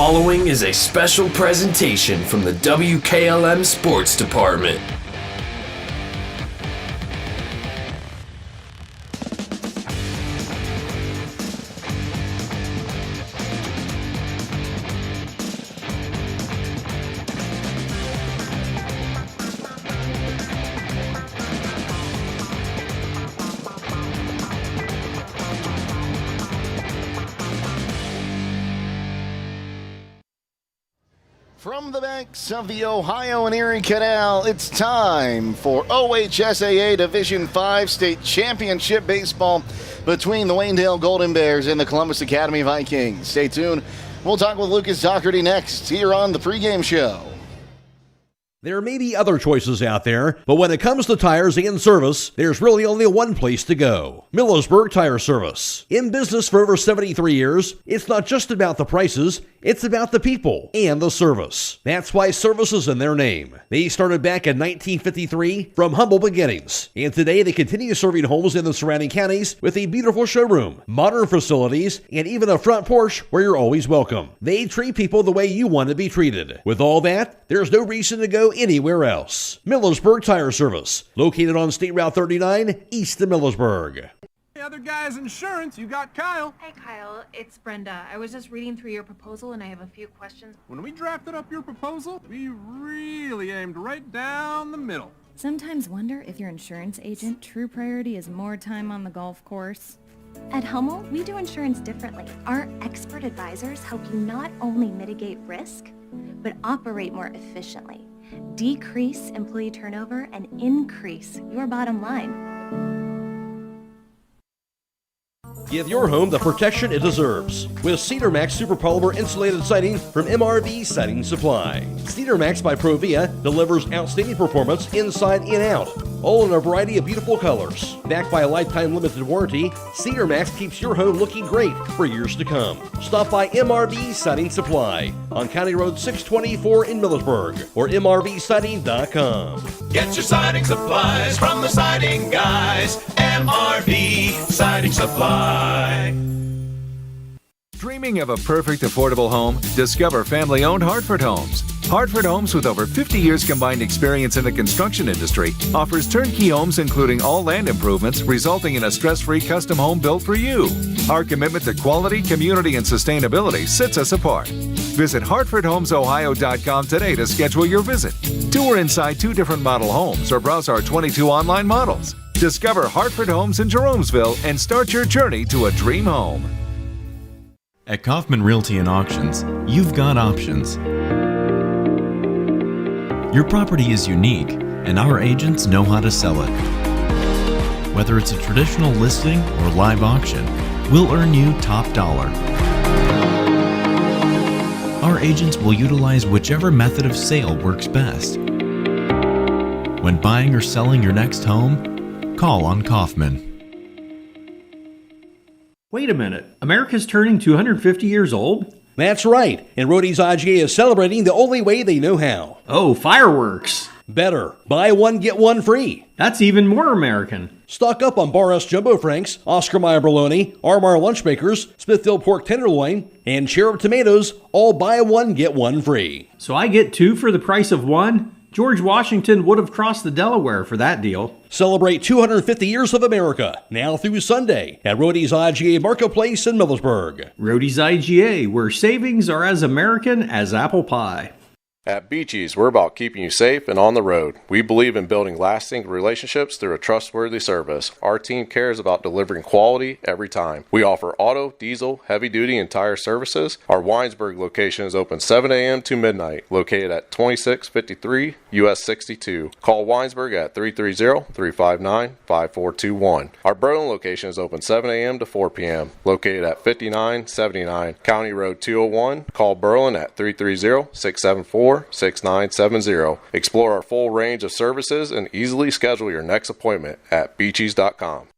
following is a special presentation from the WKLM Sports Department. From the banks of the Ohio and Erie Canal, it's time for OHSAA Division 5 State Championship Baseball between the Waynedale Golden Bears and the Columbus Academy Vikings. Stay tuned. We'll talk with Lucas Doherty next here on the pregame show. There may be other choices out there, but when it comes to tires and service, there's really only one place to go. Millersburg Tire Service. In business for over 73 years, it's not just about the prices, it's about the people and the service. That's why service is in their name. They started back in 1953 from humble beginnings, and today they continue serving homes in the surrounding counties with a beautiful showroom, modern facilities, and even a front porch where you're always welcome. They treat people the way you want to be treated. With all that, there's no reason to go anywhere else. Millersburg Tire Service, located on State Route 39, east of Millersburg. Hey, other guys' insurance, you got Kyle. Hey, Kyle, it's Brenda. I was just reading through your proposal, and I have a few questions. When we drafted up your proposal, we really aimed right down the middle. Sometimes wonder if your insurance agent true priority is more time on the golf course. At Hummel, we do insurance differently. Our expert advisors help you not only mitigate risk, but operate more efficiently, decrease employee turnover, and increase your bottom line. Give your home the protection it deserves with Cedar Max Super Polymer Insulated Siding from MRV Siding Supply. Cedar Max by Provia delivers outstanding performance inside and out, all in a variety of beautiful colors. Backed by a lifetime limited warranty, Cedar Max keeps your home looking great for years to come. Stop by MRV Siding Supply on County Road 624 in Millersburg or mrvsiding.com. Get your siding supplies from the siding guys. MRV Siding Supply. Dreaming of a perfect affordable home? Discover family-owned Hartford Homes. Hartford Homes, with over 50 years combined experience in the construction industry, offers turnkey homes including all land improvements, resulting in a stress-free custom home built for you. Our commitment to quality, community, and sustainability sets us apart. Visit HartfordHomesOhio.com today to schedule your visit. Tour inside 2 different model homes or browse our 22 online models. Discover Hartford Homes in Jeromesville and start your journey to a dream home. At Kaufman Realty and Auctions, you've got options. Your property is unique, and our agents know how to sell it. Whether it's a traditional listing or live auction, we'll earn you top dollar. Our agents will utilize whichever method of sale works best. When buying or selling your next home, call on Kaufman. Wait a minute, America's turning 250 years old? That's right, and Rody's IGA is celebrating the only way they know how. Oh, fireworks! Better, buy one, get one free. That's even more American. Stock up on Bar S Jumbo Franks, Oscar Mayer Bologna, Armour Lunchmakers, Smithfield Pork Tenderloin, and Cherub Tomatoes, all buy one, get one free. So I get 2 for the price of 1? George Washington would have crossed the Delaware for that deal. Celebrate 250 years of America, now through Sunday, at Rody's IGA Marketplace in Millersburg. Rody's IGA, where savings are as American as apple pie. At Beachy's, we're about keeping you safe and on the road. We believe in building lasting relationships through a trustworthy service. Our team cares about delivering quality every time. We offer auto, diesel, heavy-duty, and tire services. Our Winesburg location is open 7 a.m. to midnight, located at 2653 US 62. Call Winesburg at 330-359-5421. Our Berlin location is open 7 a.m. to 4 p.m., located at 5979 County Road 201. Call Berlin at 330-674-6970. Explore our full range of services and easily schedule your next appointment at beachies.com.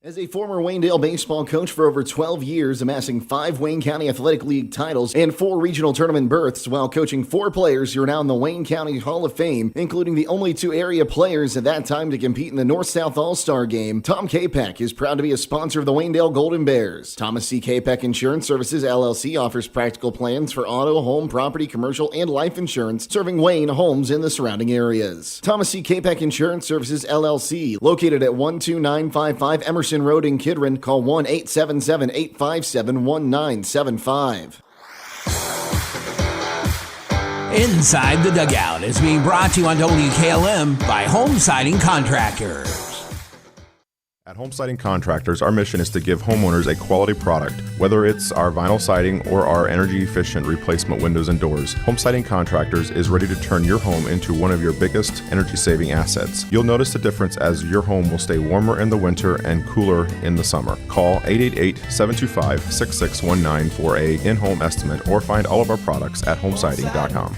As a former Waynedale baseball coach for over 12 years, amassing 5 Wayne County Athletic League titles and 4 regional tournament berths while coaching 4 players who are now in the Wayne County Hall of Fame, including the only 2 area players at that time to compete in the North-South All-Star Game, Tom Capek is proud to be a sponsor of the Waynedale Golden Bears. Thomas C. Capek Insurance Services, LLC offers practical plans for auto, home, property, commercial, and life insurance, serving Wayne, homes, in the surrounding areas. Thomas C. Capek Insurance Services, LLC, located at 12955 Emerson Road in Kidron. Call 1-877-857-1975. Inside the Dugout is being brought to you on WKLM by Home Siding Contractors. At Home Siding Contractors, our mission is to give homeowners a quality product, whether it's our vinyl siding or our energy-efficient replacement windows and doors. Home Siding Contractors is ready to turn your home into one of your biggest energy-saving assets. You'll notice the difference as your home will stay warmer in the winter and cooler in the summer. Call 888-725-6619 for a in-home estimate or find all of our products at homesiding.com.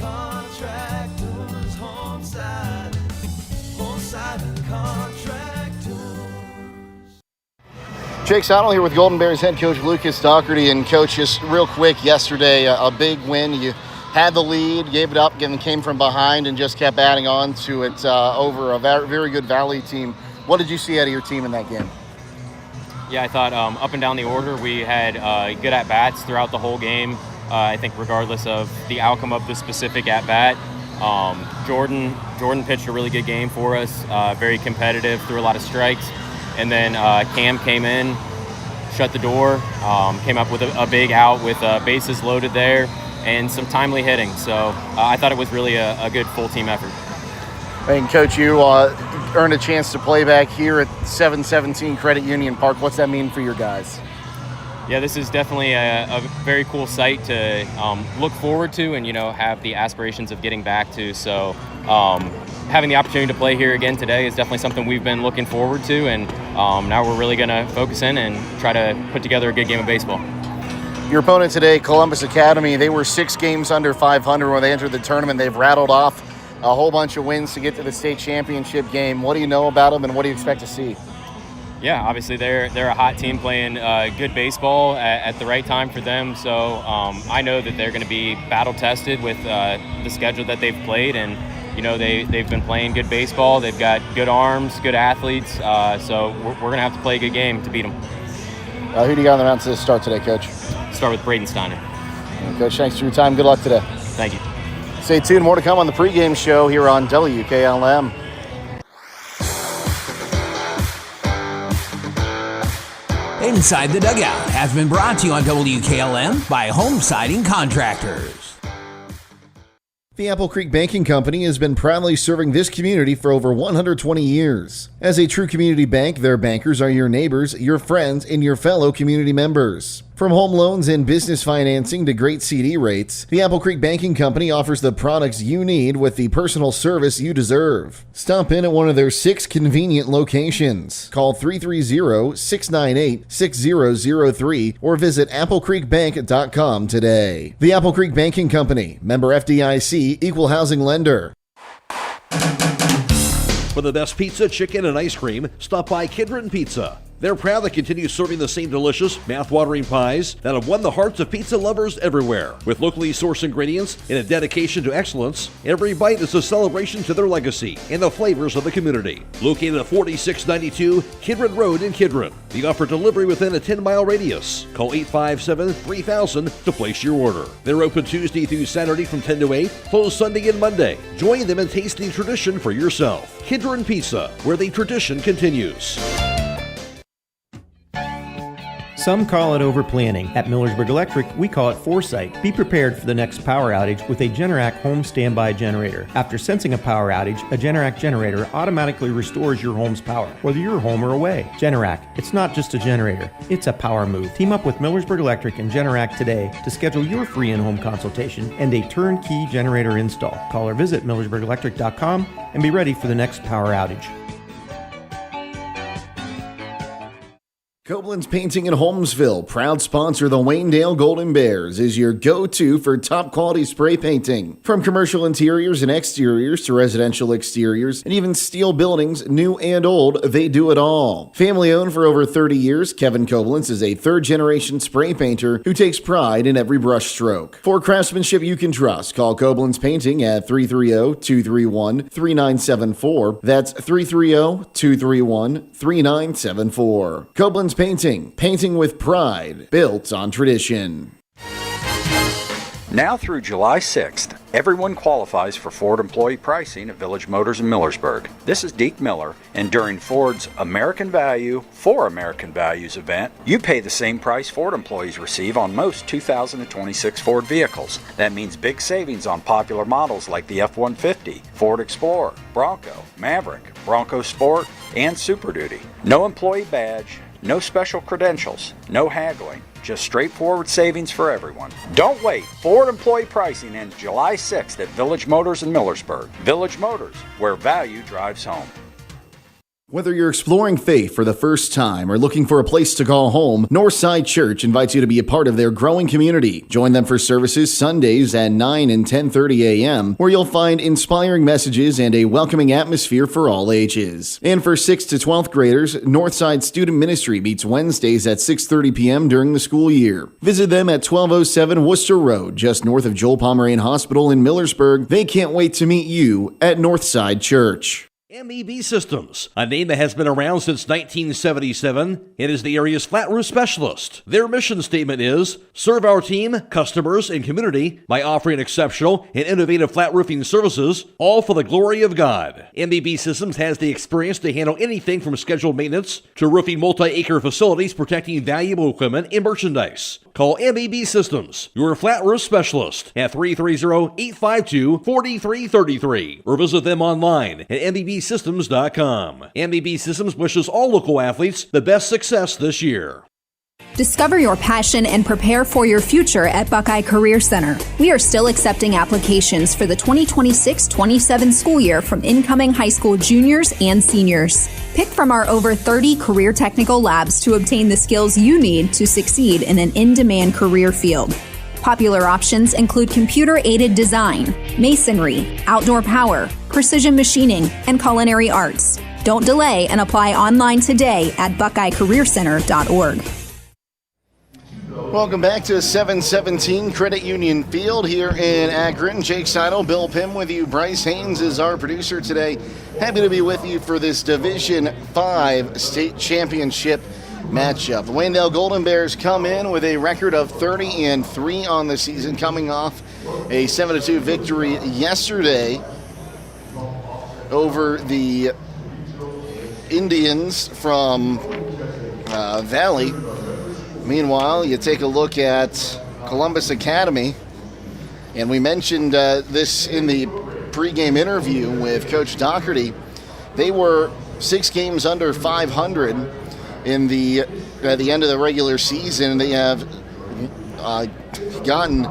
Jake Sidle here with Golden Bears head coach Lucas Doherty. And coach, just real quick, yesterday, a big win. You had the lead, gave it up, and came from behind and just kept adding on to it over a very good Valley team. What did you see out of your team in that game? Yeah, I thought up and down the order, we had good at-bats throughout the whole game. I think regardless of the outcome of the specific at-bat. Jordan pitched a really good game for us, very competitive, threw a lot of strikes. And then Cam came in, shut the door, came up with a big out with bases loaded there and some timely hitting. So I thought it was really a good full team effort. And Coach, you earned a chance to play back here at 717 Credit Union Park. What's that mean for your guys? Yeah, this is definitely a very cool site to look forward to and, have the aspirations of getting back to. So having the opportunity to play here again today is definitely something we've been looking forward to. And now we're really going to focus in and try to put together a good game of baseball. Your opponent today, Columbus Academy, they were 6 games under 500 when they entered the tournament. They've rattled off a whole bunch of wins to get to the state championship game. What do you know about them and what do you expect to see? Yeah, obviously they're a hot team playing good baseball at the right time for them. So I know that they're going to be battle tested with the schedule that they've played, and they've been playing good baseball. They've got good arms, good athletes. So we're going to have to play a good game to beat them. Who do you got on the mound to start today, Coach? Start with Braden Steiner. Coach, thanks for your time. Good luck today. Thank you. Stay tuned. More to come on the pregame show here on WKLM. Inside the Dugout has been brought to you on WKLM by Home Siding Contractors. The Apple Creek Banking Company has been proudly serving this community for over 120 years. As a true community bank, their bankers are your neighbors, your friends, and your fellow community members. From home loans and business financing to great CD rates, the Apple Creek Banking Company offers the products you need with the personal service you deserve. Stop in at one of their 6 convenient locations. Call 330-698-6003 or visit applecreekbank.com today. The Apple Creek Banking Company, member FDIC, equal housing lender. For the best pizza, chicken, and ice cream, stop by Kidron Pizza. They're proud to continue serving the same delicious, mouth-watering pies that have won the hearts of pizza lovers everywhere. With locally sourced ingredients and a dedication to excellence, every bite is a celebration to their legacy and the flavors of the community. Located at 4692 Kidron Road in Kidron. They offer delivery within a 10-mile radius. Call 857-3000 to place your order. They're open Tuesday through Saturday from 10 to 8, closed Sunday and Monday. Join them in tasting tradition for yourself. Kidron Pizza, where the tradition continues. Some call it over-planning. At Millersburg Electric, we call it foresight. Be prepared for the next power outage with a Generac home standby generator. After sensing a power outage, a Generac generator automatically restores your home's power, whether you're home or away. Generac, it's not just a generator, it's a power move. Team up with Millersburg Electric and Generac today to schedule your free in-home consultation and a turnkey generator install. Call or visit millersburgelectric.com and be ready for the next power outage. Koblenz Painting in Holmesville, proud sponsor the Waynedale Golden Bears, is your go-to for top-quality spray painting. From commercial interiors and exteriors to residential exteriors and even steel buildings, new and old, they do it all. Family-owned for over 30 years, Kevin Koblenz is a third-generation spray painter who takes pride in every brush stroke. For craftsmanship you can trust, call Koblenz Painting at 330-231-3974. That's 330-231-3974. Koblenz Painting. Painting with pride. Built on tradition. Now through July 6th, everyone qualifies for Ford employee pricing at Village Motors in Millersburg. This is Deke Miller, and during Ford's American Value for American Values event, you pay the same price Ford employees receive on most 2026 Ford vehicles. That means big savings on popular models like the F-150, Ford Explorer, Bronco, Maverick, Bronco Sport, and Super Duty. No employee badge, no special credentials, no haggling, just straightforward savings for everyone. Don't wait. Ford employee pricing ends July 6th at Village Motors in Millersburg. Village Motors, where value drives home. Whether you're exploring faith for the first time or looking for a place to call home, Northside Church invites you to be a part of their growing community. Join them for services Sundays at 9 and 10:30 a.m., where you'll find inspiring messages and a welcoming atmosphere for all ages. And for 6th to 12th graders, Northside Student Ministry meets Wednesdays at 6:30 p.m. during the school year. Visit them at 1207 Worcester Road, just north of Joel Pomerane Hospital in Millersburg. They can't wait to meet you at Northside Church. MEB Systems, a name that has been around since 1977. It is the area's flat roof specialist. Their mission statement is, serve our team, customers, and community by offering exceptional and innovative flat roofing services, all for the glory of God. MEB Systems has the experience to handle anything from scheduled maintenance to roofing multi-acre facilities protecting valuable equipment and merchandise. Call MEB Systems, your flat roof specialist, at 330-852-4333 or visit them online at mbsystems.com. MEB Systems wishes all local athletes the best success this year. Discover your passion and prepare for your future at Buckeye Career Center. We are still accepting applications for the 2026-27 school year from incoming high school juniors and seniors. Pick from our over 30 career technical labs to obtain the skills you need to succeed in an in-demand career field. Popular options include computer-aided design, masonry, outdoor power, precision machining, and culinary arts. Don't delay and apply online today at buckeyecareercenter.org. Welcome back to 717 Credit Union Field here in Akron. Jake Sidle, Bill Pim with you. Bryce Hains is our producer today. Happy to be with you for this Division 5 state championship matchup. The Waynedale Golden Bears come in with a record of 30-3 on the season, coming off a 7-2 victory yesterday over the Indians from Valley. Meanwhile, you take a look at Columbus Academy, and we mentioned this in the pregame interview with Coach Doherty. They were 6 games under 500 in at the end of the regular season. They have gotten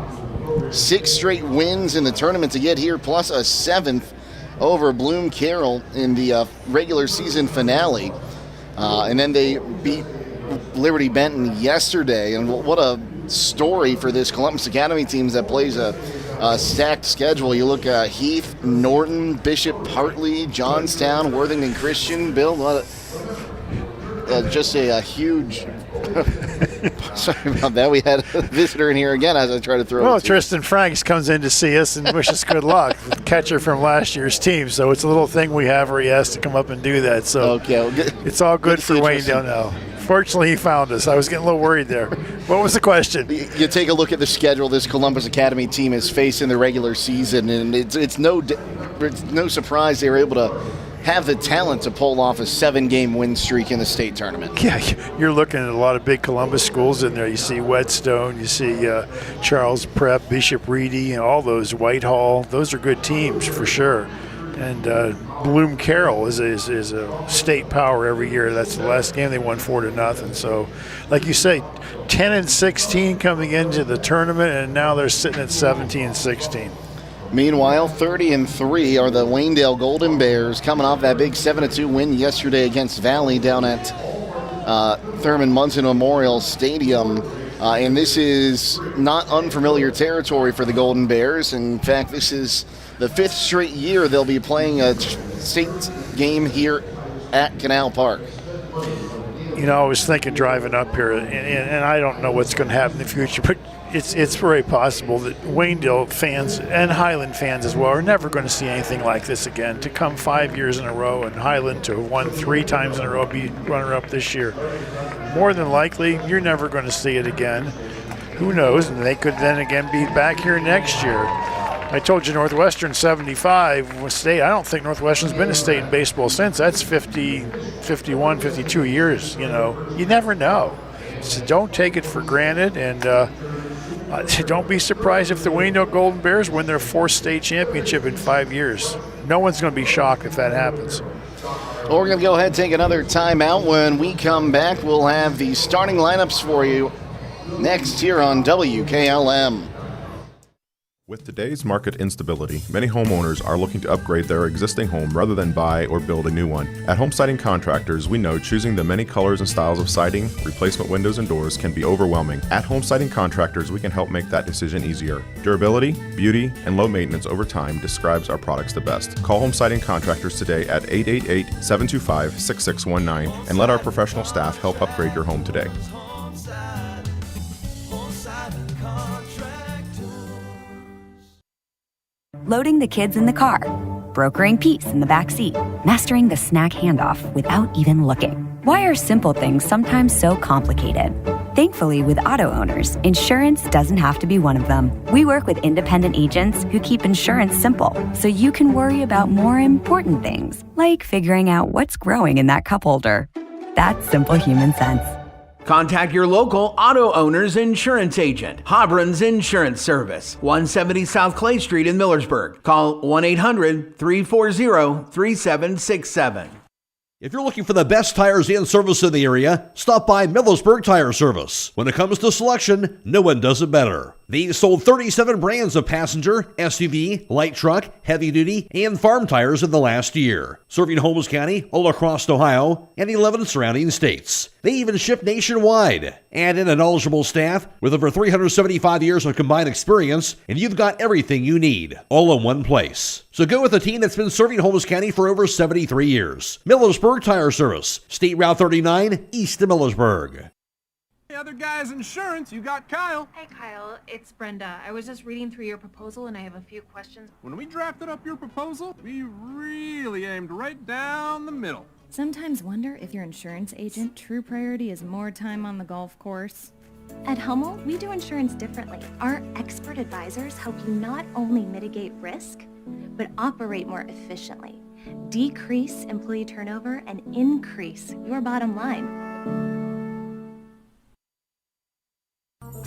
6 straight wins in the tournament to get here, plus a 7th over Bloom Carroll in the regular season finale. And then they beat Liberty Benton yesterday, and what a story for this Columbus Academy team that plays a stacked schedule. You look at Heath, Norton, Bishop, Hartley, Johnstown, Worthington Christian. Bill, just a huge sorry about that. We had a visitor in here again as I try to throw it. Well, Tristan Franks comes in to see us and wish us good luck. The catcher from last year's team. So it's a little thing we have where he has to come up and do that. So okay, well, it's all good for Waynedale now. Fortunately, he found us. I was getting a little worried there. What was the question? You take a look at the schedule this Columbus Academy team has faced in the regular season, and it's no surprise they were able to have the talent to pull off a 7-game win streak in the state tournament. Yeah, you're looking at a lot of big Columbus schools in there. You see Whetstone, you see Charles Prep, Bishop Reedy, all those, Whitehall. Those are good teams for sure. And Bloom Carroll is a state power every year. That's the last game they won 4-0. So, like you say, 10-16 coming into the tournament, and now they're sitting at 17-16. Meanwhile, 30-3 are the Waynedale Golden Bears, coming off that big 7-2 win yesterday against Valley down at Thurman Munson Memorial Stadium. And this is not unfamiliar territory for the Golden Bears. In fact, this is the 5th straight year they'll be playing a state game here at Canal Park. You know, I was thinking driving up here, and I don't know what's going to happen in the future, but it's very possible that Waynedale fans and Highland fans as well are never going to see anything like this again. To come 5 years in a row and Highland to have won 3 times in a row, be runner-up this year, more than likely you're never going to see it again. Who knows? And they could then again be back here next year. I told you Northwestern 75 was state. I don't think Northwestern's been a state in baseball since. That's 50, 51, 52 years, you know. You never know. So don't take it for granted, and don't be surprised if the Waynedale Golden Bears win their 4th state championship in 5 years. No one's going to be shocked if that happens. Well, we're going to go ahead and take another timeout. When we come back, we'll have the starting lineups for you next here on WKLM. With today's market instability, many homeowners are looking to upgrade their existing home rather than buy or build a new one. At Home Siding Contractors, we know choosing the many colors and styles of siding, replacement windows, and doors can be overwhelming. At Home Siding Contractors, we can help make that decision easier. Durability, beauty, and low maintenance over time describes our products the best. Call Home Siding Contractors today at 888-725-6619 and let our professional staff help upgrade your home today. Loading the kids in the car, brokering peace in the back seat, mastering the snack handoff without even looking. Why are simple things sometimes so complicated? Thankfully, with auto owners, insurance doesn't have to be one of them. We work with independent agents who keep insurance simple, so you can worry about more important things, like figuring out what's growing in that cup holder. That's simple human sense. Contact your local auto owner's insurance agent. Hobron's Insurance Service, 170 South Clay Street in Millersburg. Call 1-800-340-3767. If you're looking for the best tires and service in the area, stop by Millersburg Tire Service. When it comes to selection, no one does it better. These sold 37 brands of passenger, SUV, light truck, heavy duty, and farm tires in the last year, serving Holmes County, all across Ohio, and 11 surrounding states. They even ship nationwide. Add in a knowledgeable staff with over 375 years of combined experience, and you've got everything you need, all in one place. So go with a team that's been serving Holmes County for over 73 years. Millersburg Tire Service, State Route 39, east of Millersburg. The other guy's insurance, you got Kyle. Hey, Kyle, it's Brenda. I was just reading through your proposal, and I have a few questions. When we drafted up your proposal, we really aimed right down the middle. Sometimes wonder if your insurance agent true priority is more time on the golf course. At Hummel, we do insurance differently. Our expert advisors help you not only mitigate risk, but operate more efficiently, decrease employee turnover, and increase your bottom line.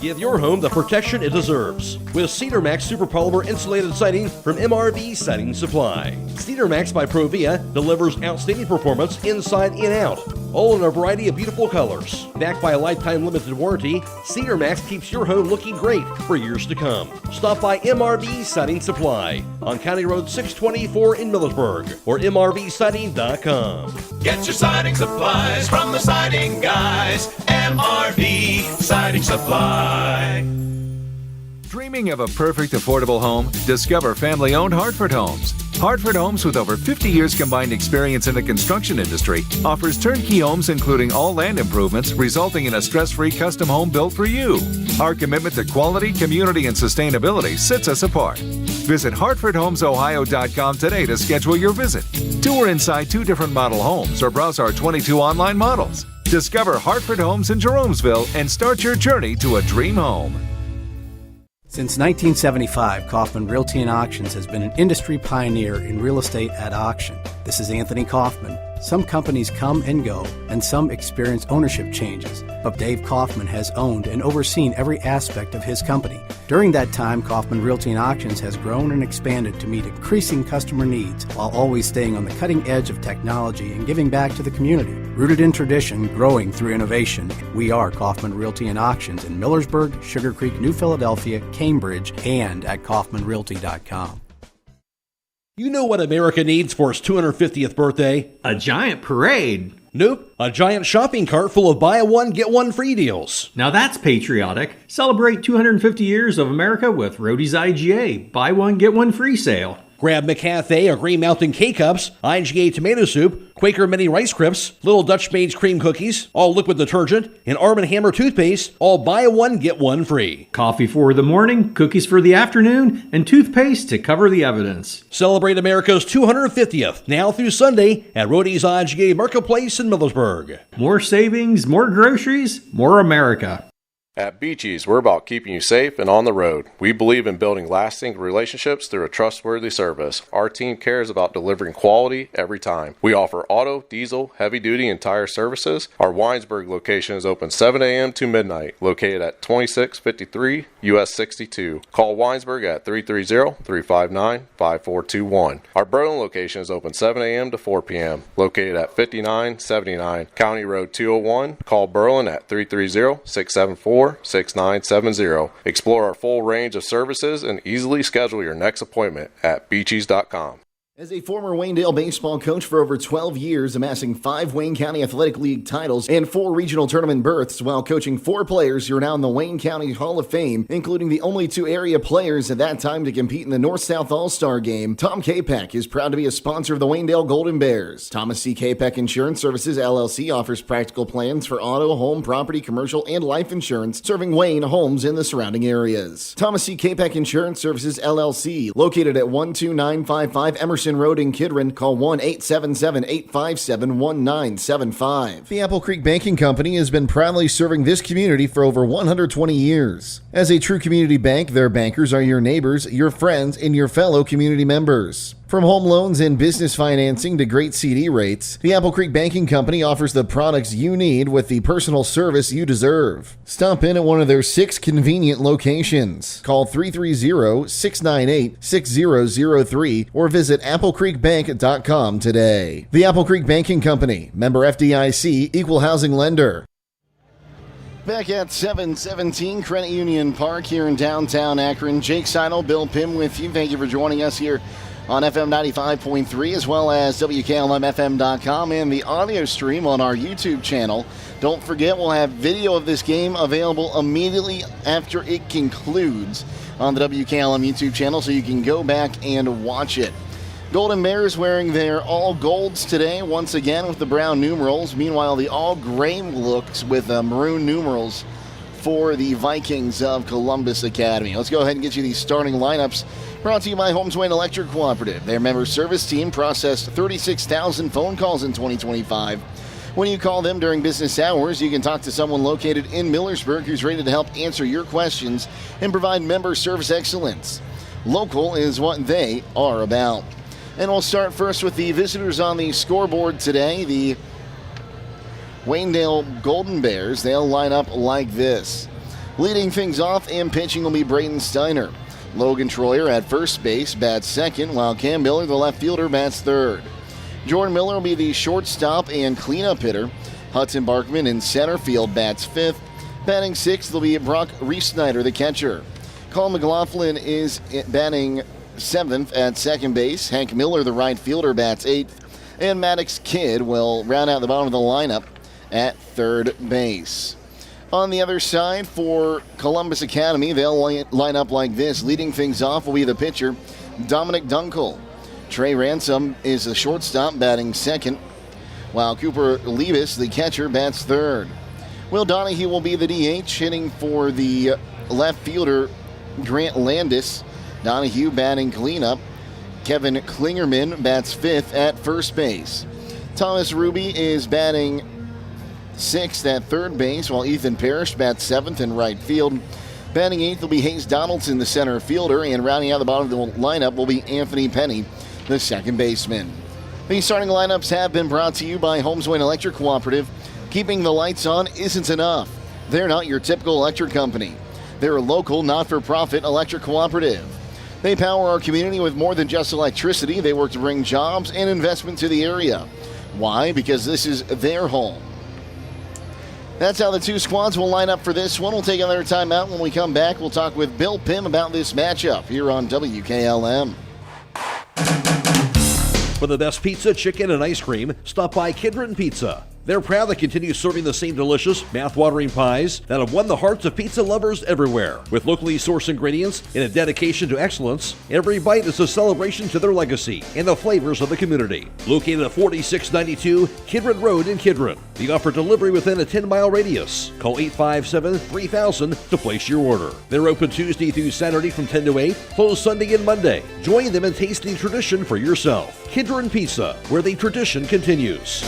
Give your home the protection it deserves with Cedar Max Super Polymer Insulated Siding from MRV Siding Supply. Cedar Max by Provia delivers outstanding performance inside and out, all in a variety of beautiful colors. Backed by a lifetime limited warranty, Cedar Max keeps your home looking great for years to come. Stop by MRV Siding Supply on County Road 624 in Millersburg or mrvsiding.com. Get your siding supplies from the siding guys. MRV Siding Supply. Dreaming of a perfect affordable home? Discover family-owned Hartford Homes. Hartford Homes, with over 50 years combined experience in the construction industry, offers turnkey homes including all land improvements, resulting in a stress-free custom home built for you. Our commitment to quality, community, and sustainability sets us apart. Visit HartfordHomesOhio.com today to schedule your visit. Tour inside 2 different model homes or browse our 22 online models. Discover Hartford Homes in Jeromesville and start your journey to a dream home. Since 1975, Kaufman Realty and Auctions has been an industry pioneer in real estate at auction. This is Anthony Kaufman. Some companies come and go, and some experience ownership changes, but Dave Kaufman has owned and overseen every aspect of his company. During that time, Kaufman Realty and Auctions has grown and expanded to meet increasing customer needs while always staying on the cutting edge of technology and giving back to the community. Rooted in tradition, growing through innovation, we are Kaufman Realty and Auctions in Millersburg, Sugar Creek, New Philadelphia, Cambridge, and at kaufmanrealty.com. You know what America needs for its 250th birthday? A giant parade. Nope, a giant shopping cart full of buy one, get one free deals. Now that's patriotic. Celebrate 250 years of America with Roadie's IGA. Buy one, get one free sale. Grab McCafe or Green Mountain K-Cups, IGA tomato soup, Quaker Mini Rice Crisps, Little Dutch Maid's cream cookies, all liquid detergent, and Arm & Hammer toothpaste, all buy one, get one free. Coffee for the morning, cookies for the afternoon, and toothpaste to cover the evidence. Celebrate America's 250th, now through Sunday, at Roadie's IGA Marketplace in Millersburg. More savings, more groceries, more America. At Beaches, we're about keeping you safe and on the road. We believe in building lasting relationships through a trustworthy service. Our team cares about delivering quality every time. We offer auto, diesel, heavy-duty, and tire services. Our Winesburg location is open 7 a.m. to midnight, located at 2653 US 62. Call Winesburg at 330-359-5421. Our Berlin location is open 7 a.m. to 4 p.m., located at 5979 County Road 201. Call Berlin at 330-674-6970. Explore our full range of services and easily schedule your next appointment at beaches.com. As a former Waynedale baseball coach for over 12 years, amassing 5 Wayne County Athletic League titles and 4 regional tournament berths while coaching 4 players who are now in the Wayne County Hall of Fame, including the only 2 area players at that time to compete in the North-South All-Star Game, Tom Capek is proud to be a sponsor of the Waynedale Golden Bears. Thomas C. Capek Insurance Services, LLC offers practical plans for auto, home, property, commercial, and life insurance, serving Wayne, homes, and the surrounding areas. Thomas C. Capek Insurance Services, LLC, located at 12955 Emerson Road in Kidron. Call 1-877-857-1975. The Apple Creek Banking Company has been proudly serving this community for over 120 years. As a true community bank, their bankers are your neighbors, your friends, and your fellow community members. From home loans and business financing to great CD rates, the Apple Creek Banking Company offers the products you need with the personal service you deserve. Stop in at one of their 6 convenient locations. Call 330-698-6003 or visit applecreekbank.com today. The Apple Creek Banking Company, member FDIC, equal housing lender. Back at 717 Credit Union Park here in downtown Akron. Jake Sidle, Bill Pim with you. Thank you for joining us here on FM 95.3 as well as WKLM-FM.com and the audio stream on our YouTube channel. Don't forget, we'll have video of this game available immediately after it concludes on the WKLM YouTube channel, so you can go back and watch it. Golden Bears wearing their all golds today, once again with the brown numerals. Meanwhile, the all gray looks with maroon numerals for the Vikings of Columbus Academy. Let's go ahead and get you these starting lineups. Brought to you by Holmes Wayne Electric Cooperative. Their member service team processed 36,000 phone calls in 2025. When you call them during business hours, you can talk to someone located in Millersburg who's ready to help answer your questions and provide member service excellence. Local is what they are about. And we'll start first with the visitors on the scoreboard today, the Waynedale Golden Bears. They'll line up like this. Leading things off and pitching will be Braden Steiner. Logan Troyer at first base bats second, while Cam Miller, the left fielder, bats third. Jordan Miller will be the shortstop and cleanup hitter. Hudson Barkman in center field bats fifth. Batting sixth will be Brock Reesnyder, the catcher. Colin McLaughlin is batting seventh at second base. Hank Miller, the right fielder, bats eighth. And Maddox Kidd will round out the bottom of the lineup at third base. On the other side for Columbus Academy, they'll line up like this. Leading things off will be the pitcher, Dominic Dunkel. Trey Ransom is the shortstop, batting second, while Cooper Levis, the catcher, bats third. Will Donahue will be the DH, hitting for the left fielder, Grant Landis. Donahue batting cleanup. Kevin Klingerman bats fifth at first base. Thomas Ruby is batting sixth at third base, while Ethan Parrish bats seventh in right field. Batting eighth will be Hayes Donaldson, the center fielder, and rounding out the bottom of the lineup will be Anthony Penny, the second baseman. These starting lineups have been brought to you by Holmes Wayne Electric Cooperative. Keeping the lights on isn't enough. They're not your typical electric company. They're a local, not-for-profit electric cooperative. They power our community with more than just electricity. They work to bring jobs and investment to the area. Why? Because this is their home. That's how the two squads will line up for this one. We'll take another timeout. When we come back, we'll talk with Bill Pim about this matchup here on WKLM. For the best pizza, chicken, and ice cream, stop by Kidron Pizza. They're proud to continue serving the same delicious, mouth-watering pies that have won the hearts of pizza lovers everywhere. With locally sourced ingredients and a dedication to excellence, every bite is a celebration to their legacy and the flavors of the community. Located at 4692 Kidron Road in Kidron, they offer delivery within a 10-mile radius. Call 857-3000 to place your order. They're open Tuesday through Saturday from 10 to 8, closed Sunday and Monday. Join them in tasting tradition for yourself. Kidron Pizza, where the tradition continues.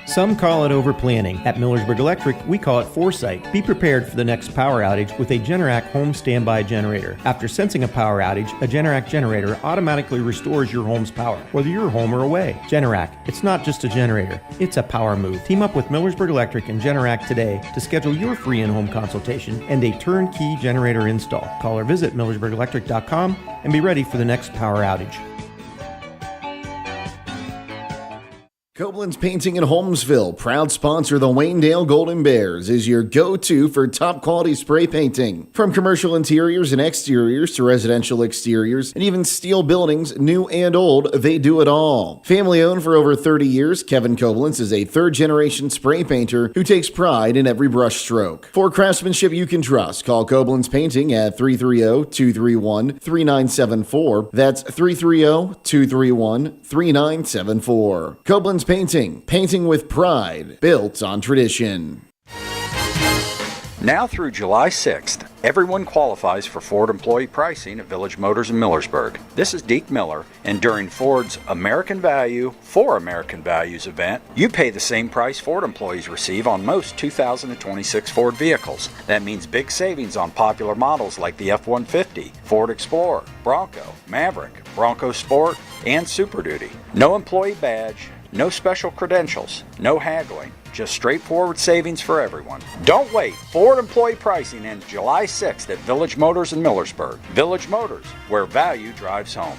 Some call it over-planning. At Millersburg Electric, we call it foresight. Be prepared for the next power outage with a Generac home standby generator. After sensing a power outage, a Generac generator automatically restores your home's power, whether you're home or away. Generac, it's not just a generator, it's a power move. Team up with Millersburg Electric and Generac today to schedule your free in-home consultation and a turnkey generator install. Call or visit millersburgelectric.com and be ready for the next power outage. Koblenz Painting in Holmesville, proud sponsor the Waynedale Golden Bears, is your go-to for top-quality spray painting. From commercial interiors and exteriors to residential exteriors and even steel buildings, new and old, they do it all. Family-owned for over 30 years, Kevin Koblenz is a third-generation spray painter who takes pride in every brush stroke. For craftsmanship you can trust, call Koblenz Painting at 330-231-3974. That's 330-231-3974. Koblenz Painting. Painting with pride. Built on tradition. Now through July 6th, everyone qualifies for Ford employee pricing at Village Motors in Millersburg. This is Deke Miller, and during Ford's American Value for American Values event, you pay the same price Ford employees receive on most 2026 Ford vehicles. That means big savings on popular models like the F-150, Ford Explorer, Bronco, Maverick, Bronco Sport, and Super Duty. No employee badge, no special credentials, no haggling, just straightforward savings for everyone. Don't wait. Ford employee pricing ends July 6th at Village Motors in Millersburg. Village Motors, where value drives home.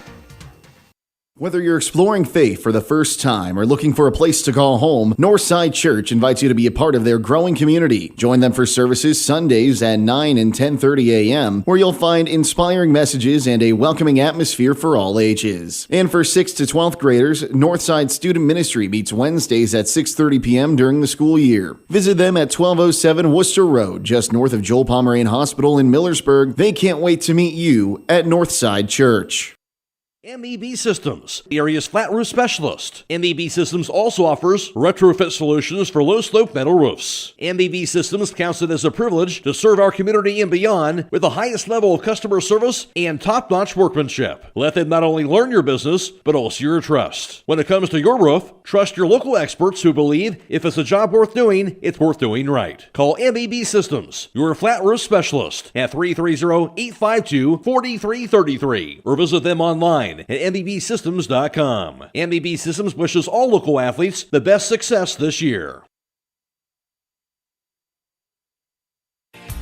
Whether you're exploring faith for the first time or looking for a place to call home, Northside Church invites you to be a part of their growing community. Join them for services Sundays at 9 and 10:30 a.m., where you'll find inspiring messages and a welcoming atmosphere for all ages. And for 6th to 12th graders, Northside Student Ministry meets Wednesdays at 6:30 p.m. during the school year. Visit them at 1207 Worcester Road, just north of Joel Pomeranian Hospital in Millersburg. They can't wait to meet you at Northside Church. MEB Systems, the area's flat roof specialist. MEB Systems also offers retrofit solutions for low-slope metal roofs. MEB Systems counts it as a privilege to serve our community and beyond with the highest level of customer service and top-notch workmanship. Let them not only learn your business, but also your trust. When it comes to your roof, trust your local experts who believe if it's a job worth doing, it's worth doing right. Call MEB Systems, your flat roof specialist, at 330-852-4333, or visit them online at mbsystems.com. MBB Systems wishes all local athletes the best success this year.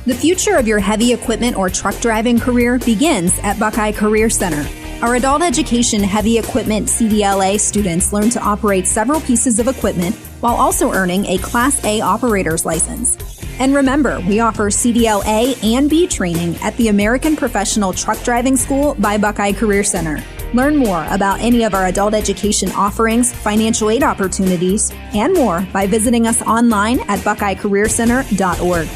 The future of your heavy equipment or truck driving career begins at Buckeye Career Center. Our adult education heavy equipment CDLA students learn to operate several pieces of equipment while also earning a Class A operator's license. And remember, we offer CDL A and B training at the American Professional Truck Driving School by Buckeye Career Center. Learn more about any of our adult education offerings, financial aid opportunities, and more by visiting us online at buckeyecareercenter.org.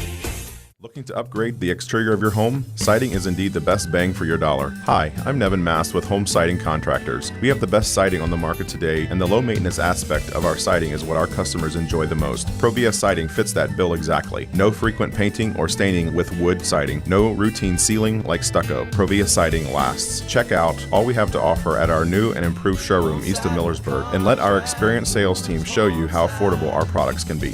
Looking to upgrade the exterior of your home? Siding is indeed the best bang for your dollar. Hi, I'm Nevin Mast with Home Siding Contractors. We have the best siding on the market today, and the low maintenance aspect of our siding is what our customers enjoy the most. Provia Siding fits that bill exactly. No frequent painting or staining with wood siding. No routine sealing like stucco. Provia Siding lasts. Check out all we have to offer at our new and improved showroom east of Millersburg, and let our experienced sales team show you how affordable our products can be.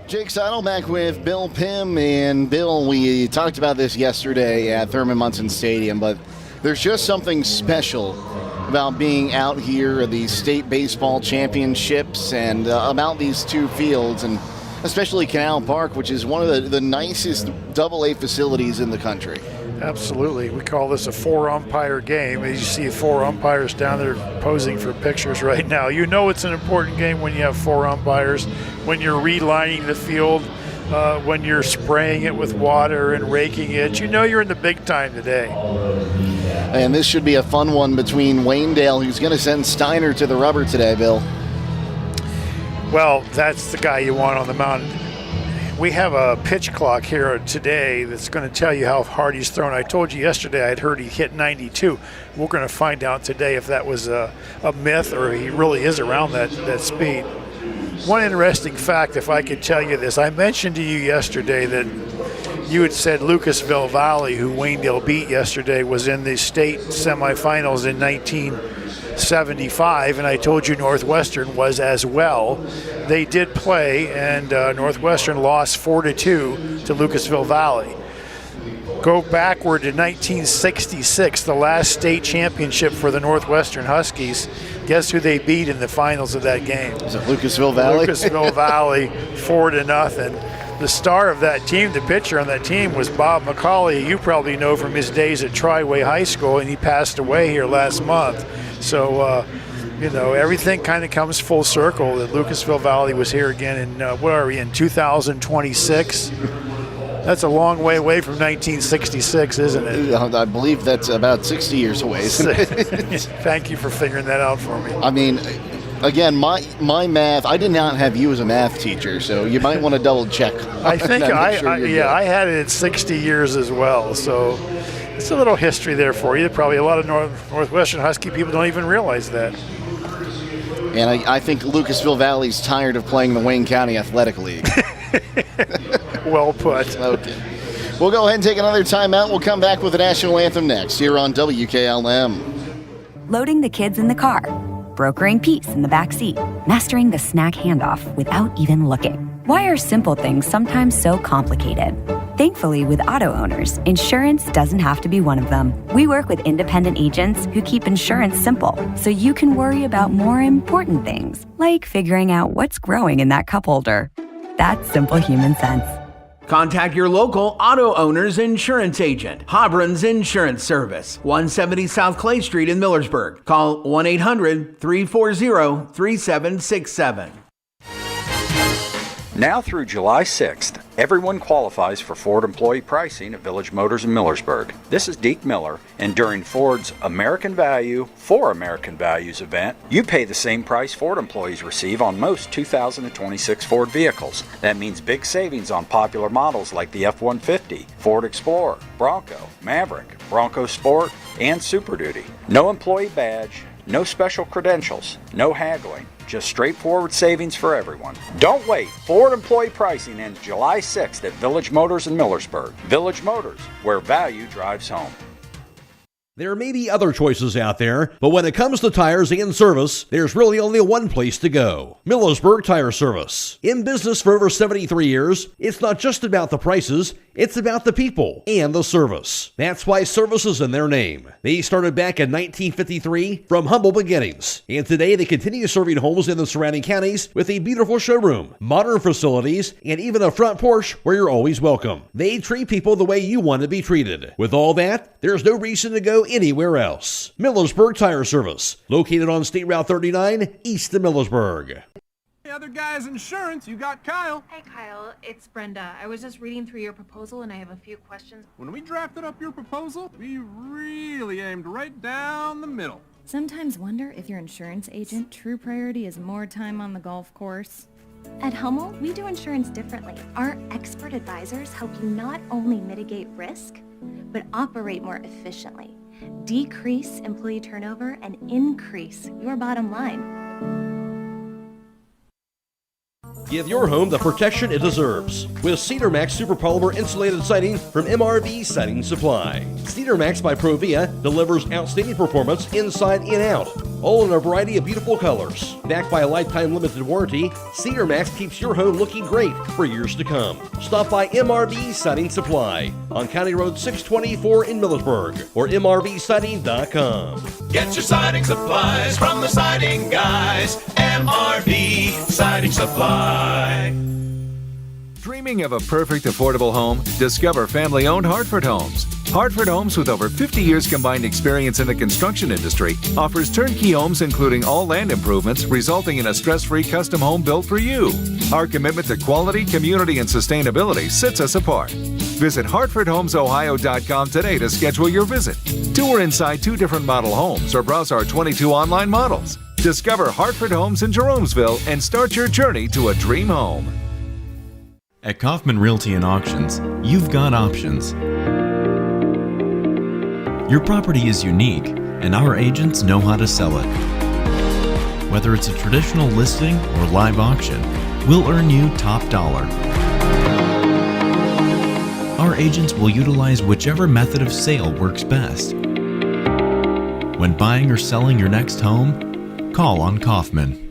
Jake Sidle back with Bill Pim. And Bill, we talked about this yesterday at Thurman Munson Stadium, but there's just something special about being out here at the state baseball championships and about these two fields, and especially Canal Park, which is one of the nicest AA facilities in the country. Absolutely. We call this a four-umpire game. As you see 4 umpires down there posing for pictures right now. You know it's an important game when you have 4 umpires, when you're relining the field, when you're spraying it with water and raking it. You know you're in the big time today. And this should be a fun one between Waynedale, who's going to send Steiner to the rubber today, Bill. Well, that's the guy you want on the mound. We have a pitch clock here today that's going to tell you how hard he's thrown. I told you yesterday I'd heard he hit 92. We're going to find out today if that was a myth or he really is around that speed. One interesting fact, if I could tell you this, I mentioned to you yesterday that you had said Lucasville Valley, who Waynedale beat yesterday, was in the state semifinals in 1975, and I told you Northwestern was as well. They did play, and Northwestern lost 4-2 to Lucasville Valley. Go backward to 1966, the last state championship for the Northwestern Huskies. Guess who they beat in the finals of that game? Is it Lucasville Valley? Lucasville Valley, 4-0. The star of that team, the pitcher on that team, was Bob McCauley. You probably know from his days at Triway High School, and he passed away here last month. So, everything kind of comes full circle. That Lucasville Valley was here again in, what are we, in 2026? That's a long way away from 1966, isn't it? I believe that's about 60 years away. Thank you for figuring that out for me. I mean, again, my math, I did not have you as a math teacher, so you might want to double check. I think I had it at 60 years as well, so it's a little history there for you. Probably a lot of Northwestern Husky people don't even realize that. And I think Lucasville Valley's tired of playing the Wayne County Athletic League. Well put. Okay. We'll go ahead and take another timeout. We'll come back with the national anthem next here on WKLM. Loading the kids in the car, brokering peace in the back seat, mastering the snack handoff without even looking. Why are simple things sometimes so complicated? Thankfully, with auto owners, insurance doesn't have to be one of them. We work with independent agents who keep insurance simple, so you can worry about more important things, like figuring out what's growing in that cup holder. That's simple human sense. Contact your local auto owner's insurance agent. Hobron's Insurance Service, 170 South Clay Street in Millersburg. Call 1-800-340-3767. Now through July 6th, everyone qualifies for Ford employee pricing at Village Motors in Millersburg. This is Deke Miller, and during Ford's American Value for American Values event, you pay the same price Ford employees receive on most 2026 Ford vehicles. That means big savings on popular models like the F-150, Ford Explorer, Bronco, Maverick, Bronco Sport, and Super Duty. No employee badge, no special credentials, no haggling. Just straightforward savings for everyone. Don't wait. Ford employee pricing ends July 6th at Village Motors in Millersburg. Village Motors, where value drives home. There may be other choices out there, but when it comes to tires and service, there's really only one place to go. Millersburg Tire Service. In business for over 73 years, it's not just about the prices, it's about the people and the service. That's why service is in their name. They started back in 1953 from humble beginnings, and today they continue serving homes in the surrounding counties with a beautiful showroom, modern facilities, and even a front porch where you're always welcome. They treat people the way you want to be treated. With all that, there's no reason to go anywhere else. Millersburg Tire Service, located on State Route 39, east of Millersburg. Hey, other guys insurance, you got Kyle. Hey, Kyle, it's Brenda. I was just reading through your proposal and I have a few questions. When we drafted up your proposal, we really aimed right down the middle. Sometimes wonder if your insurance agent true priority is more time on the golf course. At Hummel, we do insurance differently. Our expert advisors help you not only mitigate risk, but operate more efficiently, decrease employee turnover, and increase your bottom line. Give your home the protection it deserves with Cedar Max Super Polymer Insulated Siding from MRV Siding Supply. Cedar Max by Provia delivers outstanding performance inside and out, all in a variety of beautiful colors. Backed by a lifetime limited warranty, Cedar Max keeps your home looking great for years to come. Stop by MRV Siding Supply on County Road 624 in Millersburg or mrvsiding.com. Get your siding supplies from the siding guys. MRV Siding Supply. Dreaming of a perfect affordable home? Discover family-owned Hartford Homes. Hartford Homes, with over 50 years combined experience in the construction industry, offers turnkey homes including all land improvements, resulting in a stress-free custom home built for you. Our commitment to quality, community, and sustainability sets us apart. Visit HartfordHomesOhio.com today to schedule your visit. Tour inside 2 different model homes or browse our 22 online models. Discover Hartford Homes in Jeromesville and start your journey to a dream home. At Kaufman Realty and Auctions, you've got options. Your property is unique, and our agents know how to sell it. Whether it's a traditional listing or live auction, we'll earn you top dollar. Our agents will utilize whichever method of sale works best. When buying or selling your next home, call on Kaufman.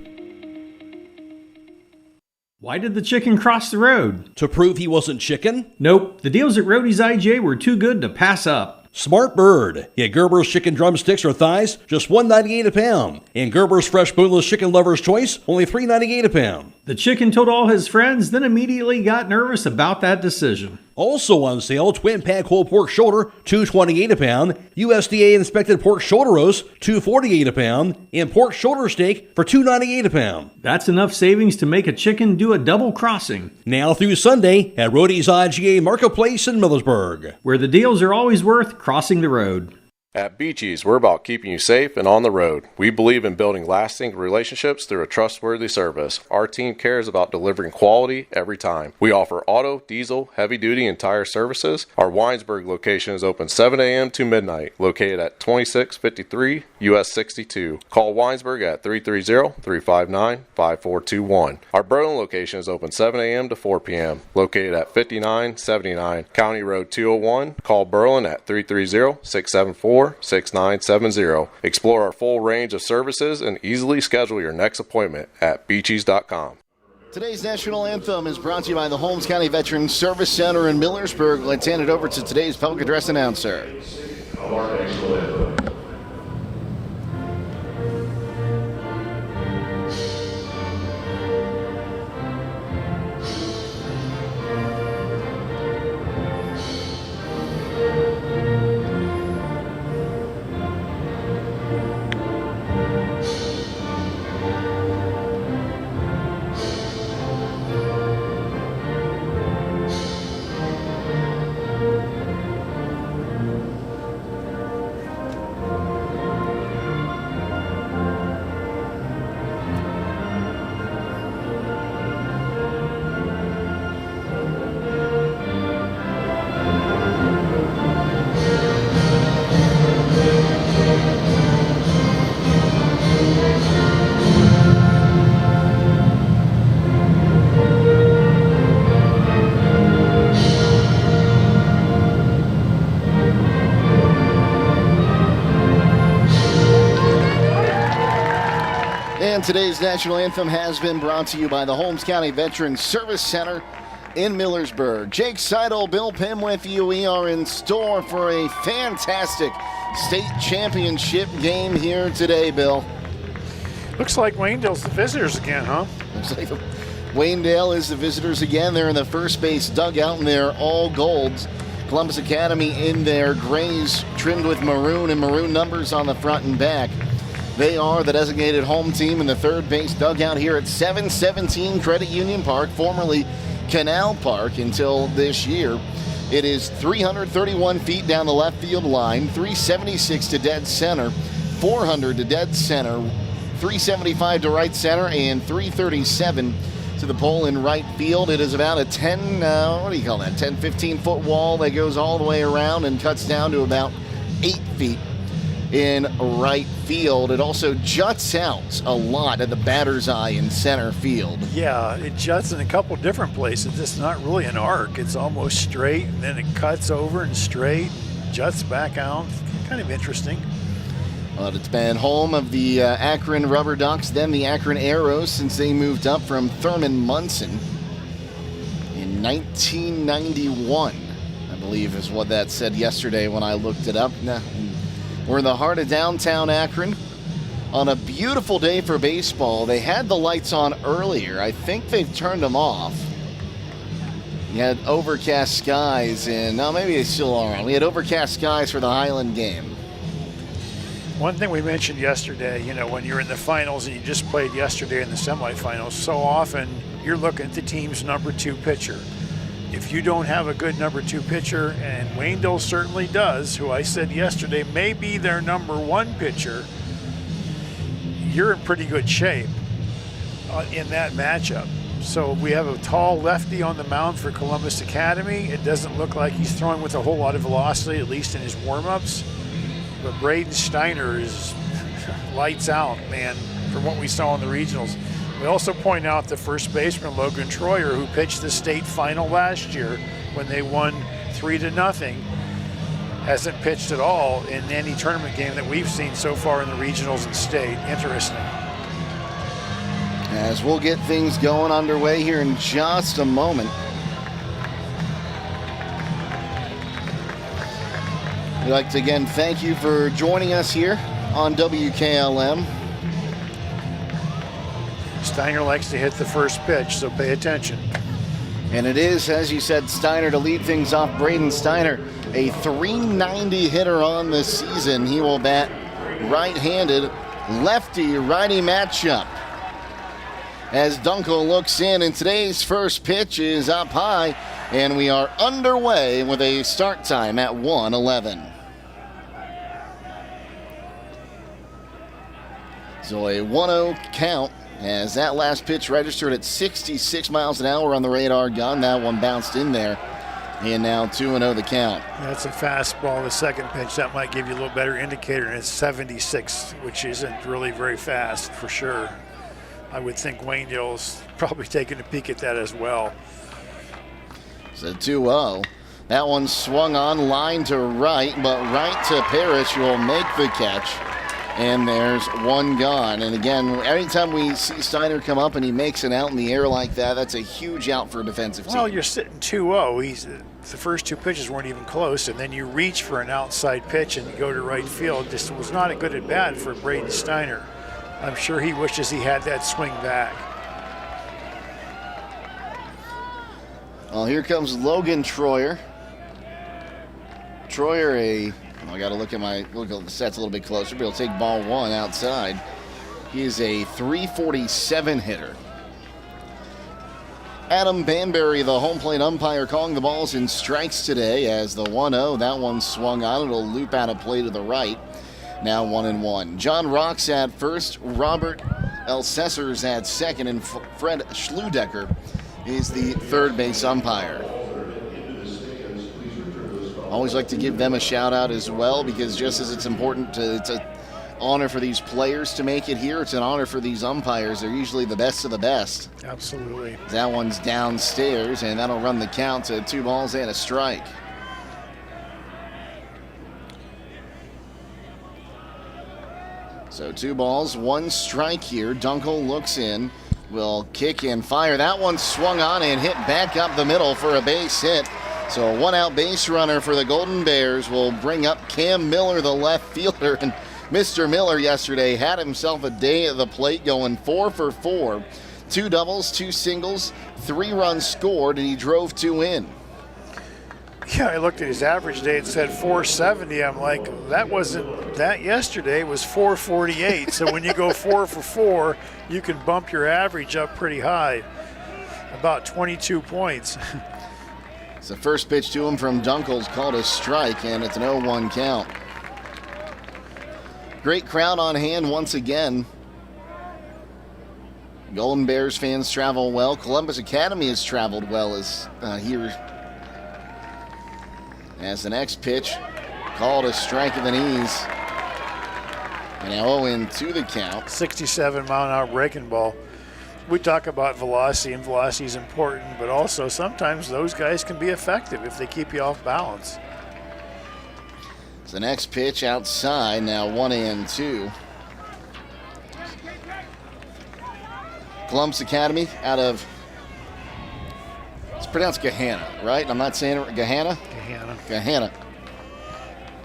Why did the chicken cross the road? To prove he wasn't chicken? Nope, the deals at Rody's IGA were too good to pass up. Smart bird. Get Gerber's chicken drumsticks or thighs, just $1.98 a pound. And Gerber's fresh boneless chicken lover's choice, only $3.98 a pound. The chicken told all his friends, then immediately got nervous about that decision. Also on sale, twin pack whole pork shoulder, $2.28 a pound. USDA inspected pork shoulder roast, $2.48 a pound. And pork shoulder steak for $2.98 a pound. That's enough savings to make a chicken do a double crossing. Now through Sunday at Rody's IGA Marketplace in Millersburg, where the deals are always worth crossing the road. At Beachy's, we're about keeping you safe and on the road. We believe in building lasting relationships through a trustworthy service. Our team cares about delivering quality every time. We offer auto, diesel, heavy-duty, and tire services. Our Winesburg location is open 7 a.m. to midnight, located at 2653 US 62. Call Winesburg at 330-359-5421. Our Berlin location is open 7 a.m. to 4 p.m., located at 5979 County Road 201. Call Berlin at 330-674-6970. Explore our full range of services and easily schedule your next appointment at beachies.com. Today's national anthem is brought to you by the Holmes County Veterans Service Center in Millersburg. Let's hand it over to today's public address announcer. Today's national anthem has been brought to you by the Holmes County Veterans Service Center in Millersburg. Jake Sidle, Bill Pim with you. We are in store for a fantastic state championship game here today, Bill. Looks like Waynedale's the visitors again, huh? Looks like Waynedale is the visitors again. They're in the first base dugout, and they're all golds. Columbus Academy in their grays, trimmed with maroon and maroon numbers on the front and back. They are the designated home team in the third base dugout here at 717 Credit Union Park, formerly Canal Park until this year. It is 331 feet down the left field line, 376 to dead center, 400 to dead center, 375 to right center, and 337 to the pole in right field. It is about a 10, 15 foot wall that goes all the way around and cuts down to about 8 feet in right field. It also juts out a lot at the batter's eye in center field. Yeah, it juts in a couple different places. It's not really an arc. It's almost straight, and then it cuts over and straight, juts back out. Kind of interesting. Well, it's been home of the Akron Rubber Ducks, then the Akron Arrows, since they moved up from Thurman Munson in 1991, I believe is what that said yesterday when I looked it up. Now, we're in the heart of downtown Akron on a beautiful day for baseball. They had the lights on earlier. I think they've turned them off. You had overcast skies, and now maybe they still are. We had overcast skies for the Highland game. One thing we mentioned yesterday, when you're in the finals and you just played yesterday in the semifinals, so often you're looking at the team's number 2 pitcher. If you don't have a good number 2 pitcher, and Waynedale certainly does, who I said yesterday may be their number 1 pitcher, you're in pretty good shape in that matchup. So we have a tall lefty on the mound for Columbus Academy. It doesn't look like he's throwing with a whole lot of velocity, at least in his warm-ups. But Braden Steiner is lights out, man, from what we saw in the regionals. We also point out the first baseman, Logan Troyer, who pitched the state final last year when they won 3-0, hasn't pitched at all in any tournament game that we've seen so far in the regionals and state. Interesting. As we'll get things going underway here in just a moment. We'd like to again thank you for joining us here on WKLM. Steiner likes to hit the first pitch, so pay attention. And it is, as you said, Steiner to lead things off. Braden Steiner, a .390 hitter on this season. He will bat right-handed, lefty-righty matchup. As Dunkel looks in, and today's first pitch is up high, and we are underway with a start time at 1:11. So a 1-0 count as that last pitch registered at 66 miles an hour on the radar gun. That one bounced in there, and now 2-0 the count. That's a fastball, the second pitch. That might give you a little better indicator, and it's 76, which isn't really very fast for sure. I would think Waynedale's probably taking a peek at that as well. So 2-0. That one swung on, line to right, but right to Parrish, who will make the catch. And there's one gone. And again, anytime we see Steiner come up and he makes an out in the air like that, that's a huge out for a defensive team. Well, you're sitting 2-0. The first 2 pitches weren't even close, and then you reach for an outside pitch and you go to right field. This was not a good at bat for Braden Steiner. I'm sure he wishes he had that swing back. Well, here comes Logan Troyer. Troyer, I got to look at the stats a little bit closer, but he'll take ball 1 outside. He is a .347 hitter. Adam Banbury, the home plate umpire, calling the balls and strikes today as the 1-0. That one swung on. It'll loop out of play to the right. Now 1-1. John Rocks at first, Robert Elsessers at second, and Fred Schludecker is the third base umpire. Always like to give them a shout out as well, because just as it's important it's an honor for these players to make it here, it's an honor for these umpires. They're usually the best of the best. Absolutely. That one's downstairs, and that'll run the count to 2 balls and a strike. So 2 balls, 1 strike here. Dunkel looks in, will kick and fire. That one swung on and hit back up the middle for a base hit. So a 1-out base runner for the Golden Bears will bring up Cam Miller, the left fielder. And Mr. Miller yesterday had himself a day at the plate, going 4 for 4. 2 doubles, 2 singles, 3 runs scored, and he drove 2 in. Yeah, I looked at his average day. It said 470. I'm like, that wasn't that yesterday. It was 448. So when you go 4 for 4, you can bump your average up pretty high, about 22 points. It's the first pitch to him from Dunkel's called a strike, and it's an 0-1 count. Great crowd on hand once again. Golden Bears fans travel well. Columbus Academy has traveled well here. As the next pitch called a strike of the knees. And now 0-2 the count. 67-mile-an-hour breaking ball. We talk about velocity, and velocity is important, but also sometimes those guys can be effective if they keep you off balance. So the next pitch outside, now 1-2. Columbus Academy out of, it's pronounced Gahanna, right? I'm not saying it, Gahanna? Gahanna.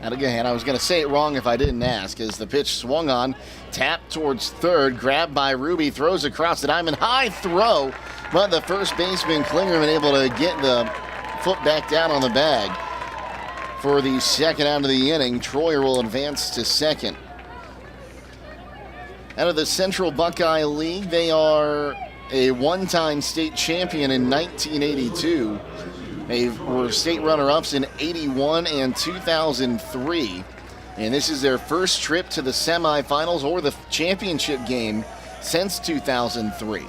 Out of Gahanna. I was going to say it wrong if I didn't ask, as the pitch swung on, tapped towards third, grabbed by Ruby, throws across the diamond, high throw, but the first baseman Klingerman able to get the foot back down on the bag for the second out of the inning. Troyer will advance to second. Out of the Central Buckeye League, they are a one-time state champion in 1982. They were state runner-ups in 81 and 2003. And this is their first trip to the semifinals or the championship game since 2003.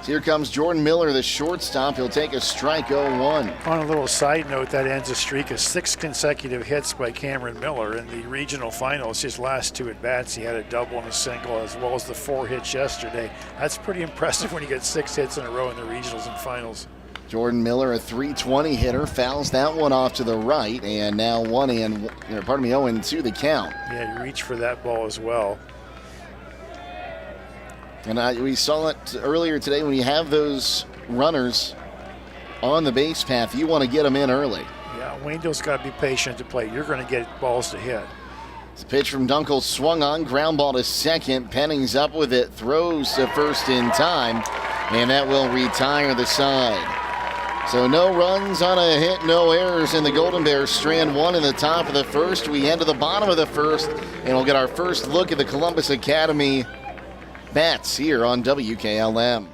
So here comes Jordan Miller, the shortstop. He'll take a strike, 0-1. On a little side note, that ends a streak of 6 consecutive hits by Cameron Miller in the regional finals. His last 2 at-bats, he had a double and a single, as well as the 4 hits yesterday. That's pretty impressive when you get 6 hits in a row in the regionals and finals. Jordan Miller, a .320 hitter, fouls that one off to the right, and now 0-2 the count. Yeah, you reach for that ball as well. And we saw it earlier today, when you have those runners on the base path, you want to get them in early. Yeah, Waynedale's got to be patient to play. You're going to get balls to hit. It's a pitch from Dunkel, swung on, ground ball to second. Penning's up with it, throws to first in time, and that will retire the side. So no runs on a hit, no errors, and the Golden Bears strand 1 in the top of the first. We head to the bottom of the first, and we'll get our first look at the Columbus Academy bats here on WKLM.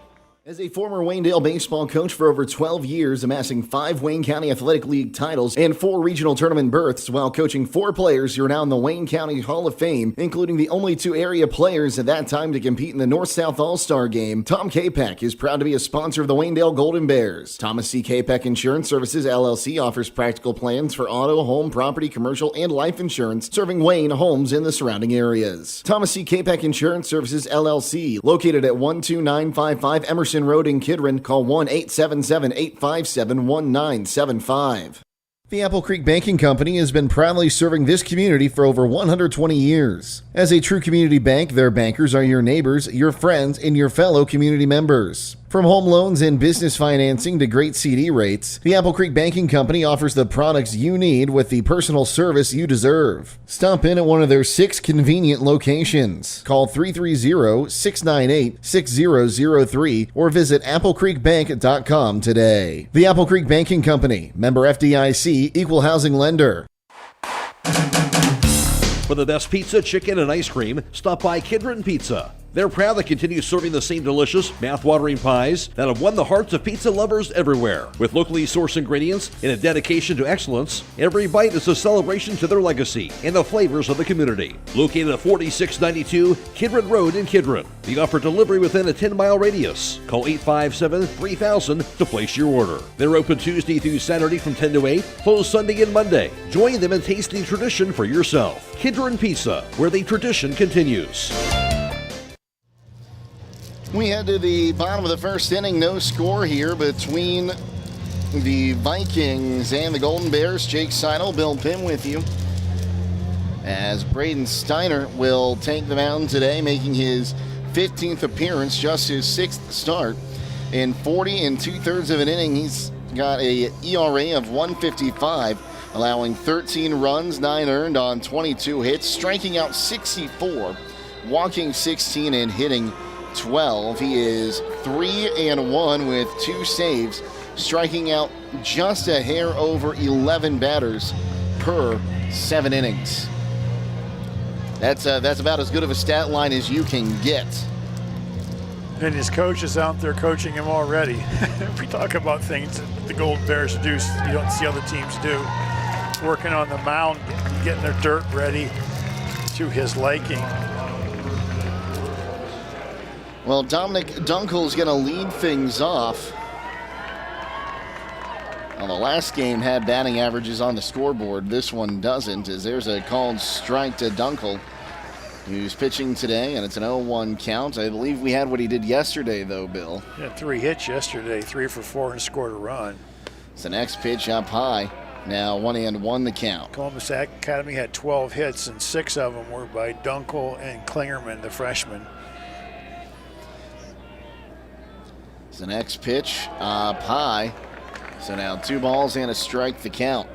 As a former Waynedale baseball coach for over 12 years, amassing 5 Wayne County Athletic League titles and 4 regional tournament berths while coaching 4 players who are now in the Wayne County Hall of Fame, including the only 2 area players at that time to compete in the North-South All-Star Game, Tom Capek is proud to be a sponsor of the Waynedale Golden Bears. Thomas C. Capek Insurance Services, LLC offers practical plans for auto, home, property, commercial, and life insurance, serving Wayne, homes, and the surrounding areas. Thomas C. Capek Insurance Services, LLC, located at 12955 Emerson Road in Kidron. Call 1-877-857-1975. The Apple Creek Banking Company has been proudly serving this community for over 120 years. As a true community bank, their bankers are your neighbors, your friends, and your fellow community members. From home loans and business financing to great CD rates, the Apple Creek Banking Company offers the products you need with the personal service you deserve. Stop in at one of their 6 convenient locations. Call 330-698-6003 or visit applecreekbank.com today. The Apple Creek Banking Company, member FDIC, equal housing lender. For the best pizza, chicken, and ice cream, stop by Kidron Pizza. They're proud to continue serving the same delicious, mouth-watering pies that have won the hearts of pizza lovers everywhere. With locally sourced ingredients and a dedication to excellence, every bite is a celebration to their legacy and the flavors of the community. Located at 4692 Kidron Road in Kidron. They offer delivery within a 10-mile radius. Call 857-3000 to place your order. They're open Tuesday through Saturday from 10 to 8, closed Sunday and Monday. Join them in tasting tradition for yourself. Kidron Pizza, where the tradition continues. We head to the bottom of the first inning. No score here between the Vikings and the Golden Bears. Jake Sidle, Bill Pim with you, as Braden Steiner will take the mound today, making his 15th appearance, just his 6th start. In 40 2/3 of an inning, he's got a ERA of 1.55, allowing 13 runs, 9 earned on 22 hits, striking out 64, walking 16, and hitting 12. He is 3-1 with 2 saves, striking out just a hair over 11 batters per 7 innings. That's about as good of a stat line as you can get. And his coach is out there coaching him already. We talk about things that the Golden Bears do you don't see other teams do. Working on the mound, getting their dirt ready to his liking. Well, Dominic Dunkel's going to lead things off. Well, the last game had batting averages on the scoreboard. This one doesn't, as there's a called strike to Dunkel, who's pitching today, and it's an 0-1 count. I believe we had what he did yesterday, though, Bill. He had 3 hits yesterday, 3 for 4, and scored a run. It's the next pitch up high. Now 1-1 the count. Columbus Academy had 12 hits, and 6 of them were by Dunkel and Klingerman, the freshman. It's the next pitch up high. So now 2 balls and a strike the count.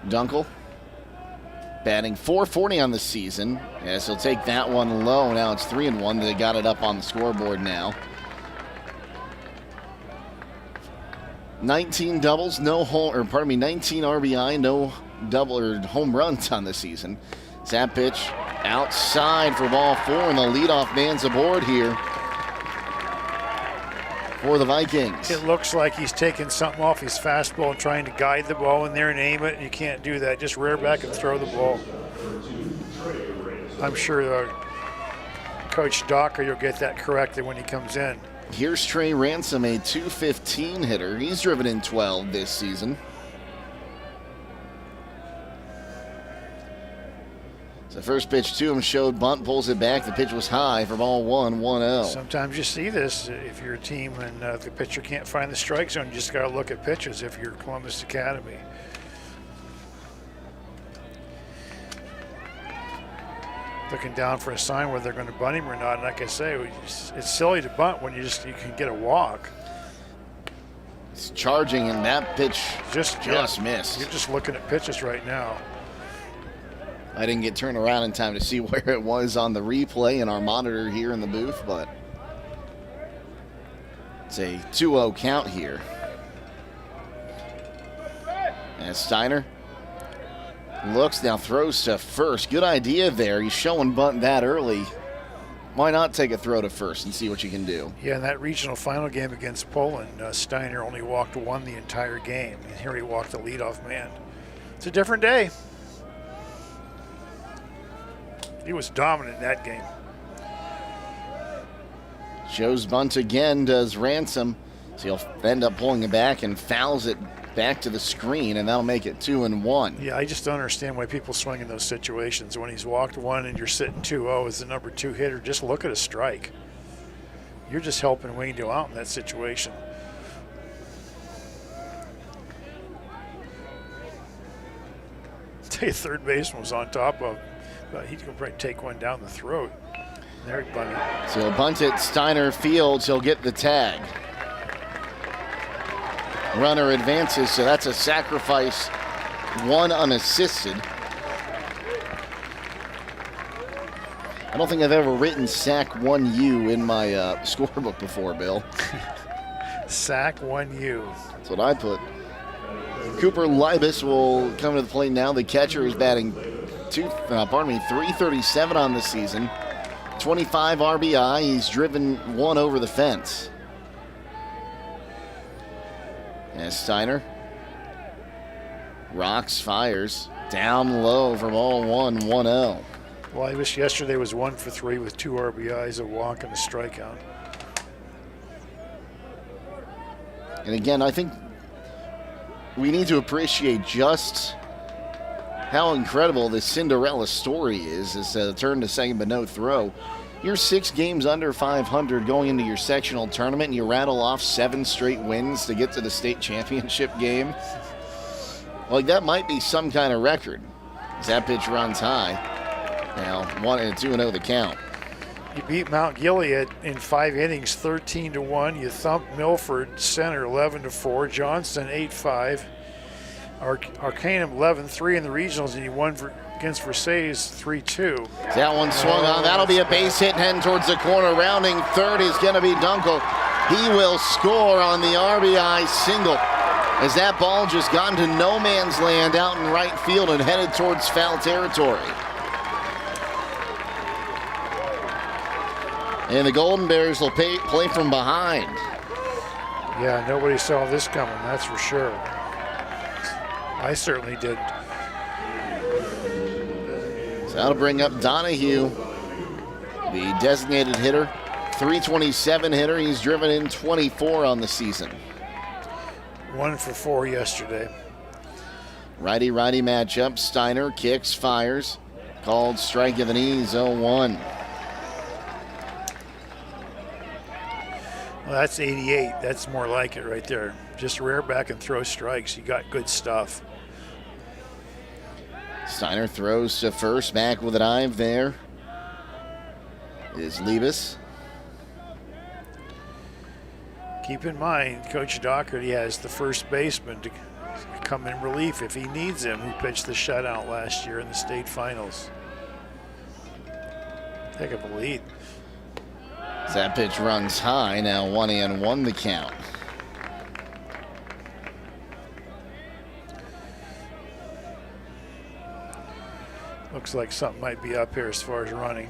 Dunkel batting .440 on the season. Yes, he'll take that one low. Now it's 3-1. They got it up on the scoreboard now. 19 doubles, 19 RBI, no double or home runs on the season. That pitch outside for ball 4, and the leadoff man's aboard here for the Vikings. It looks like he's taking something off his fastball and trying to guide the ball in there and aim it. You can't do that. Just rear back and throw the ball. I'm sure Coach Docker, you'll get that corrected when he comes in. Here's Trey Ransom, a .215 hitter. He's driven in 12 this season. The first pitch to him showed bunt, pulls it back. The pitch was high for ball 1-1-0. Sometimes you see this if you're a team and the pitcher can't find the strike zone. You just got to look at pitches if you're Columbus Academy. Looking down for a sign whether they're going to bunt him or not. And like I say, it's silly to bunt when you can get a walk. It's charging, and that pitch just missed. You're just looking at pitches right now. I didn't get turned around in time to see where it was on the replay in our monitor here in the booth, but it's a 2-0 count here. And Steiner looks, now throws to first. Good idea there. He's showing bunt that early. Why not take a throw to first and see what you can do? Yeah, in that regional final game against Poland, Steiner only walked one the entire game, and here he walked the leadoff man. It's a different day. He was dominant in that game. Shows bunt again, does Ransom. So he'll end up pulling it back and fouls it back to the screen, and that'll make it 2-1. Yeah, I just don't understand why people swing in those situations. When he's walked one and you're sitting 2-0 as the number 2 hitter, just look at a strike. You're just helping Waynedale out in that situation. The third baseman was on top of. But he can probably take one down the throat. There, bunny. So he'll bunt it, Steiner fields, he'll get the tag. Runner advances, so that's a sacrifice, one unassisted. I don't think I've ever written sack 1U in my scorebook before, Bill. Sack 1U. That's what I put. Cooper Libas will come to the plate now. The catcher is batting 337 on the season, 25 RBI. He's driven one over the fence. As Steiner rocks, fires, down low for ball 1-1-0. Well, I wish yesterday was 1 for 3 with 2 RBIs, a walk, and a strikeout. And again, I think we need to appreciate just how incredible this Cinderella story is. It's a turn to second but no throw. You're 6 games under 500 going into your sectional tournament, and you rattle off 7 straight wins to get to the state championship game. Like, that might be some kind of record. As that pitch runs high. Now 2-0 the count. You beat Mount Gilead in 5 innings, 13-1. You thumped Milford Center 11-4. Johnston 8-5. Arcanum 11-3 in the regionals, and you won against Versailles 3-2. That one swung on. That'll be a base hit heading towards the corner. Rounding third is going to be Dunkel. He will score on the RBI single, as that ball just got into no man's land out in right field and headed towards foul territory. And the Golden Bears will play from behind. Yeah, nobody saw this coming, that's for sure. I certainly didn't. So that'll bring up Donahue, the designated hitter, 327 hitter. He's driven in 24 on the season. 1 for 4 yesterday. Righty-righty matchup. Steiner kicks, fires. Called strike of the knees, 0-1. Well, that's 88. That's more like it right there. Just rear back and throw strikes. You got good stuff. Steiner throws to first, back with a dive there is Libas. Keep in mind, Coach Doherty has the first baseman come in relief if he needs him, who pitched the shutout last year in the state finals. Heck of a lead. That pitch runs high, now 1-1 the count. Looks like something might be up here as far as running.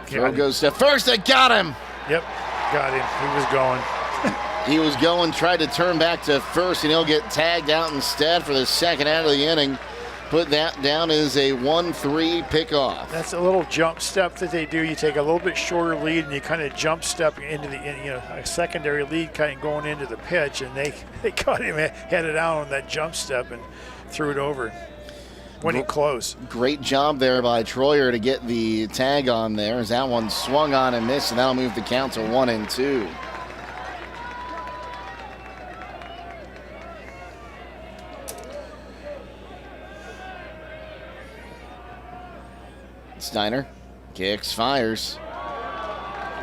Throw goes to first, it got him! Yep, got him, he was going. He was going, tried to turn back to first, and he'll get tagged out instead for the second out of the inning. Put that down as a 1-3 pickoff. That's a little jump step that they do. You take a little bit shorter lead and you kind of jump step into a secondary lead kind of going into the pitch, and they caught him headed out on that jump step and threw it over. Winning close. Great job there by Troyer to get the tag on there as that one swung on and missed, and that'll move the count to 1-2. Steiner kicks, fires,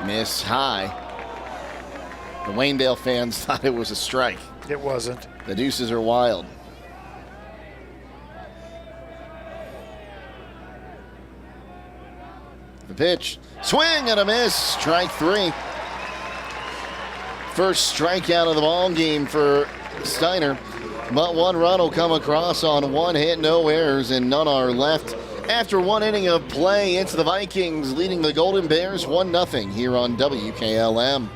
miss high. The Waynedale fans thought it was a strike. It wasn't. The deuces are wild. The pitch, swing and a miss, strike 3. First strikeout of the ball game for Steiner, but one run will come across on one hit, no errors, and none are left. After one inning of play, it's the Vikings leading the Golden Bears 1-0 here on WKLM.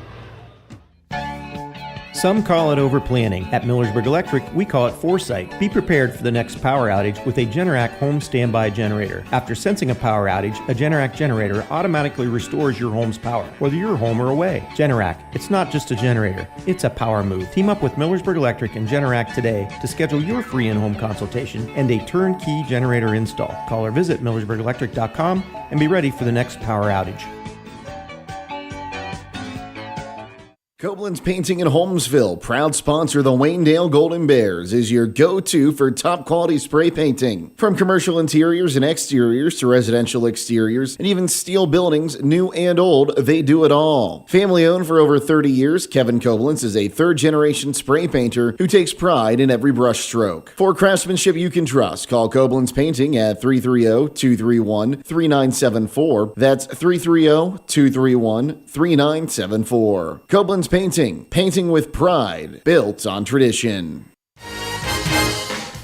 Some call it overplanning. At Millersburg Electric, we call it foresight. Be prepared for the next power outage with a Generac home standby generator. After sensing a power outage, a Generac generator automatically restores your home's power, whether you're home or away. Generac, it's not just a generator, it's a power move. Team up with Millersburg Electric and Generac today to schedule your free in-home consultation and a turnkey generator install. Call or visit millersburgelectric.com and be ready for the next power outage. Koblenz Painting in Holmesville, proud sponsor of the Waynedale Golden Bears, is your go-to for top quality spray painting. From commercial interiors and exteriors to residential exteriors and even steel buildings, new and old, they do it all. Family owned for over 30 years, Kevin Koblenz is a third-generation spray painter who takes pride in every brush stroke. For craftsmanship you can trust, call Koblenz Painting at 330-231-3974. That's 330-231-3974. Koblenz Painting, painting with pride, built on tradition.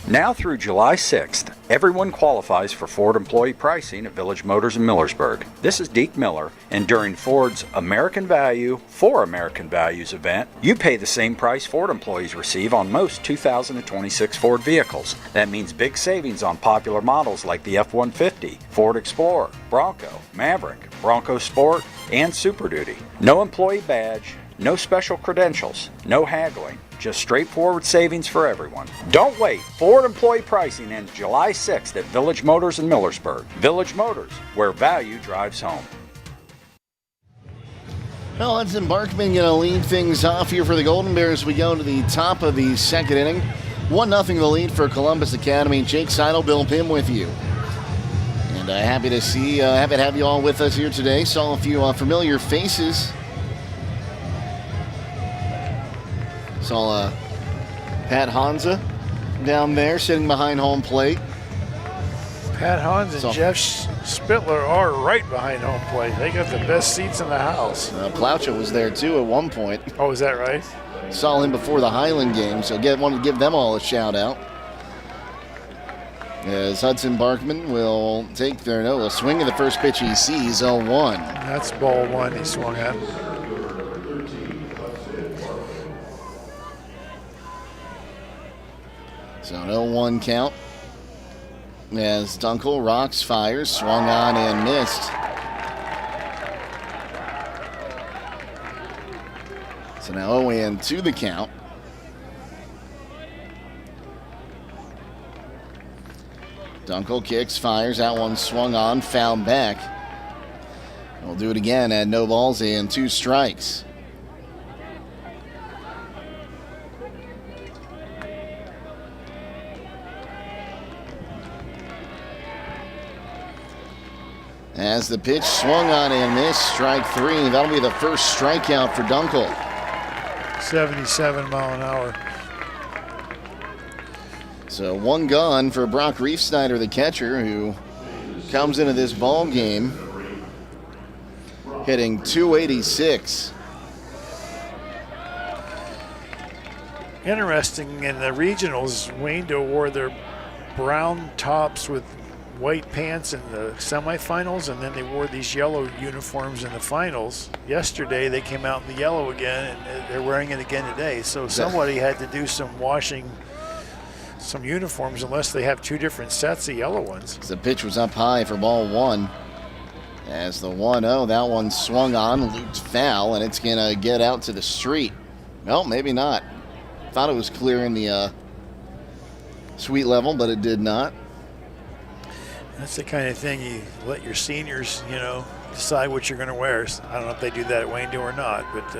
Now through July 6th, everyone qualifies for Ford employee pricing at Village Motors in Millersburg. This is Deke Miller, and during Ford's American Value for American Values event, you pay the same price Ford employees receive on most 2026 Ford vehicles. That means big savings on popular models like the F-150, Ford Explorer, Bronco, Maverick, Bronco Sport, and Super Duty. No employee badge, no special credentials, no haggling, just straightforward savings for everyone. Don't wait. Ford employee pricing ends July 6th at Village Motors in Millersburg. Village Motors, where value drives home. Well, Hudson Barkman going to lead things off here for the Golden Bears. We go to the top of the second inning. 1-0 the lead for Columbus Academy. Jake Sidle, Bill Pim with you. And happy to have you all with us here today. Saw a few familiar faces. Saw Pat Hansa down there sitting behind home plate. Pat Hans and Jeff Spittler are right behind home plate. They got the best seats in the house. Plaucha was there too at one point. Oh, is that right? Saw him before the Highland game, so wanted to give them all a shout out. As Hudson Barkman will take a swing at the first pitch he sees, 0-1. That's ball one he swung at. So an 0-1 count as Dunkel rocks, fires, swung on and missed. So now 0-2 the count. Dunkel kicks, fires, that one swung on, fouled back. We'll do it again at no balls and 2 strikes. As the pitch swung on and missed, strike 3. That'll be the first strikeout for Dunkel. 77 mile an hour. So one gone for Brock Reefsnyder, the catcher, who comes into this ball game hitting .286. Interesting, in the regionals, Waynedale wore their brown tops with white pants in the semifinals, and then they wore these yellow uniforms in the finals. Yesterday they came out in the yellow again, and they're wearing it again today. So somebody had to do some washing some uniforms, unless they have two different sets of yellow ones. The pitch was up high for ball one. As the 1-0, that one swung on, looped foul, and it's going to get out to the street. Well, maybe not. Thought it was clear in the suite level, but it did not. That's the kind of thing you let your seniors, decide what you're going to wear. I don't know if they do that at Waynedale or not, but...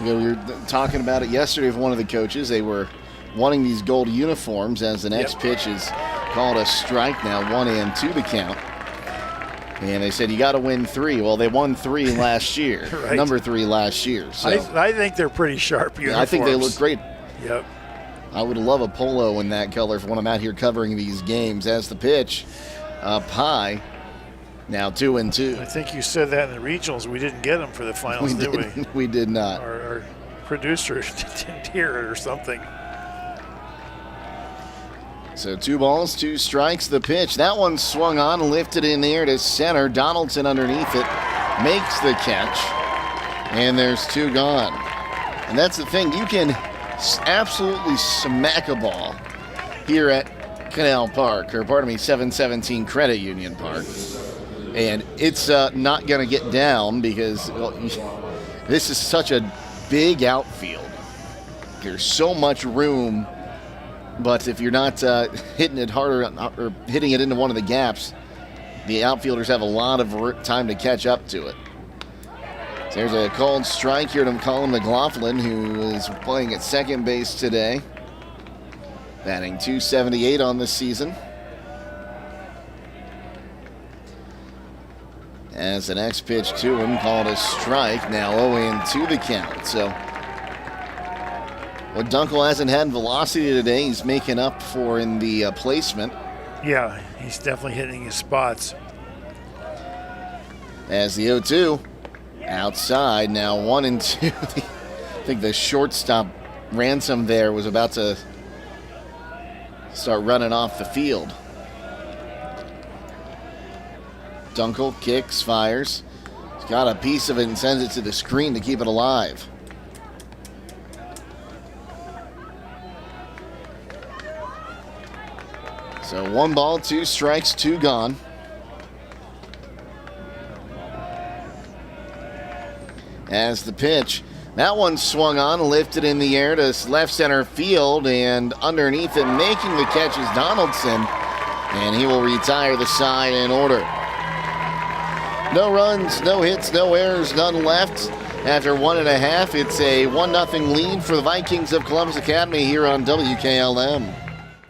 we were talking about it yesterday with one of the coaches. They were wanting these gold uniforms as the next pitch is called a strike now, 1-2 the count. And they said, you got to win 3. Well, they won 3 last year, right. Number 3 last year. So I think they're pretty sharp uniforms. I think they look great. Yep. I would love a polo in that color when I'm out here covering these games. As the pitch up high, now 2-2. I think you said that in the regionals. We didn't get them for the finals, did we? We did not. Our producer didn't hear it or something. So 2 balls, 2 strikes, the pitch. That one swung on and lifted in the air to center. Donaldson underneath it makes the catch, and there's 2 gone. And that's the thing. You can absolutely smack a ball here at Canal Park, or pardon me, 717 Credit Union Park. And it's not going to get down because this is such a big outfield. There's so much room. But if you're not hitting it harder or hitting it into one of the gaps, the outfielders have a lot of time to catch up to it. So there's a called strike here to Colin McLaughlin, who is playing at second base today, batting .278 on the season. As the next pitch to him called a strike, now 0-2 the count. So what Dunkel hasn't had velocity today, he's making up for in the placement. Yeah, he's definitely hitting his spots. As the 0-2 outside, now 1-2. I think the shortstop Ransom there was about to start running off the field. Dunkel kicks, fires. He's got a piece of it and sends it to the screen to keep it alive. So 1 ball, 2 strikes, 2 gone. As the pitch, that one swung on, lifted in the air to left center field, and underneath it, making the catch is Donaldson, and he will retire the side in order. No runs, no hits, no errors, none left. After 1.5, it's a 1-0 lead for the Vikings of Columbus Academy here on WKLM.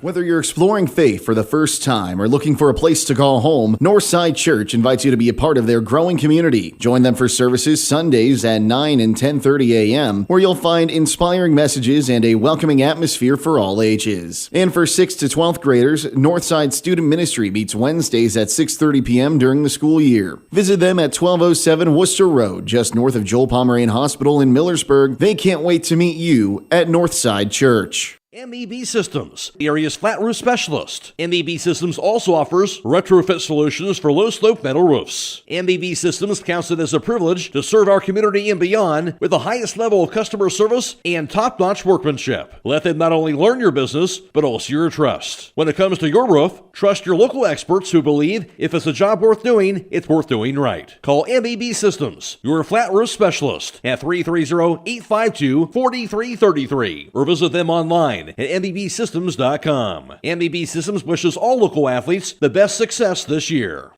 Whether you're exploring faith for the first time or looking for a place to call home, Northside Church invites you to be a part of their growing community. Join them for services Sundays at 9 and 10:30 a.m., where you'll find inspiring messages and a welcoming atmosphere for all ages. And for 6th to 12th graders, Northside Student Ministry meets Wednesdays at 6:30 p.m. during the school year. Visit them at 1207 Worcester Road, just north of Joel Pomerane Hospital in Millersburg. They can't wait to meet you at Northside Church. MEB Systems, the area's flat roof specialist. MEB Systems also offers retrofit solutions for low-slope metal roofs. MEB Systems counts it as a privilege to serve our community and beyond with the highest level of customer service and top-notch workmanship. Let them not only learn your business, but also your trust. When it comes to your roof, trust your local experts who believe if it's a job worth doing, it's worth doing right. Call MEB Systems, your flat roof specialist, at 330-852-4333, or visit them online at mbsystems.com. MBB Systems wishes all local athletes the best success this year.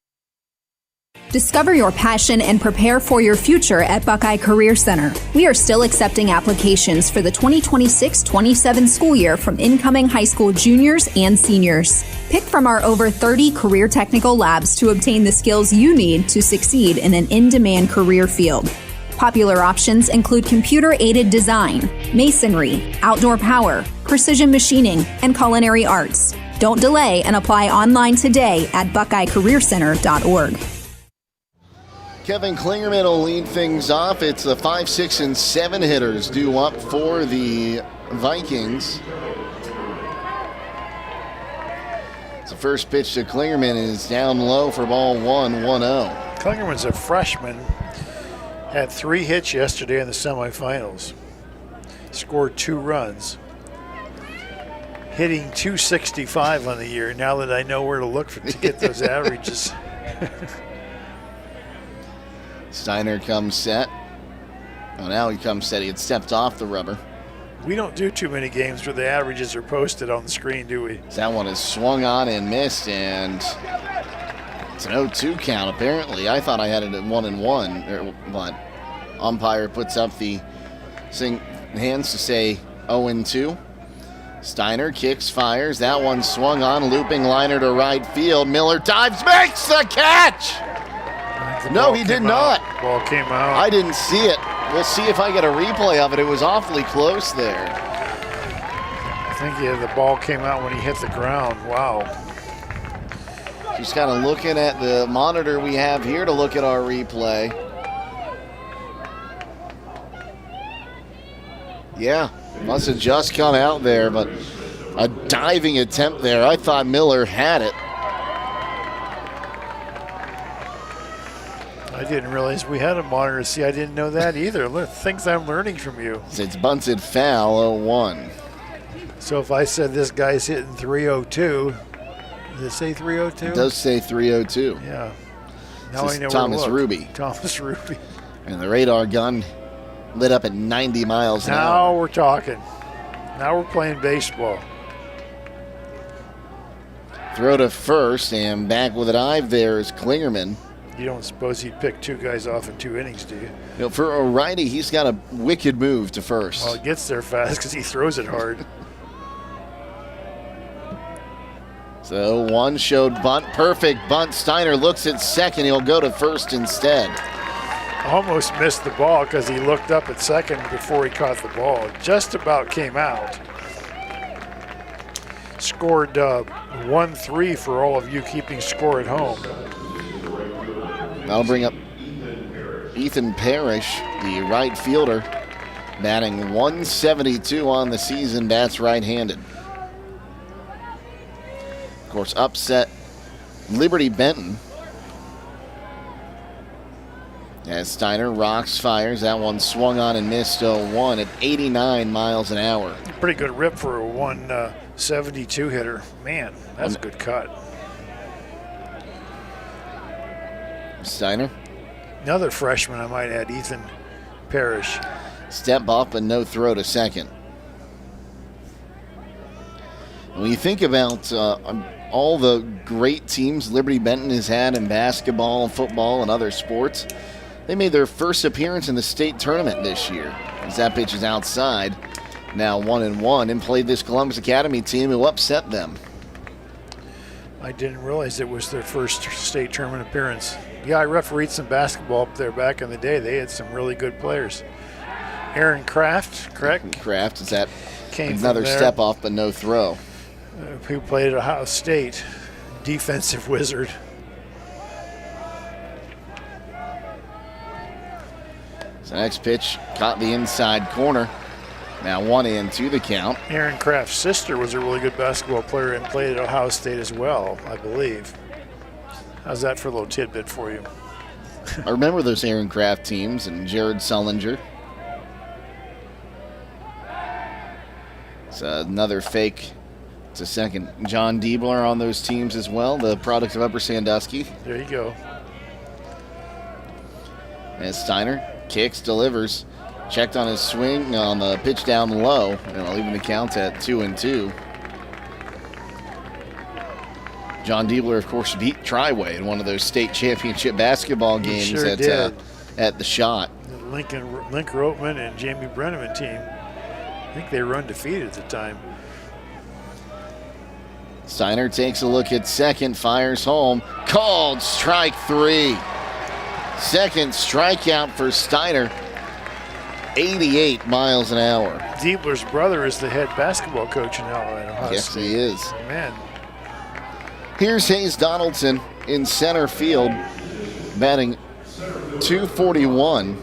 Discover your passion and prepare for your future at Buckeye Career Center. We are still accepting applications for the 2026-27 school year from incoming high school juniors and seniors. Pick from our over 30 career technical labs to obtain the skills you need to succeed in an in-demand career field. Popular options include computer-aided design, masonry, outdoor power, precision machining, and culinary arts. Don't delay and apply online today at BuckeyeCareerCenter.org. Kevin Klingerman will lead things off. It's the 5, 6, and 7 hitters due up for the Vikings. The first pitch to Klingerman is down low for ball 1-0. Klingerman's a freshman. Had 3 hits yesterday in the semifinals. Scored 2 runs. Hitting .265 on the year, now that I know where to look for to get those averages. Steiner comes set. Oh, now he comes set. He had stepped off the rubber. We don't do too many games where the averages are posted on the screen, do we? That one is swung on and missed, and it's an 0-2 count, apparently. I thought I had it at 1-1, but umpire puts up the hands to say 0-2. Steiner kicks, fires. That one swung on, looping liner to right field. Miller dives, makes the catch! No, he did not. Ball came out. I didn't see it. We'll see if I get a replay of it. It was awfully close there. I think the ball came out when he hit the ground. Wow. Just kind of looking at the monitor we have here to look at our replay. Yeah, must have just come out there, but a diving attempt there. I thought Miller had it. I didn't realize we had a monitor. See, I didn't know that either. Look, things I'm learning from you. It's bunted foul, 0-1. So if I said this guy's hitting .302, does it say .302? It does say .302. Yeah. Now I know Thomas where to look. Ruby. Thomas Ruby. And the radar gun lit up at 90 miles an hour. Now we're talking. Now we're playing baseball. Throw to first, and back with a dive there is Klingerman. You don't suppose he'd pick 2 guys off in 2 innings, do you? You know, for a righty, he's got a wicked move to first. Well, it gets there fast because he throws it hard. So one showed bunt, perfect bunt. Steiner looks at second. He'll go to first instead. Almost missed the ball because he looked up at second before he caught the ball. Just about came out. Scored 1-3 for all of you keeping score at home. That'll bring up Ethan Parrish, the right fielder, batting 172 on the season. Bats right-handed. Of course, upset Liberty Benton. As Steiner rocks, fires. That one swung on and missed 0-1 at 89 miles an hour. Pretty good rip for a 172 hitter. Man, that's a good cut. Steiner. Another freshman I might add, Ethan Parrish. Step up and no throw to second. When you think about all the great teams Liberty Benton has had in basketball, football, and other sports, they made their first appearance in the state tournament this year. As that pitch is outside, now 1-1, and played this Columbus Academy team who upset them. I didn't realize it was their first state tournament appearance. Yeah, I refereed some basketball up there back in the day. They had some really good players. Aaron Kraft, correct? Kraft, is that came another step off but no throw? Who played at Ohio State, defensive wizard. So next pitch caught the inside corner. Now 1-2 the count. Aaron Kraft's sister was a really good basketball player and played at Ohio State as well, I believe. How's that for a little tidbit for you? I remember those Aaron Kraft teams and Jared Sullinger. It's another fake to second. John Diebler on those teams as well, the product of Upper Sandusky. There you go. And Steiner kicks, delivers. Checked on his swing on the pitch down low, and leaving the count at 2-2. John Diebler, of course, beat Triway in one of those state championship basketball games sure at the Shot. The Link Roteman and Jamie Brenneman team. I think they were undefeated at the time. Steiner takes a look at second, fires home. Called strike 3. Second strikeout for Steiner. 88 miles an hour. Diebler's brother is the head basketball coach in Ohio Yes, State. he is. Man. Here's Hayes Donaldson in center field, batting .241.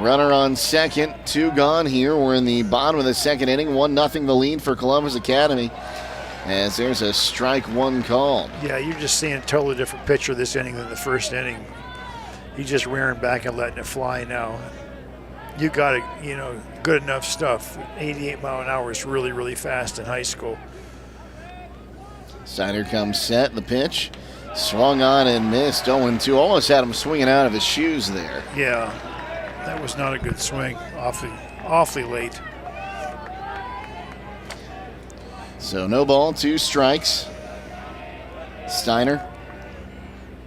Runner on second, 2 gone here. We're in the bottom of the second inning. 1-0 the lead for Columbus Academy, as there's a strike one call. Yeah, you're just seeing a totally different picture this inning than the first inning. He's just rearing back and letting it fly now. You got it, good enough stuff. 88 mile an hour is really, really fast in high school. Steiner comes set, the pitch. Swung on and missed. 0-2. Almost had him swinging out of his shoes there. Yeah, that was not a good swing. Awfully late. So no ball, 2 strikes. Steiner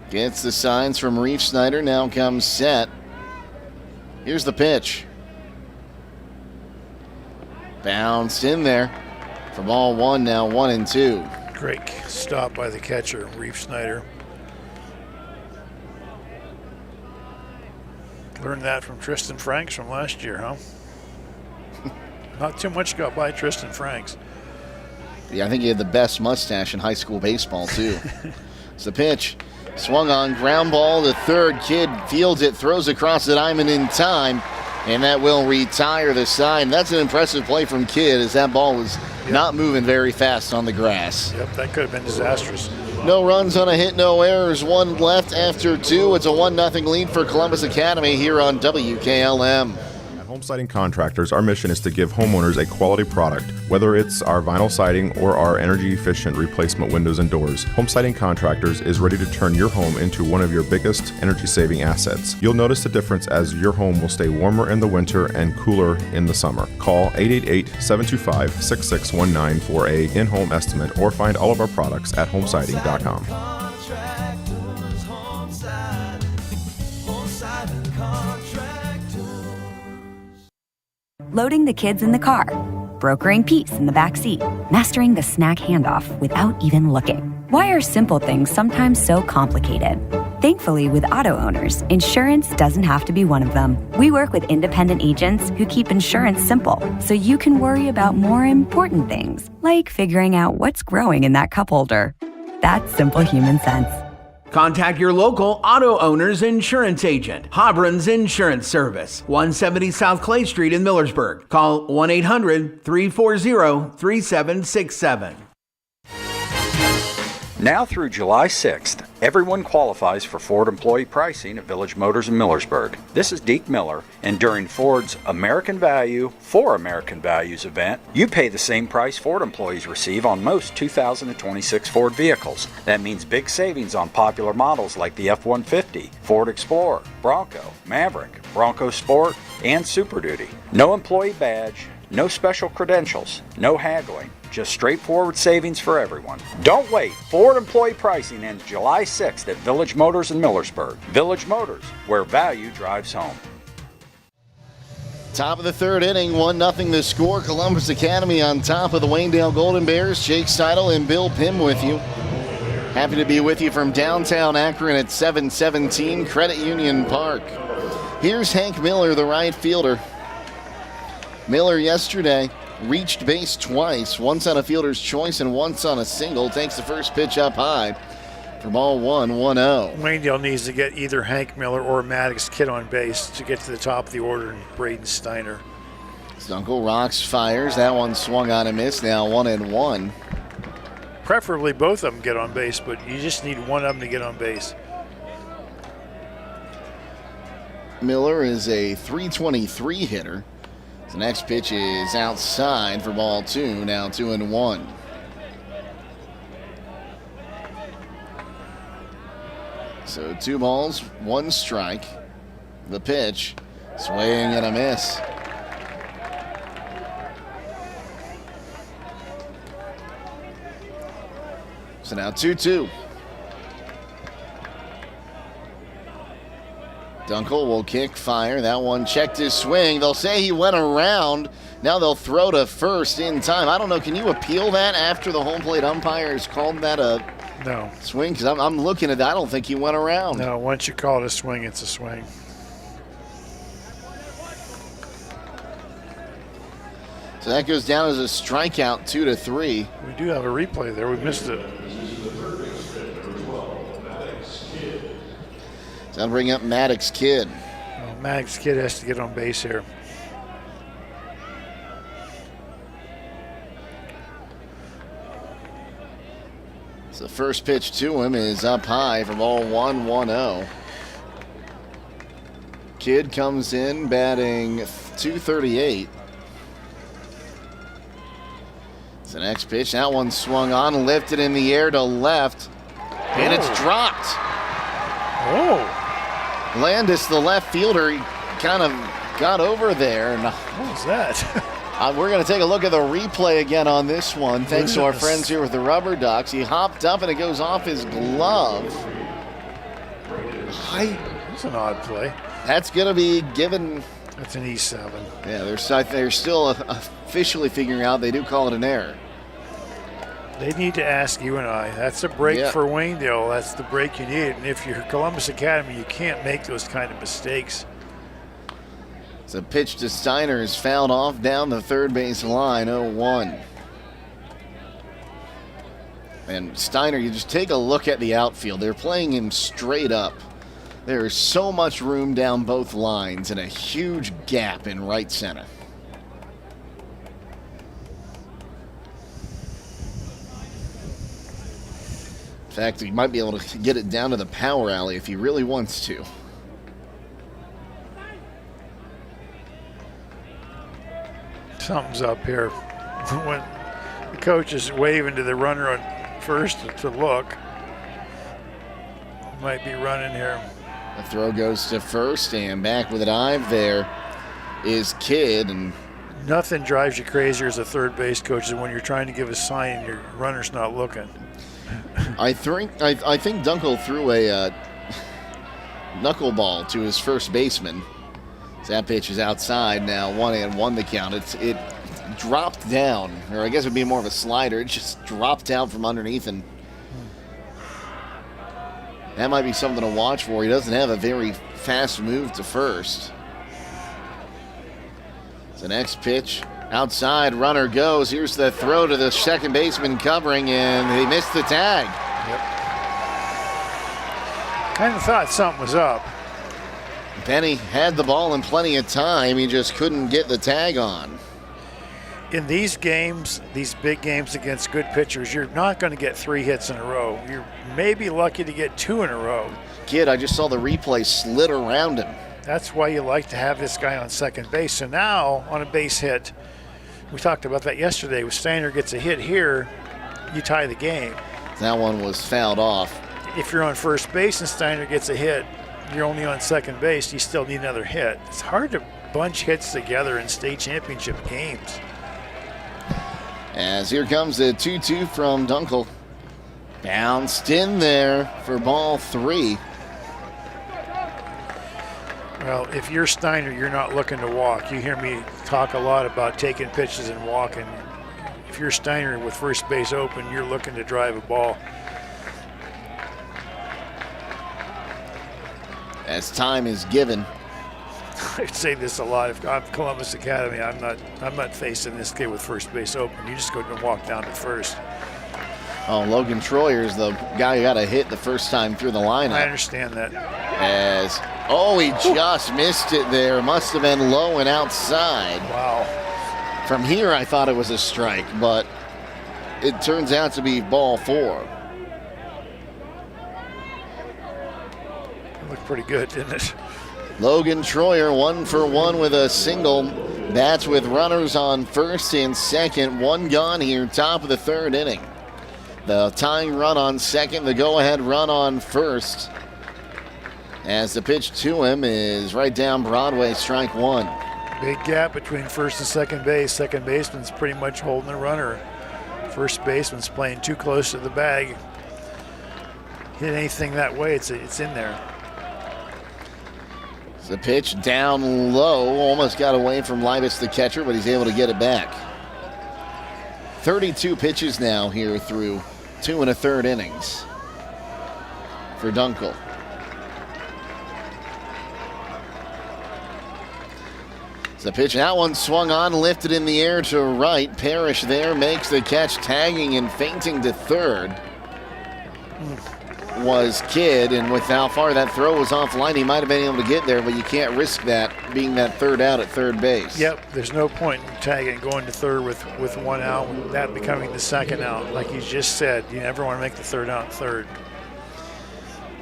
gets the signs from Reef Snyder. Now comes set. Here's the pitch. Bounced in there for ball 1, now 1-2. Great stop by the catcher, Reef Snyder. Learned that from Tristan Franks from last year, huh? Not too much got by Tristan Franks. Yeah, I think he had the best mustache in high school baseball, too. It's the pitch. Swung on, ground ball to third. Kidd fields it, throws across the diamond in time, and that will retire the side. That's an impressive play from Kidd, as that ball was not moving very fast on the grass. Yep, that could have been disastrous. No runs on a hit, no errors. 1 left after 2. It's a 1-0 lead for Columbus Academy here on WKLM. At Home Siding Contractors, our mission is to give homeowners a quality product, whether it's our vinyl siding or our energy-efficient replacement windows and doors. Home Siding Contractors is ready to turn your home into one of your biggest energy-saving assets. You'll notice the difference as your home will stay warmer in the winter and cooler in the summer. Call 888-725-6619 for a in-home estimate or find all of our products at homesiding.com. Loading the kids in the car, brokering peace in the back seat, mastering the snack handoff without even looking. Why are simple things sometimes so complicated? Thankfully, with auto owners, insurance doesn't have to be one of them. We work with independent agents who keep insurance simple, so you can worry about more important things, like figuring out what's growing in that cup holder. That's simple human sense. Contact your local auto owner's insurance agent. Hobron's Insurance Service, 170 South Clay Street in Millersburg. Call 1-800-340-3767. Now through July 6th, everyone qualifies for Ford employee pricing at Village Motors in Millersburg. This is Deke Miller, and during Ford's American Value for American Values event, you pay the same price Ford employees receive on most 2026 Ford vehicles. That means big savings on popular models like the F-150, Ford Explorer, Bronco, Maverick, Bronco Sport, and Super Duty. No employee badge, no special credentials, no haggling. Just straightforward savings for everyone. Don't wait. Ford employee pricing ends July 6th at Village Motors in Millersburg. Village Motors, where value drives home. Top of the third inning, 1-0 the score. Columbus Academy on top of the Waynedale Golden Bears. Jake Sidle and Bill Pym with you. Happy to be with you from downtown Akron at 717 Credit Union Park. Here's Hank Miller, the right fielder. Miller yesterday reached base twice, once on a fielder's choice and once on a single. Takes the first pitch up high for ball 1-0. Waynedale needs to get either Hank Miller or Maddox Kidd on base to get to the top of the order, and Braden Steiner. Dunkel rocks, fires. That one swung on and missed. Now 1-1. Preferably both of them get on base, but you just need one of them to get on base. Miller is a .323 hitter. The next pitch is outside for ball 2, now 2-1. So 2 balls, 1 strike. The pitch, swing and a miss. So now 2-2. Dunkel will kick, fire. That one checked his swing. They'll say he went around. Now they'll throw to first in time. I don't know. Can you appeal that after the home plate umpires called that a No. Swing, because I'm looking at that. I don't think he went around. No, once you call it a swing, it's a swing. So that goes down as a strikeout, 2-3. We do have a replay there. We missed it. So I'll bring up Maddox Kidd. Well, Maddox Kidd has to get on base here. So the first pitch to him is up high for ball 1-1-0. Kidd comes in batting .238. The next pitch, that one swung on, lifted in the air to left, and it's dropped. Oh. Landis, the left fielder, he kind of got over there. And what was that? We're going to take a look at the replay again on this one, thanks to our friends here with the Rubber Ducks. He hopped up and it goes off his glove. That's an odd play. That's going to be given. That's an E7. Yeah, they're still officially figuring out they do call it an error. They need to ask you and I. That's a break for Waynedale. That's the break you need. And if you're Columbus Academy, you can't make those kind of mistakes. So pitch to Steiner is fouled off down the third base line, 0-1. And Steiner, you just take a look at the outfield. They're playing him straight up. There is so much room down both lines and a huge gap in right center. In fact, he might be able to get it down to the power alley if he really wants to. Something's up here. When the coach is waving to the runner on first to look, might be running here. The throw goes to first, and back with a dive there is Kidd. And nothing drives you crazier as a third base coach than when you're trying to give a sign and your runner's not looking. I think Dunkel threw a knuckleball to his first baseman. That pitch is outside now, 1-1 the count. It dropped down, or I guess it would be more of a slider. It just dropped down from underneath, and that might be something to watch for. He doesn't have a very fast move to first. The next pitch, outside, runner goes. Here's the throw to the second baseman covering, and he missed the tag. Yep. Kind of thought something was up. Penny had the ball in plenty of time. He just couldn't get the tag on. In these games, these big games against good pitchers, you're not going to get 3 hits in a row. You're maybe lucky to get 2 in a row. Kid, I just saw the replay slid around him. That's why you like to have this guy on second base. So now, on a base hit, we talked about that yesterday. When Steiner gets a hit here, you tie the game. That one was fouled off. If you're on first base and Steiner gets a hit, you're only on second base, you still need another hit. It's hard to bunch hits together in state championship games. As here comes the 2-2 from Dunkel. Bounced in there for ball 3. Well, if you're Steiner, you're not looking to walk. You hear me talk a lot about taking pitches and walking. If you're Steiner with first base open, you're looking to drive a ball. As time is given. I say this a lot. If I'm Columbus Academy, I'm not facing this kid with first base open. You just go and walk down to first. Oh, Logan Troyer's the guy who got a hit the first time through the lineup. I understand that. He just missed it there. Must have been low and outside. Wow. From here, I thought it was a strike, but it turns out to be ball 4. Looked pretty good, didn't it? Logan Troyer 1 for 1 with a single. Bats with runners on first and second. 1 gone here, top of the third inning. The tying run on second, the go-ahead run on first. As the pitch to him is right down Broadway, strike 1. Big gap between first and second base. Second baseman's pretty much holding the runner. First baseman's playing too close to the bag. Hit anything that way, it's in there. The pitch down low, almost got away from Libas, the catcher, but he's able to get it back. 32 pitches now here through 2 1/3 innings. for Dunkel. The pitch, that one swung on, lifted in the air to right. Parrish there makes the catch, tagging and feinting to third was Kidd, and with how far that throw was offline, he might have been able to get there, but you can't risk that being that third out at third base. Yep, there's no point in tagging going to third with one out, that becoming the second out. Like you just said, you never want to make the third out third.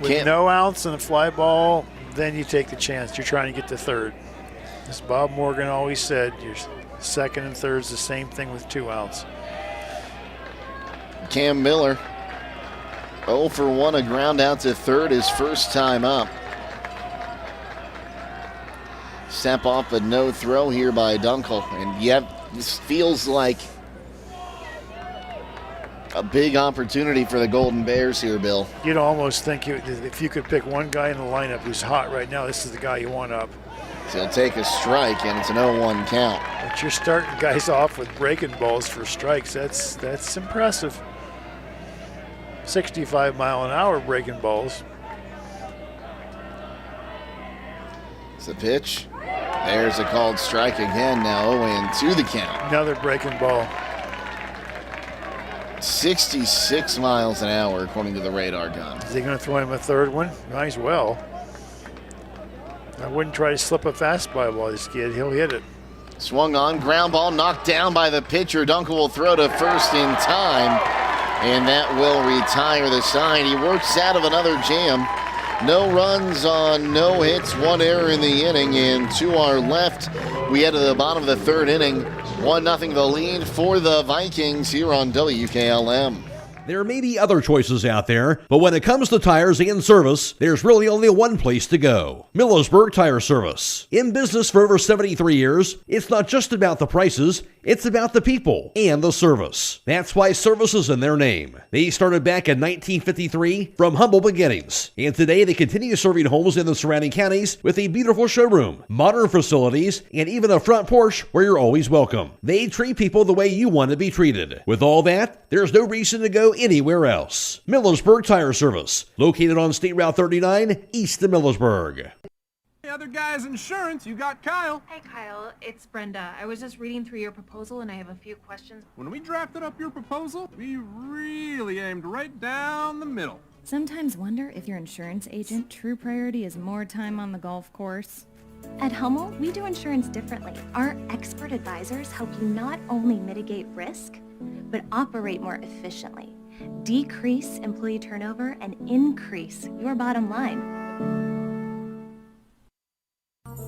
With no outs and a fly ball, then you take the chance. You're trying to get to third. As Bob Morgan always said, your second and third is the same thing with 2 outs. Cam Miller, 0 for 1, a ground out to third, his first time up. Step off, but no throw here by Dunkel. And yet, this feels like a big opportunity for the Golden Bears here, Bill. You'd almost think if you could pick one guy in the lineup who's hot right now, this is the guy you want up. So he'll take a strike, and it's an 0-1 count. But you're starting guys off with breaking balls for strikes. That's impressive. 65-mile-an-hour breaking balls. It's a pitch. There's a called strike again. Now 0-2 the count. Another breaking ball. 66 miles an hour, according to the radar gun. Is he going to throw him a third one? Might as well. I wouldn't try to slip a fastball ball this kid. He'll hit it. Swung on, ground ball knocked down by the pitcher. Dunkel will throw to first in time, and that will retire the side. He works out of another jam. No runs on no hits, 1 error in the inning, and to our left, we head to the bottom of the third inning. 1-0 the lead for the Vikings here on WKLM. There may be other choices out there, but when it comes to tires and service, there's really only one place to go. Millersburg Tire Service. In business for over 73 years, it's not just about the prices, it's about the people and the service. That's why service is in their name. They started back in 1953 from humble beginnings, and today they continue serving homes in the surrounding counties with a beautiful showroom, modern facilities, and even a front porch where you're always welcome. They treat people the way you want to be treated. With all that, there's no reason to go anywhere else. Millersburg Tire Service, located on State Route 39, east of Millersburg. The other guy's insurance, you got Kyle. Hey Kyle, it's Brenda. I was just reading through your proposal and I have a few questions. When we drafted up your proposal, we really aimed right down the middle. Sometimes wonder if your insurance agent true priority is more time on the golf course. At Hummel, we do insurance differently. Our expert advisors help you not only mitigate risk, but operate more efficiently, decrease employee turnover, and increase your bottom line.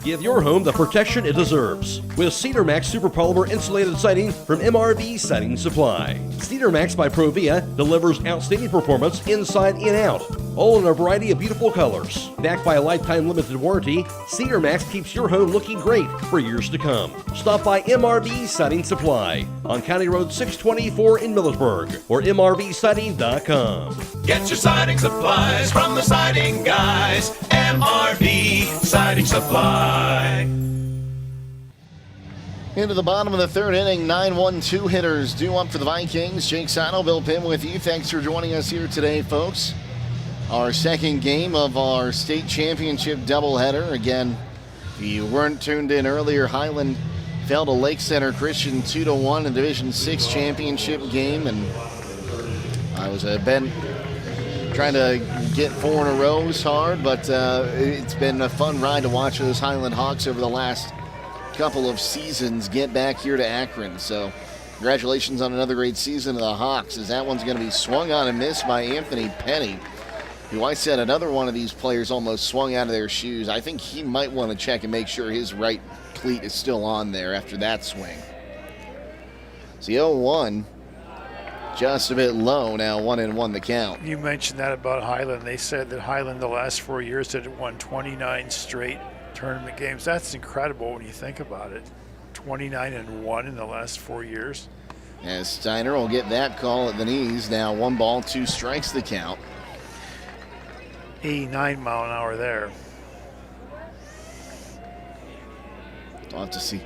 Give your home the protection it deserves with Cedar Max Super Polymer Insulated Siding from MRV Siding Supply. Cedar Max by Provia delivers outstanding performance inside and out, all in a variety of beautiful colors. Backed by a lifetime limited warranty, Cedar Max keeps your home looking great for years to come. Stop by MRV Siding Supply on County Road 624 in Millersburg or mrvsiding.com. Get your siding supplies from the siding guys. MRV Siding Supply. Into the bottom of the third inning, 9-1-2 hitters due up for the Vikings. Jake Sidle, Bill Pim with you. Thanks for joining us here today, folks. Our second game of our state championship doubleheader. Again, if you weren't tuned in earlier, Highland fell to Lake Center Christian 2-1 in Division 6 championship game, and I was been trying to get 4 in a row is hard, but it's been a fun ride to watch those Highland Hawks over the last couple of seasons get back here to Akron. So congratulations on another great season of the Hawks, as that one's going to be swung on and missed by Anthony Penny, who I said another one of these players almost swung out of their shoes. I think he might want to check and make sure his right cleat is still on there after that swing. So 0-1. Just a bit low now, 1-1 the count. You mentioned that about Highland. They said that Highland the last 4 years had won 29 straight tournament games. That's incredible when you think about it. 29-1 in the last 4 years. As Steiner will get that call at the knees. Now 1 ball, 2 strikes the count. 89 mile an hour there. I'll have to see.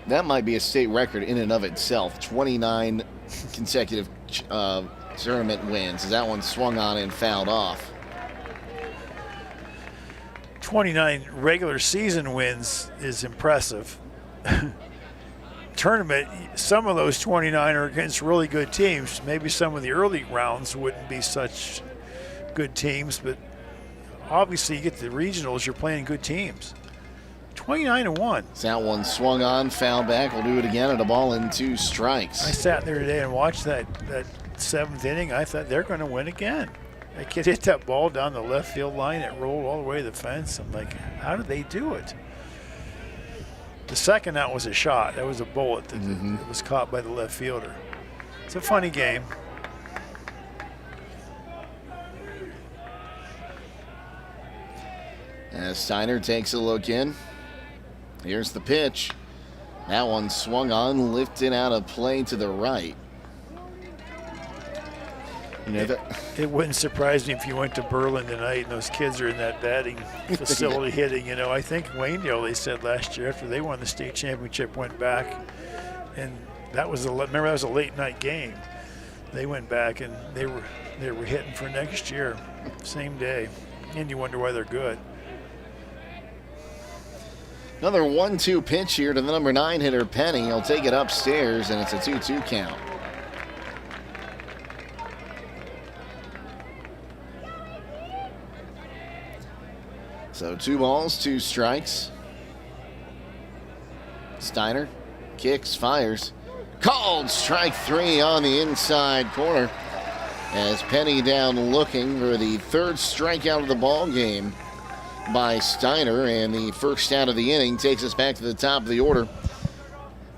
That might be a state record in and of itself. 29 consecutive tournament wins, as that one swung on and fouled off. 29 regular season wins is impressive. Tournament, some of those 29 are against really good teams. Maybe some of the early rounds wouldn't be such good teams, but obviously you get the regionals, you're playing good teams. 29-1. That one swung on, foul back. We'll do it again at a ball in 2 strikes. I sat there today and watched that 7th inning. I thought they're going to win again. That kid hit that ball down the left field line. It rolled all the way to the fence. I'm like, how did they do it? The second out was a shot. That was a bullet that was caught by the left fielder. It's a funny game. As Steiner takes a look in. Here's the pitch. That one swung on, lifted out of play to the right. You know, it wouldn't surprise me if you went to Berlin tonight and those kids are in that batting facility hitting. You know, I think Waynedale, they said last year after they won the state championship, went back, and that was remember that was a late night game. They went back and they were hitting for next year, same day, and you wonder why they're good. Another 1-2 pitch here to the number 9 hitter, Penny. He'll take it upstairs, and it's a 2-2 count. So 2 balls, 2 strikes. Steiner kicks, fires. Called strike 3 on the inside corner. As Penny down looking for the 3rd strikeout of the ball game by Steiner, and the first out of the inning takes us back to the top of the order.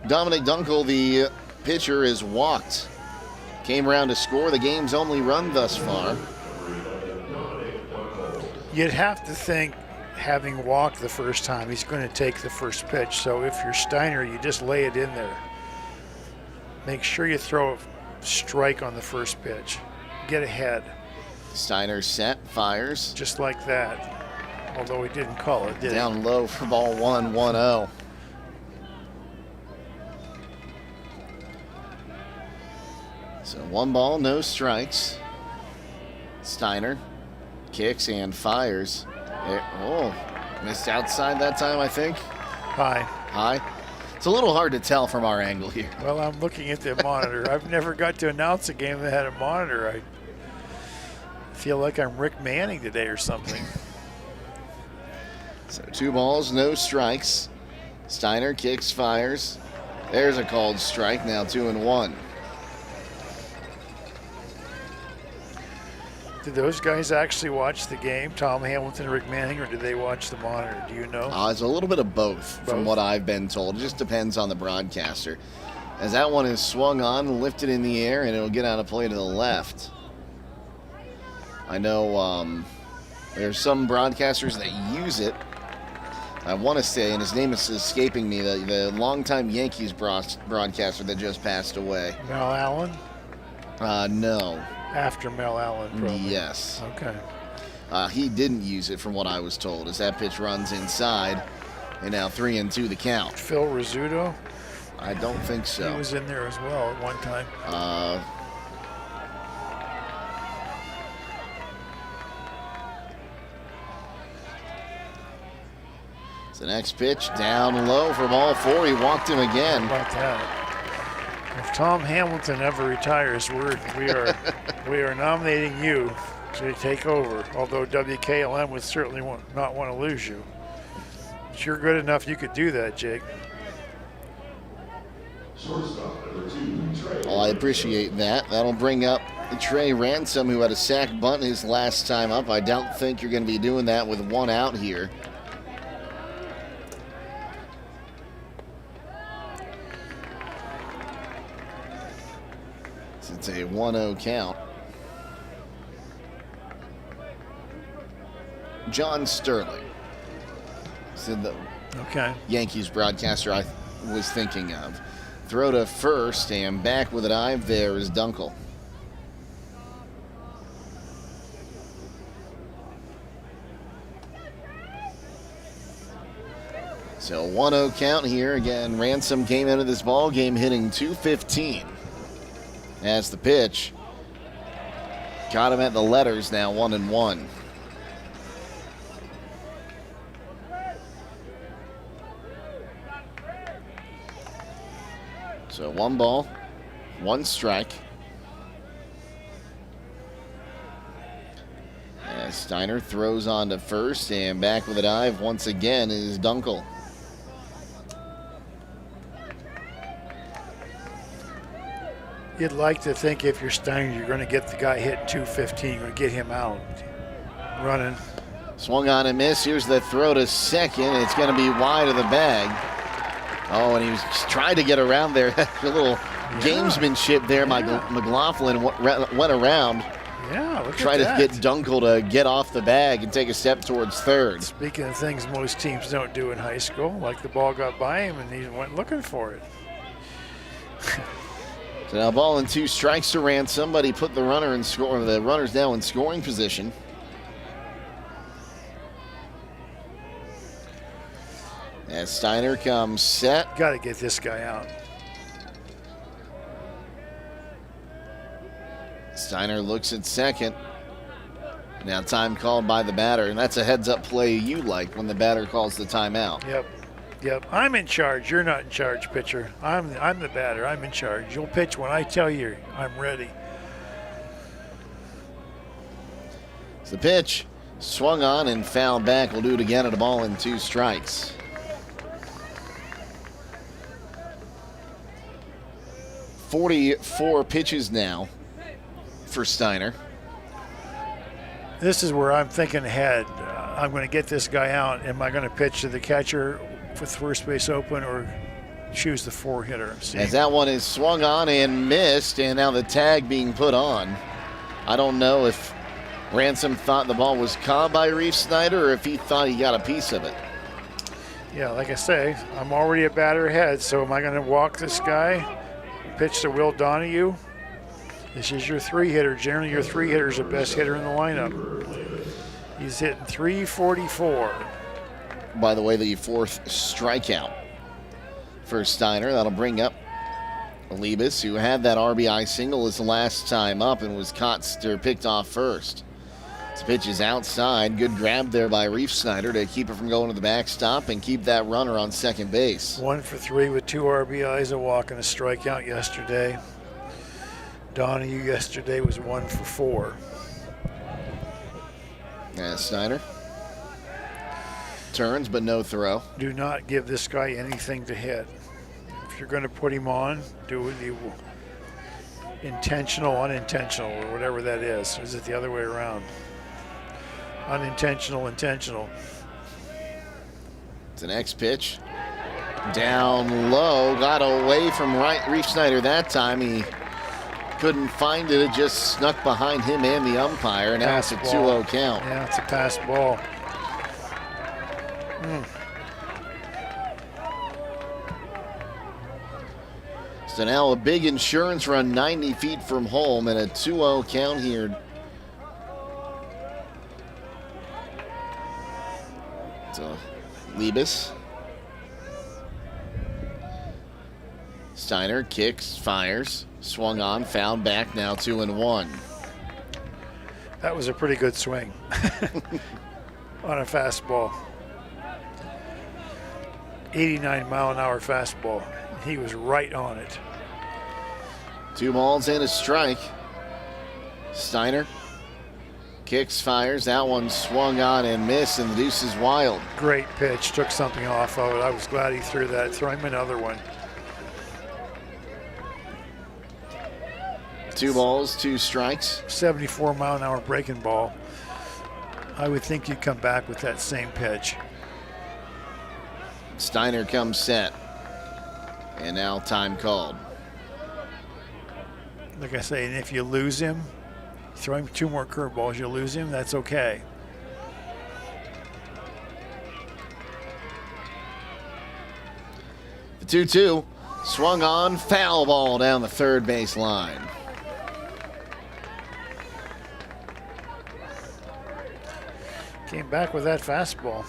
Dominic Dunkel, the pitcher, is walked. Came around to score the game's only run thus far. You'd have to think, having walked the first time, he's going to take the first pitch. So if you're Steiner, you just lay it in there. Make sure you throw a strike on the first pitch. Get ahead. Steiner set, fires. Just like that. Although he didn't call it, did he? Down low for ball 1, 1-0. So 1 ball, no strikes. Steiner kicks and fires. Oh, missed outside that time, I think. High. It's a little hard to tell from our angle here. Well, I'm looking at the monitor. I've never got to announce a game that had a monitor. I feel like I'm Rick Manning today or something. So 2 balls, no strikes. Steiner kicks, fires. There's a called strike, now 2-1. Did those guys actually watch the game, Tom Hamilton and Rick Manning, or did they watch the monitor? Do you know? It's a little bit of both, from what I've been told. It just depends on the broadcaster. As that one is swung on, lifted in the air, and it'll get out of play to the left. I know there's some broadcasters that use it. I want to say, and his name is escaping me, the longtime Yankees broadcaster that just passed away. Mel Allen? No. After Mel Allen, probably. Yes. Okay. He didn't use it from what I was told, as that pitch runs inside, and now 3-2 the count. Phil Rizzuto? I don't think so. He was in there as well at one time. The next pitch down low for ball 4. He walked him again. How about that? If Tom Hamilton ever retires, we are nominating you to take over. Although WKLM would certainly not want to lose you. But you're good enough you could do that, Jake. Well, I appreciate that. That'll bring up Trey Ransom, who had a sack bunt his last time up. I don't think you're going to be doing that with 1 out here. It's a 1-0 count. John Sterling. Said the Yankees broadcaster I was thinking of. Throw to first, and back with a dive there is Dunkel. So 1-0 count here. Again, Ransom came into this ball game hitting .215. As the pitch got him at the letters, now 1-1. So 1 ball, 1 strike. As Steiner throws on to first, and back with a dive once again is Dunkel. You'd like to think if you're Steiner, you're going to get the guy hitting 215, you're going to get him out. Running. Swung on and missed. Here's the throw to second. It's going to be wide of the bag. Oh, and he was trying to get around there. A little gamesmanship there. McLaughlin went around. Yeah, look Try at to that. get Dunkel to get off the bag and take a step towards third. Speaking of things most teams don't do in high school, like the ball got by him and he went looking for it. So now ball and 2 strikes to Ransom, but he put the runners now in scoring position. As Steiner comes set. Got to get this guy out. Steiner looks at second. Now time called by the batter, and that's a heads-up play you like when the batter calls the timeout. Yep. I'm in charge. You're not in charge, pitcher. I'm the batter. I'm in charge. You'll pitch when I tell you I'm ready. It's the pitch. Swung on and fouled back. We'll do it again at a ball and 2 strikes. .44 pitches now for Steiner. This is where I'm thinking ahead. I'm going to get this guy out. Am I going to pitch to the catcher with first base open or choose the 4-hitter? As that one is swung on and missed, and now the tag being put on. I don't know if Ransom thought the ball was caught by Reef Snyder or if he thought he got a piece of it. Yeah, like I say, I'm already a batter ahead, so am I going to walk this guy, pitch to Will Donahue? This is your 3-hitter. Generally, your 3-hitter is the best hitter in the lineup. He's hitting .344. By the way, the 4th strikeout for Steiner. That'll bring up Liebes, who had that RBI single his last time up and was picked off first. This pitch is outside. Good grab there by Reef Snyder to keep it from going to the backstop and keep that runner on second base. 1 for 3 with 2 RBIs, a walk and a strikeout yesterday. Donahue yesterday was 1 for 4. And Snyder turns, but no throw. Do not give this guy anything to hit. If you're going to put him on, do it intentional, unintentional, or whatever that is. Or is it the other way around? Unintentional, intentional. It's the next pitch. Down low, got away from Reef Snyder that time. He couldn't find it. It just snuck behind him and the umpire. Now it's a 2-0 count. Yeah, it's a pass ball. So now a big insurance run 90 feet from home and a 2-0 count here. So Liebes. Steiner kicks, fires, swung on, fouled back, now 2-1. That was a pretty good swing on a fastball. 89-mile-an-hour fastball. He was right on it. 2 balls and a strike. Steiner kicks, fires. That one swung on and missed, and the deuce is wild. Great pitch. Took something off of it. I was glad he threw that. Throw him another one. 2 balls, 2 strikes. 74-mile-an-hour breaking ball. I would think you'd come back with that same pitch. Steiner comes set. And now time called. Like I say, and if you lose him, throw him 2 more curveballs, you lose him, that's okay. The 2-2 swung on, foul ball down the third base line. Came back with that fastball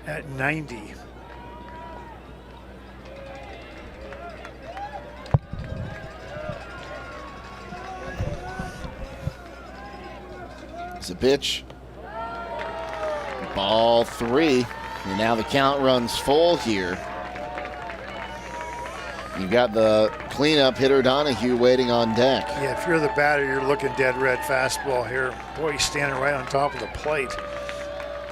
at 90. It's a pitch. Ball 3. And now the count runs full here. You got the cleanup hitter Donahue waiting on deck. Yeah, if you're the batter, you're looking dead red fastball here. Boy, he's standing right on top of the plate.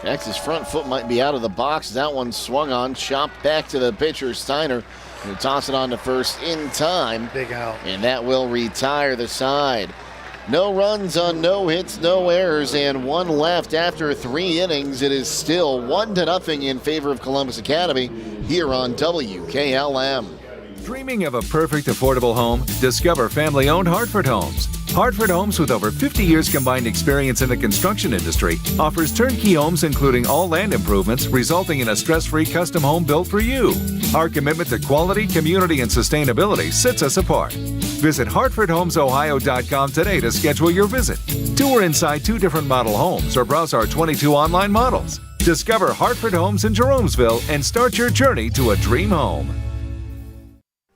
Next, his front foot might be out of the box. That one swung on, chopped back to the pitcher, Steiner. He'll toss it on to first in time. Big out. And that will retire the side. No runs on no hits, no errors, and one left after 3 innings. It is still 1-0 in favor of Columbus Academy here on WKLM. Dreaming of a perfect affordable home? Discover family-owned Hartford Homes. Hartford Homes, with over 50 years combined experience in the construction industry, offers turnkey homes including all land improvements, resulting in a stress-free custom home built for you. Our commitment to quality, community, and sustainability sets us apart. Visit HartfordHomesOhio.com today to schedule your visit. Tour inside 2 different model homes or browse our 22 online models. Discover Hartford Homes in Jeromesville and start your journey to a dream home.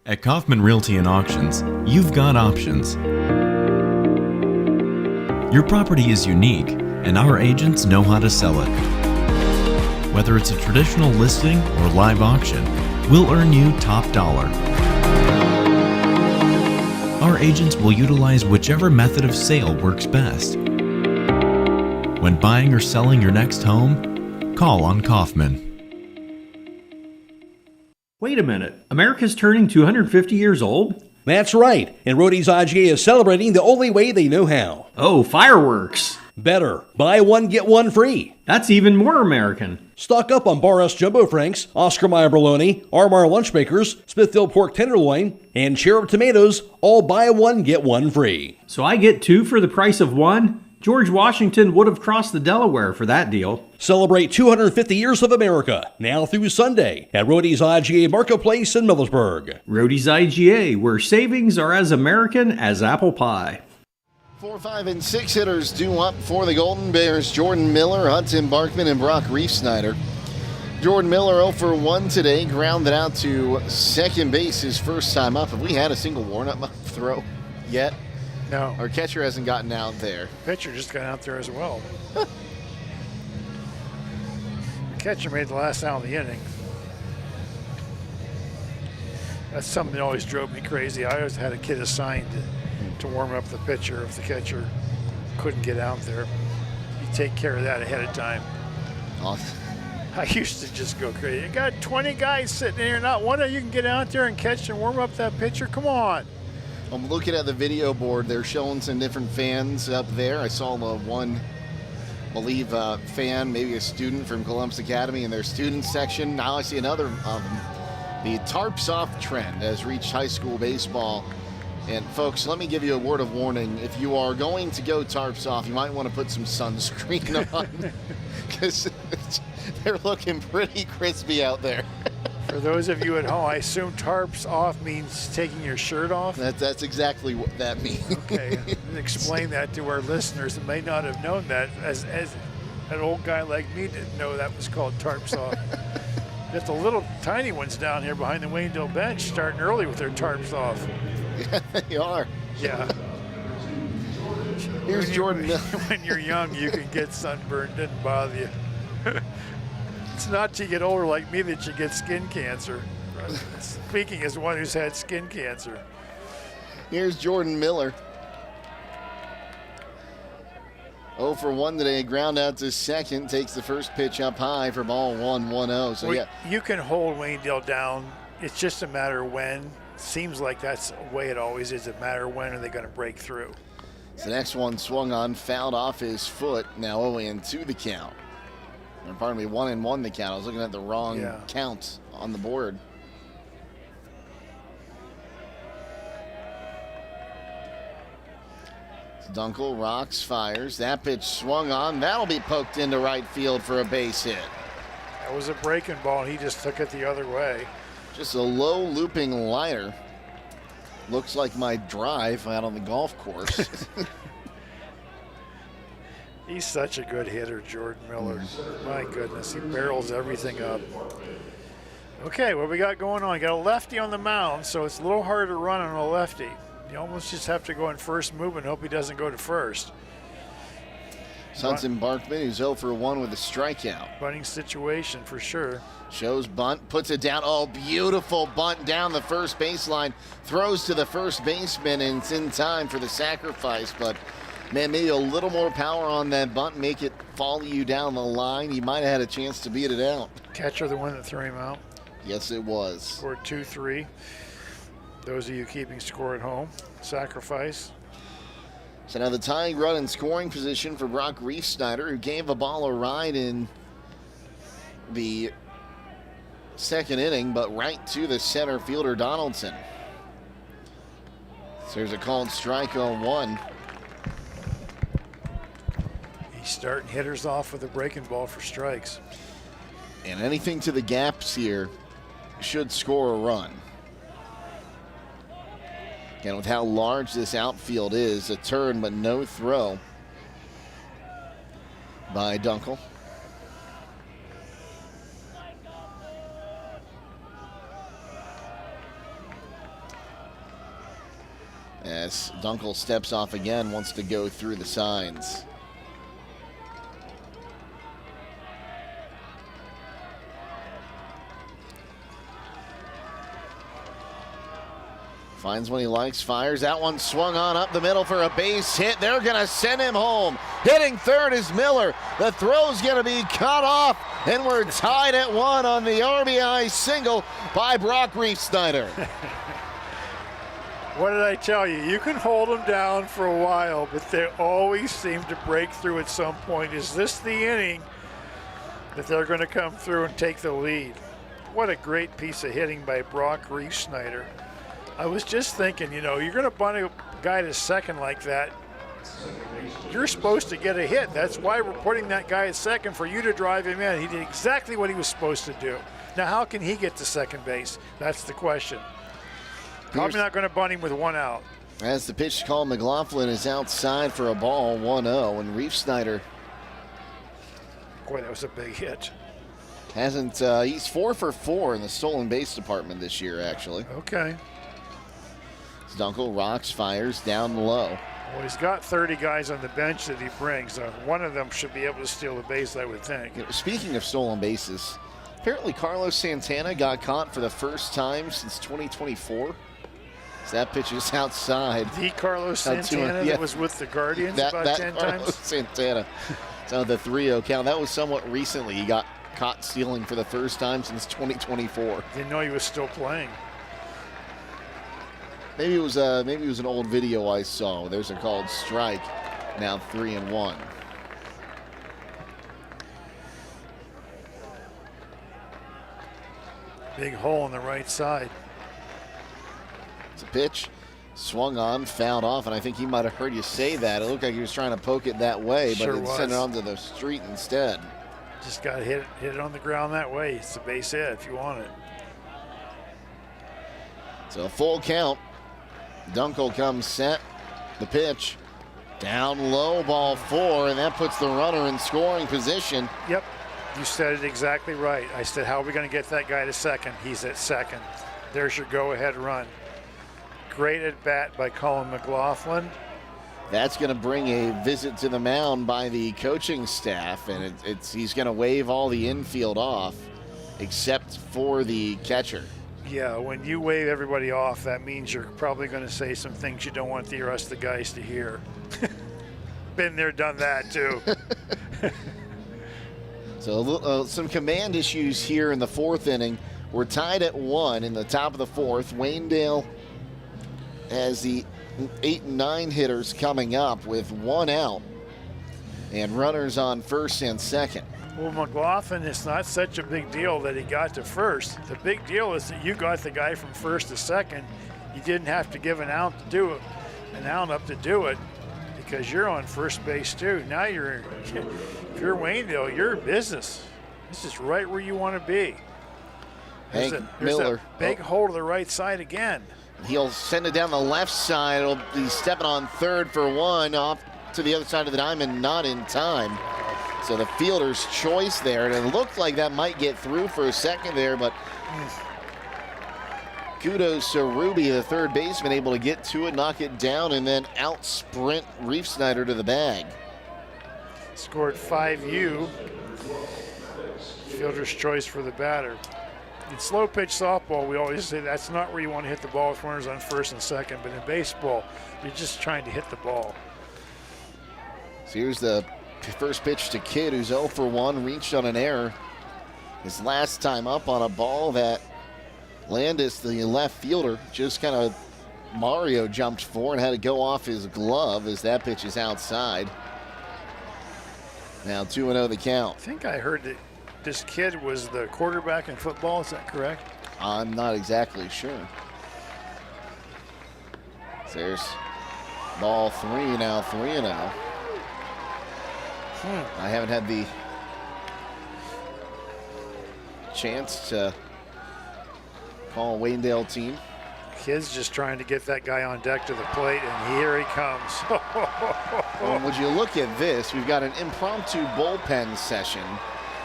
At Kaufman Realty and Auctions, you've got options. Your property is unique, and our agents know how to sell it. Whether it's a traditional listing or live auction, we'll earn you top dollar. Our agents will utilize whichever method of sale works best. When buying or selling your next home, call on Kaufman. Wait a minute, America's turning 250 years old? That's right, and Rody's IGA is celebrating the only way they know how. Oh, fireworks. Better, buy one, get one free. That's even more American. Stock up on Bar S Jumbo Franks, Oscar Mayer Bologna, Armour Lunchmakers, Smithfield Pork Tenderloin, and Cherub Tomatoes, all buy one, get one free. So I get 2 for the price of 1? George Washington would have crossed the Delaware for that deal. Celebrate 250 years of America, now through Sunday, at Rody's IGA Marketplace in Millersburg. Rody's IGA, where savings are as American as apple pie. 4, 5, and 6 hitters due up for the Golden Bears. Jordan Miller, Hudson Barkman, and Brock Reefsnyder. Jordan Miller 0 for 1 today, grounded out to second base his first time up. Have we had a single warm-up throw yet? No. Our catcher hasn't gotten out there. Pitcher just got out there as well. The catcher made the last out of the inning. That's something that always drove me crazy. I always had a kid assigned to warm up the pitcher if the catcher couldn't get out there. You take care of that ahead of time. Awesome. I used to just go crazy. You got 20 guys sitting here, not one of you can get out there and catch and warm up that pitcher. Come on. I'm looking at the video board. They're showing some different fans up there. I saw the one, I believe, fan, maybe a student from Columbus Academy in their student section. Now I see another of them. The tarps off trend has reached high school baseball. And folks, let me give you a word of warning. If you are going to go tarps off, you might want to put some sunscreen on because they're looking pretty crispy out there. For those of you at home, I assume tarps off means taking your shirt off? That's exactly what that means. Okay, explain that to our listeners that may not have known that. As an old guy like me didn't know that was called tarps off. Got the little tiny ones down here behind the Waynedale bench starting early with their tarps off. Yeah, they are. Yeah. Here's Jordan Miller. When you're young, you can get sunburned. Doesn't bother you. It's not till you get older like me that you get skin cancer. Speaking as one who's had skin cancer. Here's Jordan Miller. 0 for 1 today. Ground out to second. Takes the first pitch up high for ball 1-1-0. So, yeah. You can hold Waynedale down. It's just a matter of when. Seems like that's the way it always is. A matter of when are they going to break through. The next one swung on, fouled off his foot. Now 0-2 the count. Or pardon me, 1-1 the count. I was looking at the wrong count on the board. Dunkel rocks, fires. That pitch swung on. That'll be poked into right field for a base hit. That was a breaking ball. He just took it the other way. Just a low looping liner. Looks like my drive out on the golf course. He's such a good hitter, Jordan Miller. My goodness, he barrels everything up. Okay, what we got going on? You got a lefty on the mound, so it's a little harder to run on a lefty. You almost just have to go in first move and hope he doesn't go to first. Hudson Barkman, who's 0 for 1 with a strikeout. Bunting situation for sure. Shows bunt, puts it down. Oh, beautiful bunt down the first baseline. Throws to the first baseman, and it's in time for the sacrifice. But, man, maybe a little more power on that bunt, make it follow you down the line. You might have had a chance to beat it out. Catcher the one that threw him out. Yes, it was. Scored 2-3. Those of you keeping score at home. Sacrifice. So now the tying run in scoring position for Brock Riefsnyder, who gave a ball a ride in the second inning, but right to the center fielder, Donaldson. So there's a called strike on 1. He's starting hitters off with a breaking ball for strikes. And anything to the gaps here should score a run. Again, with how large this outfield is, a turn but no throw by Dunkel. As Dunkel steps off again, wants to go through the signs. Finds one he likes, fires. That one swung on up the middle for a base hit. They're going to send him home. Hitting third is Miller. The throw's going to be cut off, and we're tied at 1 on the RBI single by Brock Riefsnyder. What did I tell you? You can hold them down for a while, but they always seem to break through at some point. Is this the inning that they're going to come through and take the lead? What a great piece of hitting by Brock Riefsnyder. I was just thinking, you're going to bunt a guy to second like that. You're supposed to get a hit. That's why we're putting that guy at second, for you to drive him in. He did exactly what he was supposed to do. Now, how can he get to second base? That's the question. Probably not going to bunt him with 1 out. As the pitch called, McLaughlin is outside for a ball, 1-0, and Riefsnyder. Boy, that was a big hit. He's 4 for 4 in the stolen base department this year, actually. Okay. Dunkel rocks, fires down low. Well, he's got 30 guys on the bench that he brings. One of them should be able to steal the base, I would think. Speaking of stolen bases, apparently Carlos Santana got caught for the first time since 2024. So that pitch is outside. The Carlos Santana that was with the Guardians about 10 Carlos times? Santana. So the 3-0 count. That was somewhat recently. He got caught stealing for the first time since 2024. Didn't know he was still playing. Maybe it was an old video I saw. There's a called strike. Now 3-1. Big hole on the right side. It's a pitch. Swung on, fouled off, and I think he might have heard you say that. It looked like he was trying to poke it that way, but it sent it onto the street instead. Just got to hit it on the ground that way. It's a base hit if you want it. So a full count. Dunkel comes set. The pitch. Down low, ball 4, and that puts the runner in scoring position. Yep, you said it exactly right. I said, how are we going to get that guy to second? He's at second. There's your go-ahead run. Great at bat by Colin McLaughlin. That's going to bring a visit to the mound by the coaching staff, and he's going to wave all the infield off except for the catcher. Yeah, when you wave everybody off, that means you're probably going to say some things you don't want the rest of the guys to hear. Been there, done that, too. So some command issues here in the 4th inning. We're tied at 1 in the top of the 4th. Waynedale has the 8 and 9 hitters coming up with 1 out and runners on first and second. Well, McLaughlin, it's not such a big deal that he got to first. The big deal is that you got the guy from first to second. You didn't have to give an out up to do it because you're on first base too. Now if you're Waynedale, you're in business. This is right where you want to be. There's Miller. a big hole to the right side again. He'll send it down the left side. He's stepping on third for 1, off to the other side of the diamond, not in time. So the fielder's choice there, and it looked like that might get through for a second there, but kudos to Ruby, the third baseman, able to get to it, knock it down, and then out-sprint Riefsnyder to the bag. Scored 5U. Fielder's choice for the batter. In slow pitch softball, we always say that's not where you want to hit the ball with runners on first and second, but in baseball, you're just trying to hit the ball. So here's the first pitch to Kidd, who's 0 for 1, reached on an error. His last time up on a ball that Landis, the left fielder, just kind of Mario jumped for and had to go off his glove as that pitch is outside. Now 2-0 the count. I think I heard that this kid was the quarterback in football. Is that correct? I'm not exactly sure. There's ball 3, now 3-0. I haven't had the chance to call a Waynedale team. Kid's just trying to get that guy on deck to the plate, and here he comes. Well, would you look at this? We've got an impromptu bullpen session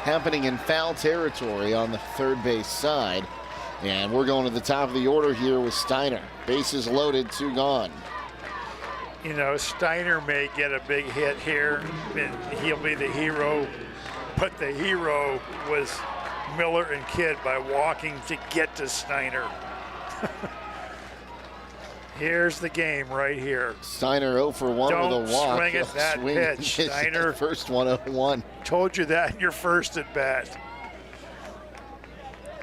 happening in foul territory on the third base side. And we're going to the top of the order here with Steiner. Bases loaded, 2 gone. You know, Steiner may get a big hit here, and he'll be the hero. But the hero was Miller and Kidd by walking to get to Steiner. Here's the game right here. Steiner 0 for 1 Don't with a walk. swing at that pitch, Steiner. First one 0-1. Told you that in your first at bat.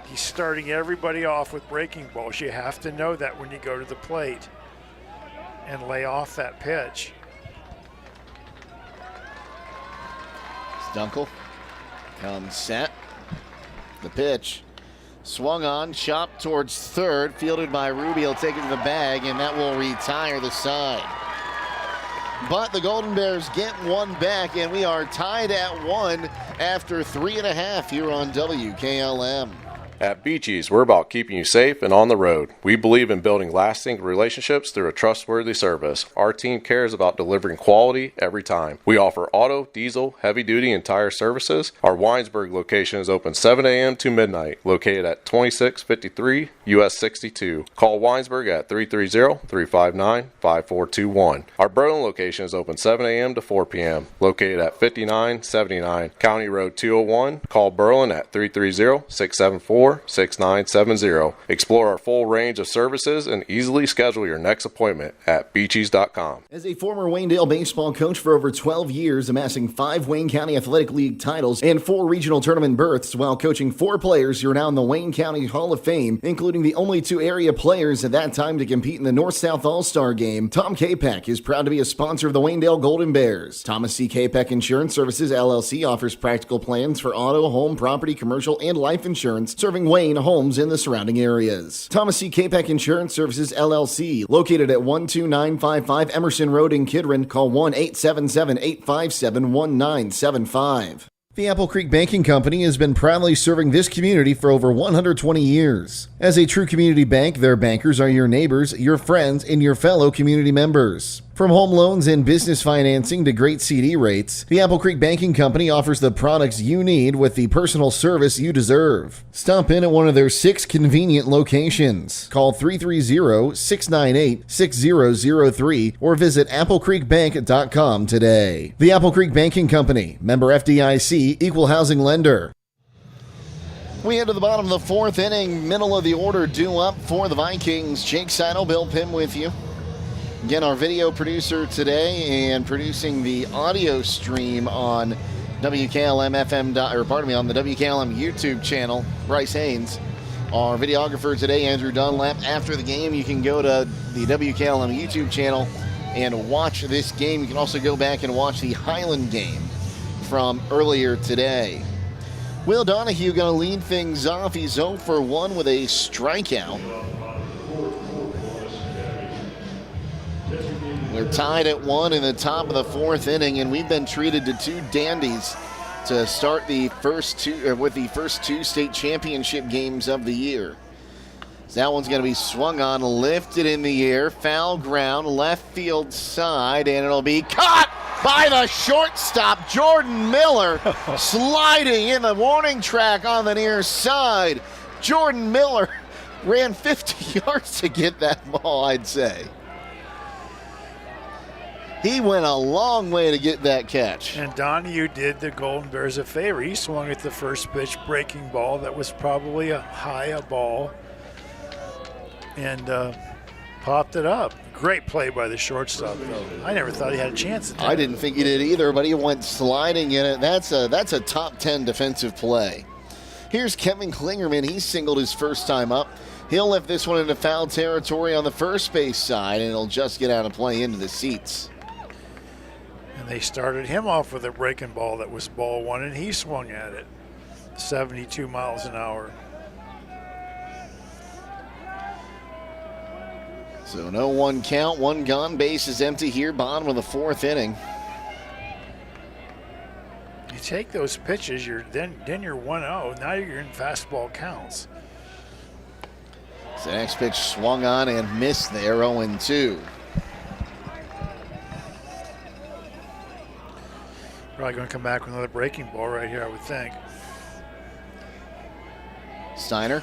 He's starting everybody off with breaking balls. You have to know that when you go to the plate and lay off that pitch. Dunkel comes set. The pitch. Swung on, chopped towards third, fielded by Ruby. He'll take it to the bag, and that will retire the side. But the Golden Bears get one back, and we are tied at 1 after 3.5 here on WKLM. At Beachy's, we're about keeping you safe and on the road. We believe in building lasting relationships through a trustworthy service. Our team cares about delivering quality every time. We offer auto, diesel, heavy-duty, and tire services. Our Winesburg location is open 7 a.m. to midnight, located at 2653 US 62. Call Winesburg at 330-359-5421. Our Berlin location is open 7 a.m. to 4 p.m., located at 5979 County Road 201. Call Berlin at 330-674-6970. Explore our full range of services and easily schedule your next appointment at beachies.com. As a former Waynedale baseball coach for over 12 years, amassing 5 Wayne County Athletic League titles and 4 regional tournament berths while coaching 4 players who are now in the Wayne County Hall of Fame, including the only 2 area players at that time to compete in the North-South All-Star Game, Tom Capek is proud to be a sponsor of the Waynedale Golden Bears. Thomas C. Capek Insurance Services, LLC offers practical plans for auto, home, property, commercial, and life insurance, serving Wayne, homes, and the surrounding areas. Thomas C. Capek Insurance Services, LLC, located at 12955 Emerson Road in Kidron. Call 1-877-857-1975. The Apple Creek Banking Company has been proudly serving this community for over 120 years. As a true community bank, their bankers are your neighbors, your friends, and your fellow community members. From home loans and business financing to great CD rates, the Apple Creek Banking Company offers the products you need with the personal service you deserve. Stop in at one of their 6 convenient locations. Call 330-698-6003 or visit applecreekbank.com today. The Apple Creek Banking Company, member FDIC, equal housing lender. We head to the bottom of the 4th inning, middle of the order due up for the Vikings. Jake Sidle, Bill Pim with you. Again, our video producer today and producing the audio stream on WKLM-FM, on the WKLM YouTube channel, Bryce Hains. Our videographer today, Andrew Dunlap. After the game, you can go to the WKLM YouTube channel and watch this game. You can also go back and watch the Highland game from earlier today. Will Donahue going to lead things off. He's 0 for 1 with a strikeout. We're tied at 1 in the top of the 4th inning, and we've been treated to 2 dandies to start the first 2 state championship games of the year. So that one's going to be swung on, lifted in the air, foul ground, left field side, and it'll be caught by the shortstop, Jordan Miller, sliding in the warning track on the near side. Jordan Miller ran 50 yards to get that ball, I'd say. He went a long way to get that catch. And Donahue did the Golden Bears a favor. He swung at the first pitch breaking ball that was probably a high ball and popped it up. Great play by the shortstop, though. I never thought he had a chance at that. I didn't think he did either, but he went sliding in it. That's a top 10 defensive play. Here's Kevin Klingerman. He singled his first time up. He'll lift this one into foul territory on the first base side, and it'll just get out of play into the seats. And they started him off with a breaking ball that was ball one, and he swung at it 72 miles an hour. So no one count, one gone, base is empty here, bottom of the fourth inning. You take those pitches, then you're 1-0. Now you're in fastball counts. So the next pitch swung on and missed there, 0-2. Probably going to come back with another breaking ball right here, I would think. Steiner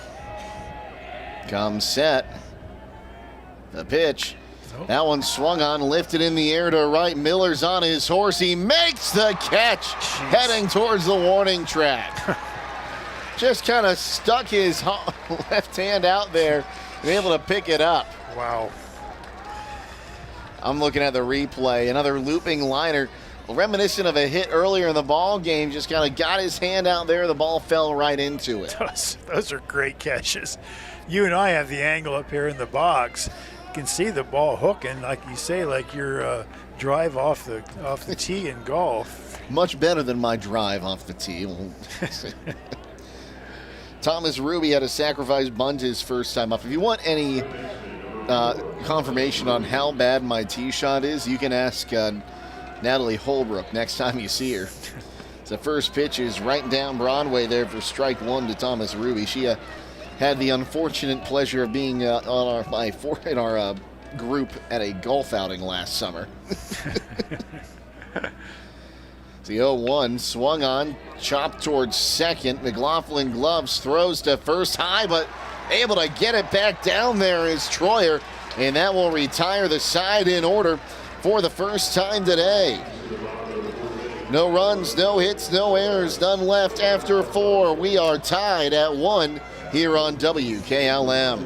comes set. The pitch. That one swung on, lifted in the air to right. Miller's on his horse. He makes the catch, heading towards the warning track. Just kind of stuck his left hand out there and able to pick it up. Wow. I'm looking at the replay. Another looping liner, reminiscent of a hit earlier in the ball game. Just kind of got his hand out there. The ball fell right into it. Those are great catches. You and I have the angle up here in the box. You can see the ball hooking, like you say, like your drive off the tee in golf. Much better than my drive off the tee. Thomas Ruby had a sacrifice bunt his first time up. If you want any confirmation on how bad my tee shot is, you can ask Natalie Holbrook next time you see her. The first pitch is right down Broadway there for strike one to Thomas Ruby. She had the unfortunate pleasure of being in our group at a golf outing last summer. The 0-1 swung on, chopped towards second. McLaughlin gloves, throws to first high, but able to get it back down there is Troyer, and that will retire the side in order for the first time today. No runs, no hits, no errors, none left after 4. We are tied at 1 here on WKLM.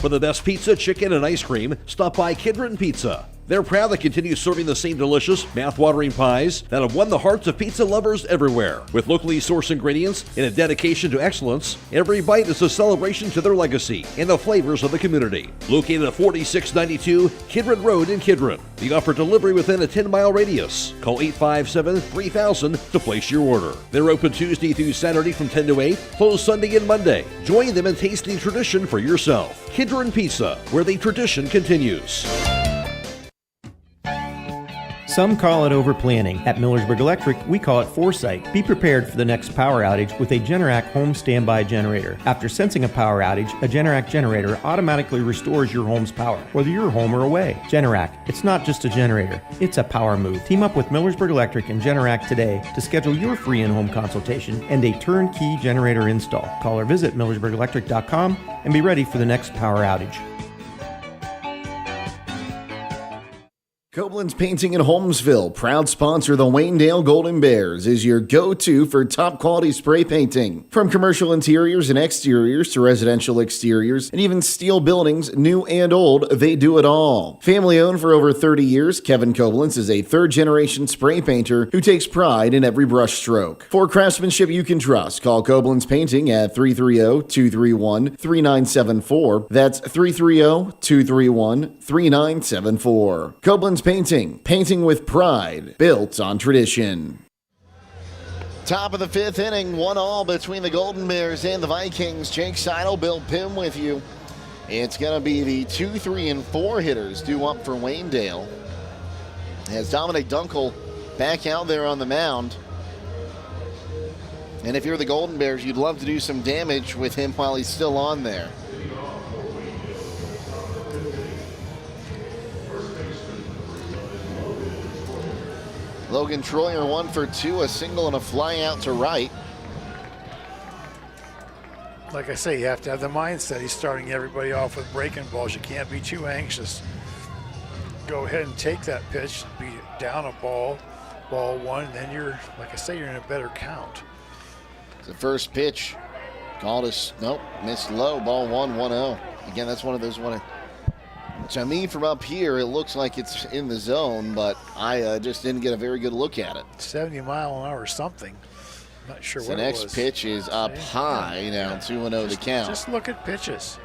For the best pizza, chicken, and ice cream, stop by Kidron Pizza. They're proud to continue serving the same delicious, mouth-watering pies that have won the hearts of pizza lovers everywhere. With locally sourced ingredients and a dedication to excellence, every bite is a celebration to their legacy and the flavors of the community. Located at 4692 Kidron Road in Kidron. They offer delivery within a 10-mile radius. Call 857-3000 to place your order. They're open Tuesday through Saturday from 10 to 8, closed Sunday and Monday. Join them in tasting tradition for yourself. Kidron Pizza, where the tradition continues. Some call it overplanning. At Millersburg Electric, we call it foresight. Be prepared for the next power outage with a Generac home standby generator. After sensing a power outage, a Generac generator automatically restores your home's power, whether you're home or away. Generac, it's not just a generator, it's a power move. Team up with Millersburg Electric and Generac today to schedule your free in-home consultation and a turnkey generator install. Call or visit millersburgelectric.com and be ready for the next power outage. Koblenz Painting in Holmesville, proud sponsor the Waynedale Golden Bears, is your go-to for top-quality spray painting. From commercial interiors and exteriors to residential exteriors and even steel buildings, new and old, they do it all. Family-owned for over 30 years, Kevin Koblenz is a third-generation spray painter who takes pride in every brush stroke. For craftsmanship you can trust, call Koblenz Painting at 330-231-3974. That's 330-231-3974. Koblenz Painting with pride, built on tradition. Top of the fifth inning, 1-1 between the Golden Bears and the Vikings. Jake Sidle, Bill Pim with you. It's going to be the 2, 3, and 4 hitters due up for Waynedale. As Dominic Dunkel back out there on the mound. And if you're the Golden Bears, you'd love to do some damage with him while he's still on there. Logan Troyer 1 for 2, a single and a fly out to right. Like I say, you have to have the mindset. He's starting everybody off with breaking balls. You can't be too anxious. go ahead and take that pitch, be down a ball one, and then you're, like I say, you're in a better count. The first pitch called us, nope, missed low, ball 1-1-0. Again, that's one of those to me, from up here, it looks like it's in the zone, but I just didn't get a very good look at it. 70 mile an hour something. Not sure what the it was. The next pitch is up high, now 2-0 the count. Just look at pitches.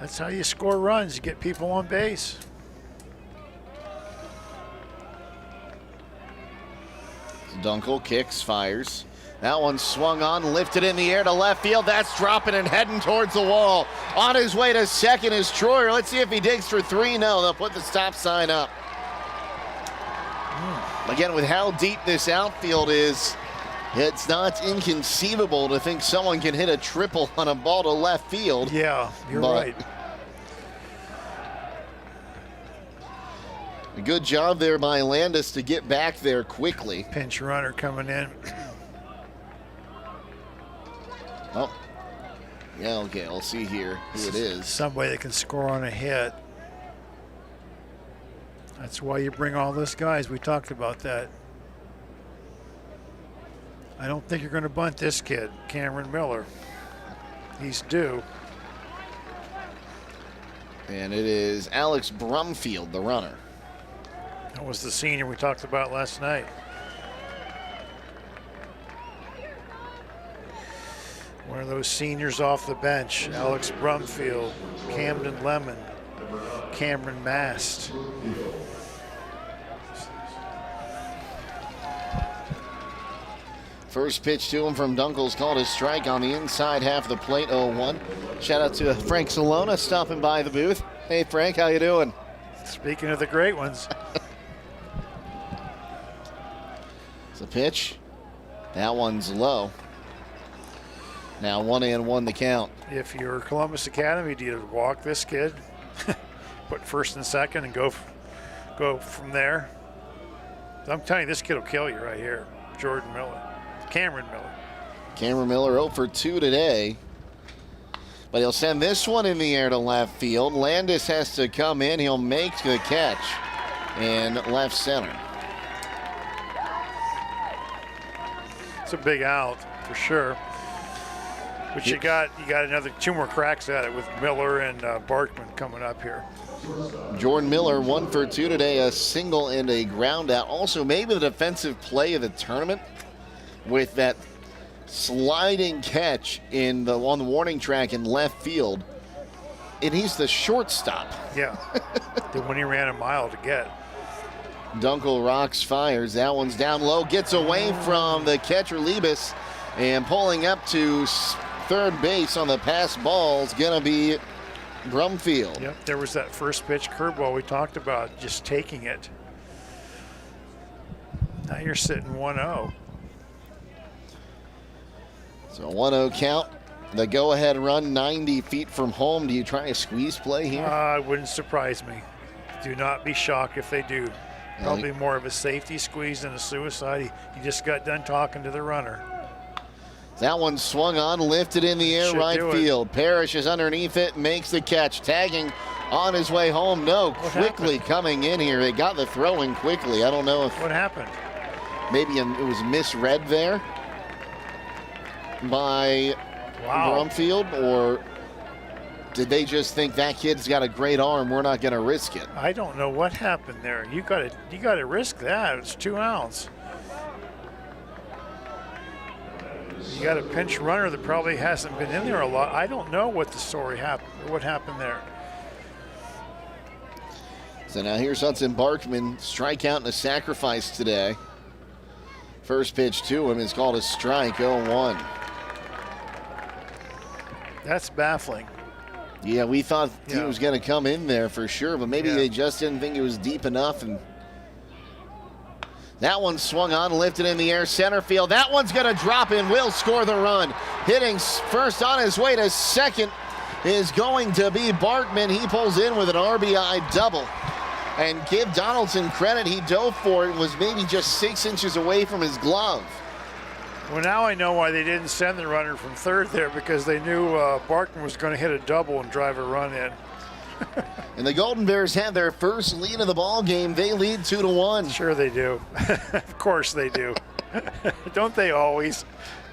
That's how you score runs. You get people on base. Dunkel kicks, fires. That one swung on, lifted in the air to left field. That's dropping and heading towards the wall. On his way to second is Troyer. Let's see if he digs for 3. No, they'll put the stop sign up. Again, with how deep this outfield is, it's not inconceivable to think someone can hit a triple on a ball to left field. Yeah, you're right. A good job there by Landis to get back there quickly. Pinch runner coming in. Oh, yeah, okay, we'll see here who it is. Somebody that can score on a hit. That's why you bring all those guys. We talked about that. I don't think you're going to bunt this kid, Cameron Miller. He's due. And it is Alex Brumfield, the runner. That was the senior we talked about last night. One of those seniors off the bench, Alex Brumfield, Camden Lemon, Cameron Mast. First pitch to him from Dunkel's called a strike on the inside half of the plate, 0-1. Shout out to Frank Salona stopping by the booth. Hey Frank, how you doing? Speaking of the great ones. It's a pitch. That one's low. Now 1-1 the count. If you're Columbus Academy, do you walk this kid, put first and second, and go from there? I'm telling you, this kid will kill you right here. Cameron Miller. Cameron Miller 0 for 2 today. But he'll send this one in the air to left field. Landis has to come in. He'll make the catch in left center. It's a big out for sure. But you got another 2 more cracks at it with Miller and Barkman coming up here. Jordan Miller 1 for 2 today, a single and a ground out. Also, maybe the defensive play of the tournament with that sliding catch on the warning track in left field. And he's the shortstop. Yeah, the one he ran a mile to get. Dunkel rocks, fires. That one's down low, gets away from the catcher Liebes, and pulling up to third base on the pass ball is going to be Brumfield. Yep, there was that first pitch curveball we talked about, just taking it. Now you're sitting 1-0. So 1-0 count. The go-ahead run 90 feet from home. Do you try a squeeze play here? It wouldn't surprise me. Do not be shocked if they do. Probably more of a safety squeeze than a suicide. You just got done talking to the runner. That one swung on, lifted in the air, right field. Parrish is underneath it, makes the catch. Tagging on his way home. No, quickly coming in here. They got the throw in quickly. I don't know if... What happened? Maybe it was misread there by Brumfield, or did they just think that kid's got a great arm, we're not going to risk it? I don't know what happened there. You got to risk that. It's 2 outs. You got a pinch runner that probably hasn't been in there a lot. I don't know what the story happened, or what happened there. So now here's Hudson Barkman, strikeout and a sacrifice today. First pitch to him is called a strike, 0-1. That's baffling. Yeah, we thought he was going to come in there for sure, but maybe they just didn't think it was deep enough. And that one swung on, lifted in the air, center field. That one's going to drop in, will score the run. Hitting first on his way to second is going to be Barkman. He pulls in with an RBI double. And give Donaldson credit, he dove for it, was maybe just 6 inches away from his glove. Well, now I know why they didn't send the runner from third there, because they knew Barkman was going to hit a double and drive a run in. And the Golden Bears had their first lead of the ball game. They lead 2-1. Sure they do. Of course they do. Don't they always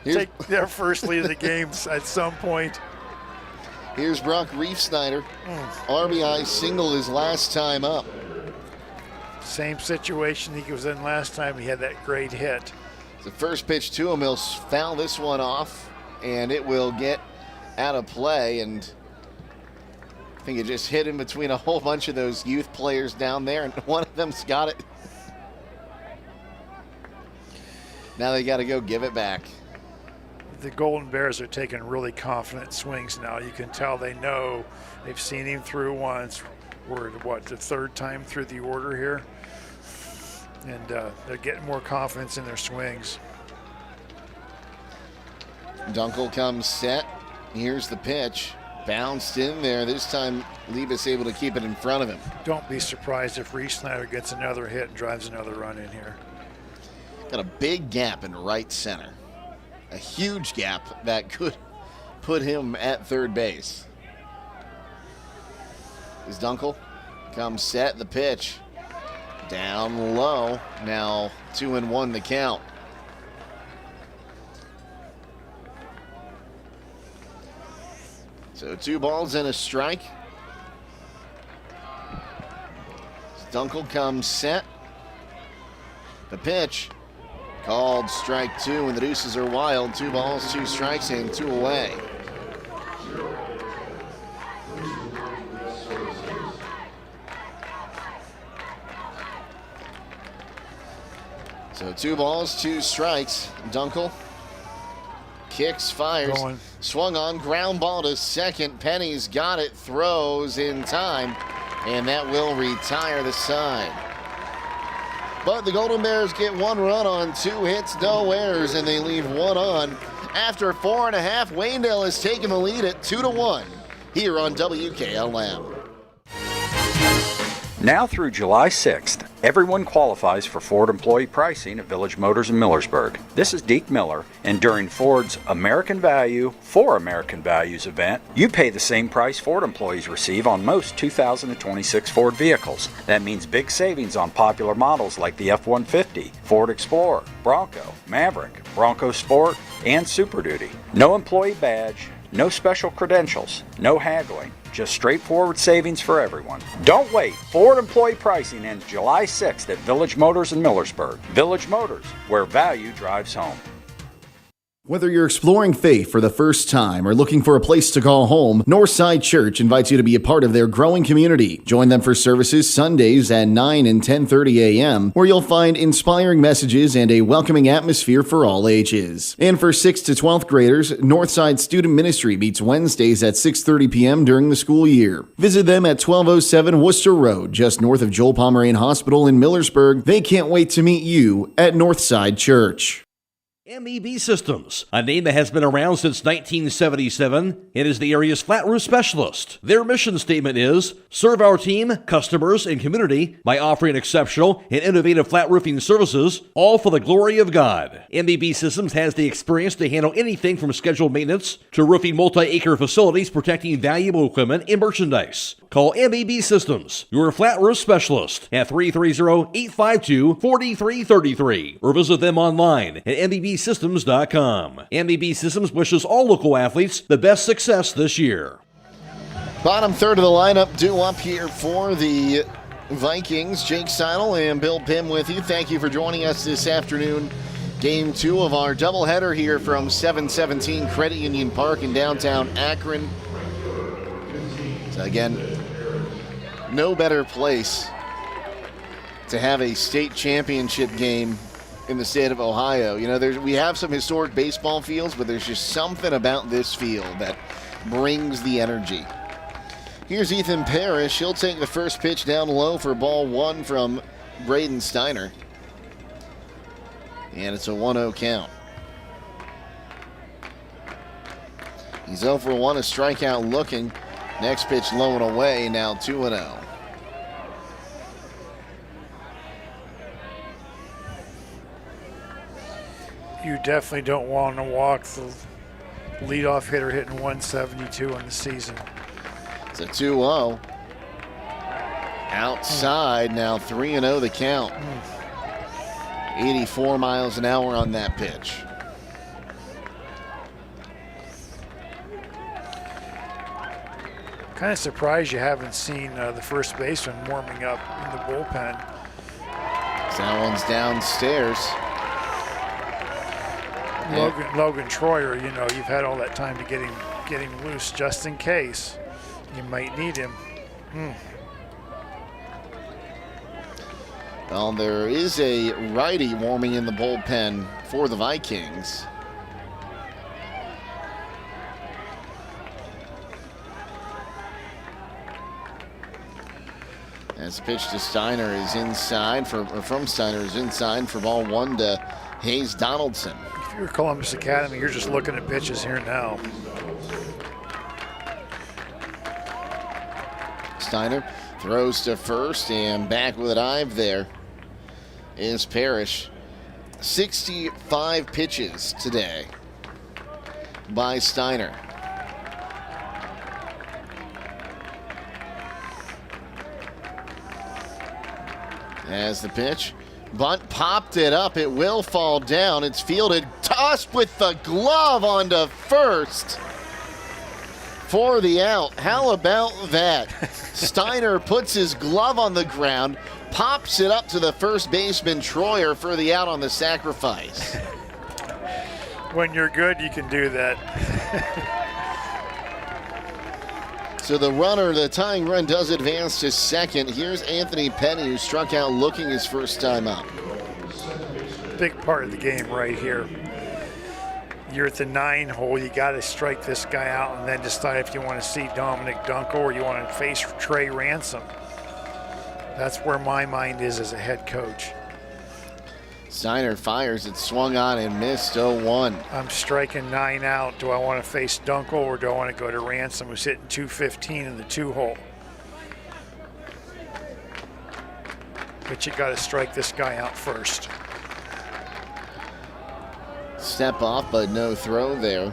take their first lead of the games at some point? Here's Brock Reefsnyder. RBI single his last time up. Same situation he was in last time. He had that great hit. The first pitch to him, he'll foul this one off, and it will get out of play. And I think it just hit in between a whole bunch of those youth players down there, and one of them's got it. Now they got to go give it back. The Golden Bears are taking really confident swings now. You can tell they know. They've seen him through once. We're, the third time through the order here? And they're getting more confidence in their swings. Dunkel comes set. Here's the pitch. Bounced in there. This time, Liebes able to keep it in front of him. Don't be surprised if Reefsnyder gets another hit and drives another run in here. Got a big gap in right center. A huge gap that could put him at third base. Is Dunkel. Comes set, the pitch. Down low. Now 2-1 the count. So 2 balls and a strike. Dunkel comes set. The pitch. Called strike 2, and the deuces are wild. 2 balls, 2 strikes, and 2 away. So 2 balls, 2 strikes. Dunkel kicks, fires, swung on, ground ball to second. Penny's got it, throws in time, and that will retire the side. But the Golden Bears get 1 run on 2 hits, no errors, and they leave 1 on. After 4.5, Waynedale has taken the lead at 2-1 here on WKLM. Now through July 6th, everyone qualifies for Ford employee pricing at Village Motors in Millersburg. This is Deke Miller, and during Ford's American Value for American Values event, you pay the same price Ford employees receive on most 2026 Ford vehicles. That means big savings on popular models like the F-150, Ford Explorer, Bronco, Maverick, Bronco Sport, and Super Duty. No employee badge, no special credentials, no haggling. Just straightforward savings for everyone. Don't wait. Ford employee pricing ends July 6th at Village Motors in Millersburg. Village Motors, where value drives home. Whether you're exploring faith for the first time or looking for a place to call home, Northside Church invites you to be a part of their growing community. Join them for services Sundays at 9 and 10:30 a.m., where you'll find inspiring messages and a welcoming atmosphere for all ages. And for 6th to 12th graders, Northside Student Ministry meets Wednesdays at 6:30 p.m. during the school year. Visit them at 1207 Worcester Road, just north of Joel Pomeranian Hospital in Millersburg. They can't wait to meet you at Northside Church. MEB Systems, a name that has been around since 1977. It is the area's flat roof specialist. Their mission statement is, serve our team, customers, and community by offering exceptional and innovative flat roofing services, all for the glory of God. MEB Systems has the experience to handle anything from scheduled maintenance to roofing multi-acre facilities protecting valuable equipment and merchandise. Call MEB Systems, your flat roof specialist, at 330-852-4333 or visit them online at MEBsystems.com. MEB Systems wishes all local athletes the best success this year. Bottom third of the lineup due up here for the Vikings. Jake Sidle and Bill Pim with you. Thank you for joining us this afternoon. Game 2 of our doubleheader here from 717 Credit Union Park in downtown Akron. So again, no better place to have a state championship game in the state of Ohio. You know, we have some historic baseball fields, but there's just something about this field that brings the energy. Here's Ethan Parrish. He'll take the first pitch down low for ball 1 from Braden Steiner. And it's a 1-0 count. He's 0 for 1, a strikeout looking. Next pitch low and away, now 2-0. You definitely don't want to walk the leadoff hitter hitting 172 on the season. It's a 2-0. Outside, now 3-0 the count. 84 miles an hour on that pitch. Kind of surprised you haven't seen the first baseman warming up in the bullpen. That one's downstairs. Logan Troyer, you know, you've had all that time to get him loose just in case you might need him. Well, there is a righty warming in the bullpen for the Vikings. As the pitch to Steiner is inside, from Steiner is inside for ball 1 to Hayes Donaldson. If you're Columbus Academy, you're just looking at pitches here now. Steiner throws to first, and back with a dive there is Parrish. 65 pitches today by Steiner. As the pitch, bunt popped it up. It will fall down. It's fielded, tossed with the glove onto first for the out. How about that? Steiner puts his glove on the ground, pops it up to the first baseman Troyer for the out on the sacrifice. When you're good, you can do that. So the runner, the tying run, does advance to second. Here's Anthony Penny, who struck out looking his first time up. Big part of the game right here. You're at the 9 hole. You got to strike this guy out and then decide if you want to see Dominic Dunkel or you want to face Trey Ransom. That's where my mind is as a head coach. Steiner fires. It swung on and missed 0-1. I'm striking 9 out. Do I want to face Dunkel or do I want to go to Ransom, who's hitting 215 in the 2 hole? But you got to strike this guy out first. Step off, but no throw there.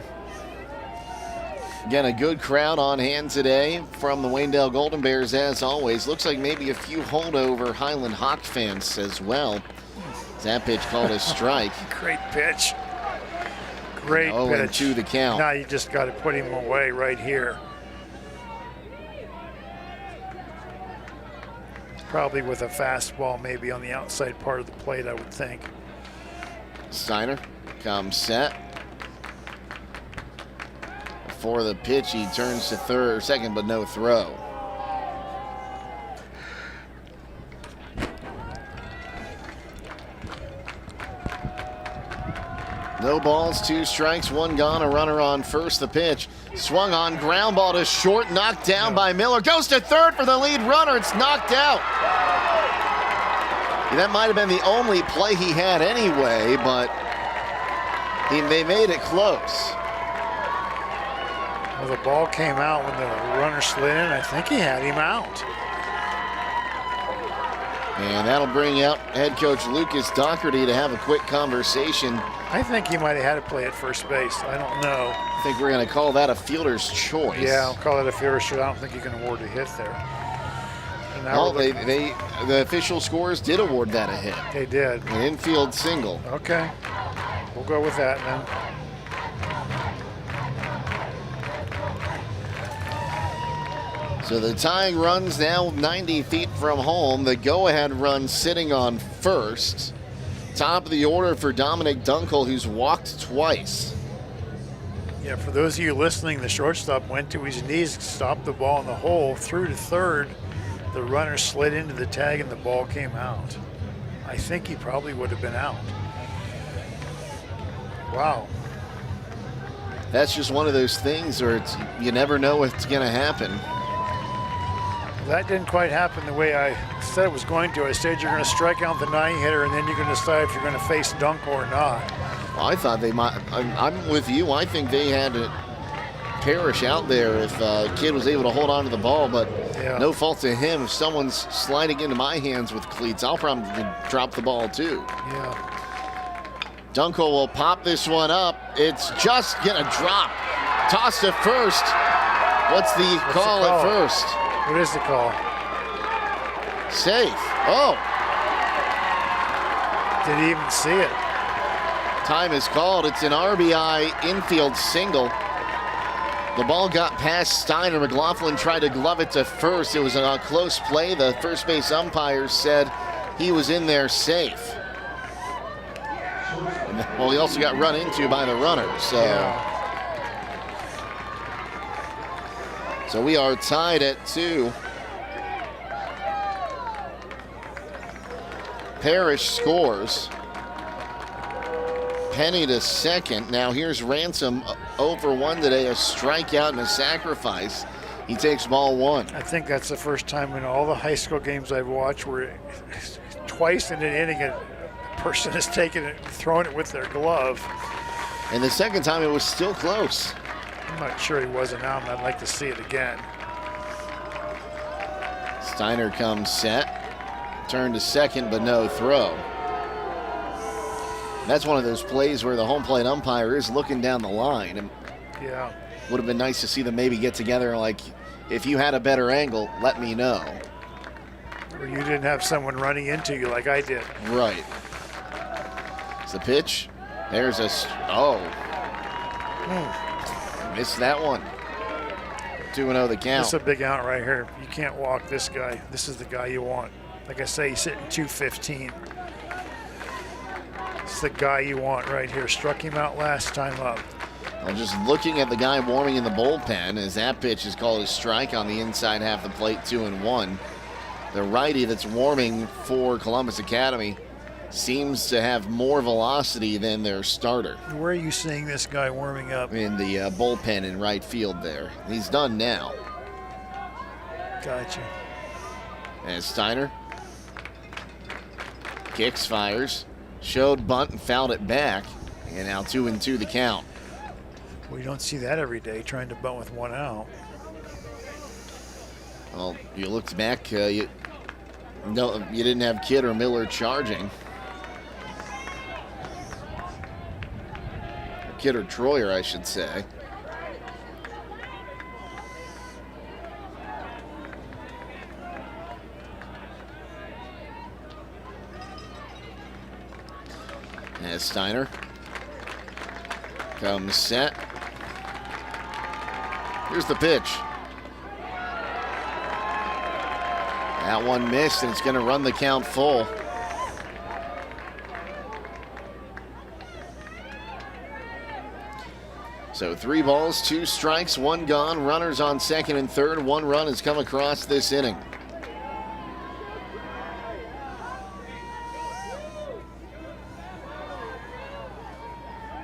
Again, a good crowd on hand today from the Waynedale Golden Bears, as always. Looks like maybe a few holdover Highland Hawk fans as well. That pitch called a strike. Great pitch. Great pitch. 0-2 the count. Now you just got to put him away right here. Probably with a fastball maybe on the outside part of the plate, I would think. Steiner comes set. For the pitch, he turns to second, but no throw. No balls, 2 strikes, 1 gone, a runner on first. The pitch swung on, ground ball to short, knocked down by Miller. Goes to third for the lead runner. It's knocked out. That might have been the only play he had anyway, but they made it close. Well, the ball came out when the runner slid in. I think he had him out. And that'll bring out head coach Lucas Doherty to have a quick conversation. I think he might have had to play at first base. I don't know. I think we're going to call that a fielder's choice. Yeah, I'll call that a fielder's choice. I don't think you can award a hit there. Well, the official scores did award that a hit. They did. An infield single. Okay. We'll go with that then. So the tying run's now 90 feet from home. The go-ahead run sitting on first. Top of the order for Dominic Dunkel, who's walked twice. Yeah, for those of you listening, the shortstop went to his knees, stopped the ball in the hole, threw to third. The runner slid into the tag and the ball came out. I think he probably would have been out. Wow. That's just one of those things where you never know what's going to happen. That didn't quite happen the way I said it was going to. I said you're going to strike out the 9 hitter and then you're going to decide if you're going to face Dunkel or not. Well, I thought they might. I'm with you. I think they had to Parrish out there if Kidd was able to hold on to the ball, but no fault to him. If someone's sliding into my hands with cleats, I'll probably drop the ball too. Yeah. Dunkel will pop this one up. It's just going to drop. Toss to first. What's the call at first? What is the call? Safe. Oh. Did he even see it? Time is called. It's an RBI infield single. The ball got past Steiner. McLaughlin tried to glove it to first. It was a close play. The first base umpire said he was in there safe. Well, he also got run into by the runner. So we are tied at 2. Parrish scores. Penny to second. Now here's Ransom, 0 for 1 today, a strikeout and a sacrifice. He takes ball 1. I think that's the first time in all the high school games I've watched where twice in an inning a person has taken it and thrown it with their glove. And the second time it was still close. I'm not sure he wasn't out, and I'd like to see it again. Steiner comes set. Turn to second, but no throw. That's one of those plays where the home plate umpire is looking down the line. And yeah. Would have been nice to see them maybe get together and, like, if you had a better angle, let me know. Or you didn't have someone running into you like I did. Right. It's the pitch. There's a... Oh. Missed that one. 2-0 the count. This is a big out right here. You can't walk this guy. This is the guy you want. Like I say, he's hitting 215. It's the guy you want right here. Struck him out last time up. Well, just looking at the guy warming in the bullpen, as that pitch is called a strike on the inside half of the plate, 2-1. The righty that's warming for Columbus Academy seems to have more velocity than their starter. Where are you seeing this guy warming up? In the bullpen in right field there. He's done now. Gotcha. And Steiner kicks, fires, showed bunt and fouled it back. And now 2-2 the count. We don't see that every day, trying to bunt with 1 out. Well, you looked back, you didn't have Kidd or Miller charging. Kidd or Troyer, I should say. As Steiner comes set. Here's the pitch. That one missed, and it's going to run the count full. So 3 balls, 2 strikes, 1 gone. Runners on second and third. 1 run has come across this inning.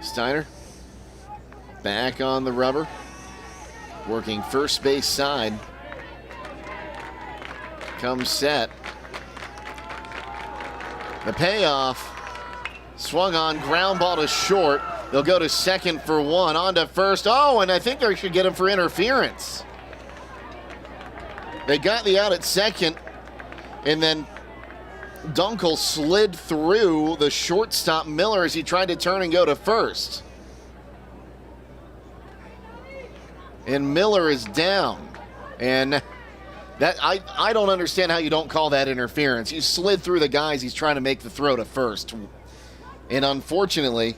Steiner back on the rubber, working first base side. Comes set. The payoff, swung on, ground ball to short. They'll go to second for 1, on to first. Oh, and I think they should get him for interference. They got the out at second, and then Dunkel slid through the shortstop Miller as he tried to turn and go to first. And Miller is down. And that I don't understand how you don't call that interference. He slid through the guys. He's trying to make the throw to first. And unfortunately,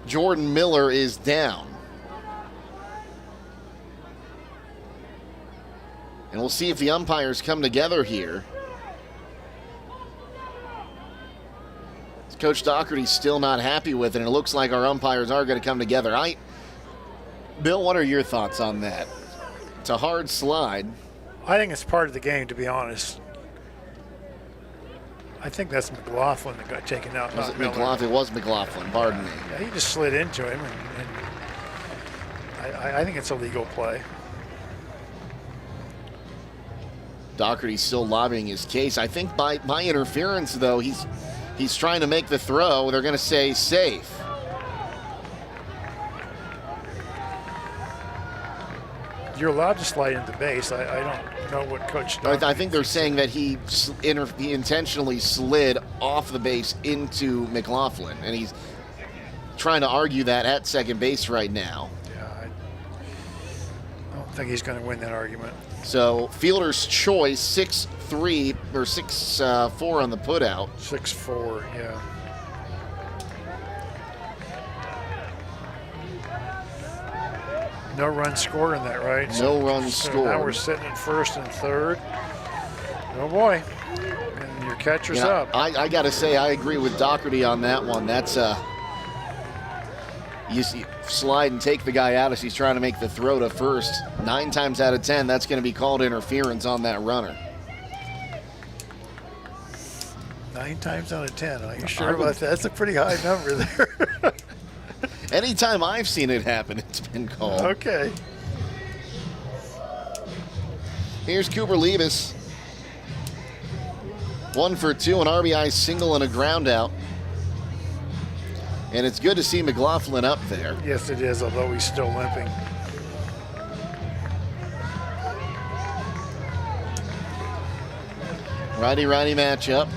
Jordan Miller is down. And we'll see if the umpires come together here. Coach Doherty's still not happy with it, and it looks like our umpires are going to come together. Bill, what are your thoughts on that? It's a hard slide. I think it's part of the game, to be honest. I think that's McLaughlin that got taken out. Was it McLaughlin? It was McLaughlin, pardon me. Yeah, he just slid into him, and I think it's a legal play. Doherty's still lobbying his case. I think by interference, though, he's trying to make the throw. They're going to say safe. You're allowed to slide into base. I don't know what Coach Doherty. I think they're saying that he intentionally slid off the base into McLaughlin, and he's trying to argue that at second base right now. Yeah, I don't think he's going to win that argument. So fielder's choice, 6-3 or 6-4 on the putout. 6-4, yeah. No run scored in that, right? No run so scored. Now we're sitting in first and third. Oh boy. And your catcher's up. I got to say, I agree with Doherty on that one. That's you slide and take the guy out as he's trying to make the throw to first. 9 times out of 10, that's going to be called interference on that runner. 9 times out of 10. Are you sure about that? That's a pretty high number there. Anytime I've seen it happen, it's been called. Okay. Here's Cooper Levis. 1 for 2, an RBI single and a ground out. And it's good to see McLaughlin up there. Yes, it is, although he's still limping. Righty-righty matchup.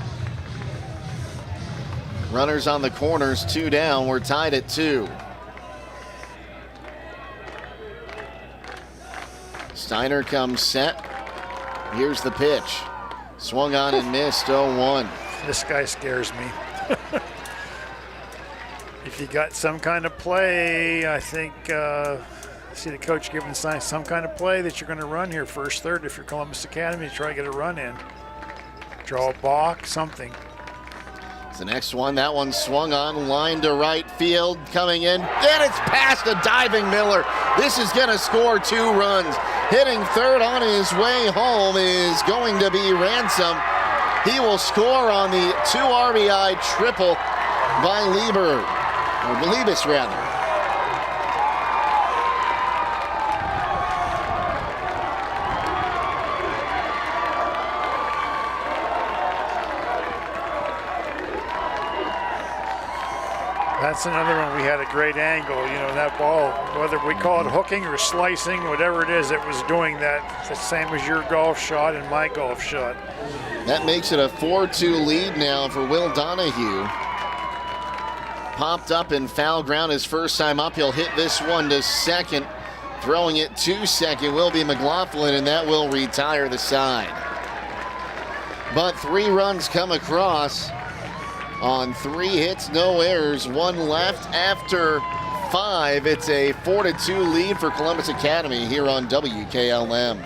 Runners on the corners, 2 down. We're tied at 2. Steiner comes set. Here's the pitch. Swung on and missed, 0-1. This guy scares me. If you got some kind of play, I think, I see the coach giving some kind of play that you're going to run here first, third, if you're Columbus Academy, try to get a run in. Draw a balk, something. It's the next one. That one swung on, line to right field, coming in, and it's past a diving Miller. This is going to score 2 runs. Hitting third on his way home is going to be Ransom. He will score on the 2 RBI triple by Leibus rather. That's another one. We had a great angle. You know, that ball, whether we call it hooking or slicing, whatever it is, it was doing that the same as your golf shot and my golf shot. That makes it a 4-2 lead now for Will Donahue. Popped up in foul ground his first time up. He'll hit this one to second. Throwing it to second will be McLaughlin, and that will retire the side. But 3 runs come across on 3 hits, no errors, 1 left after 5. It's a 4-2 lead for Columbus Academy here on WKLM.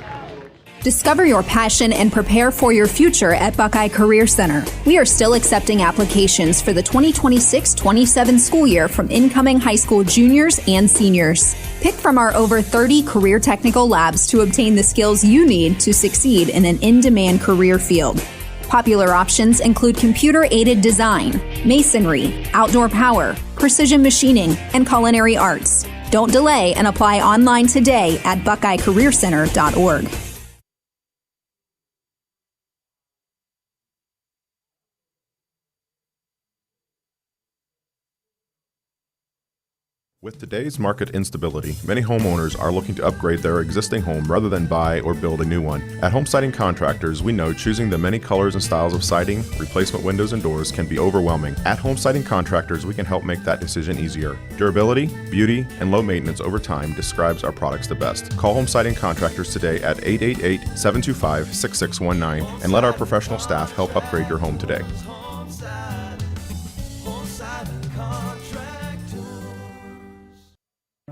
Discover your passion and prepare for your future at Buckeye Career Center. We are still accepting applications for the 2026-27 school year from incoming high school juniors and seniors. Pick from our over 30 career technical labs to obtain the skills you need to succeed in an in-demand career field. Popular options include computer-aided design, masonry, outdoor power, precision machining, and culinary arts. Don't delay and apply online today at buckeyecareercenter.org. With today's market instability, many homeowners are looking to upgrade their existing home rather than buy or build a new one. At Home Siding Contractors, we know choosing the many colors and styles of siding, replacement windows, and doors can be overwhelming. At Home Siding Contractors, we can help make that decision easier. Durability, beauty, and low maintenance over time describes our products the best. Call Home Siding Contractors today at 888-725-6619 and let our professional staff help upgrade your home today.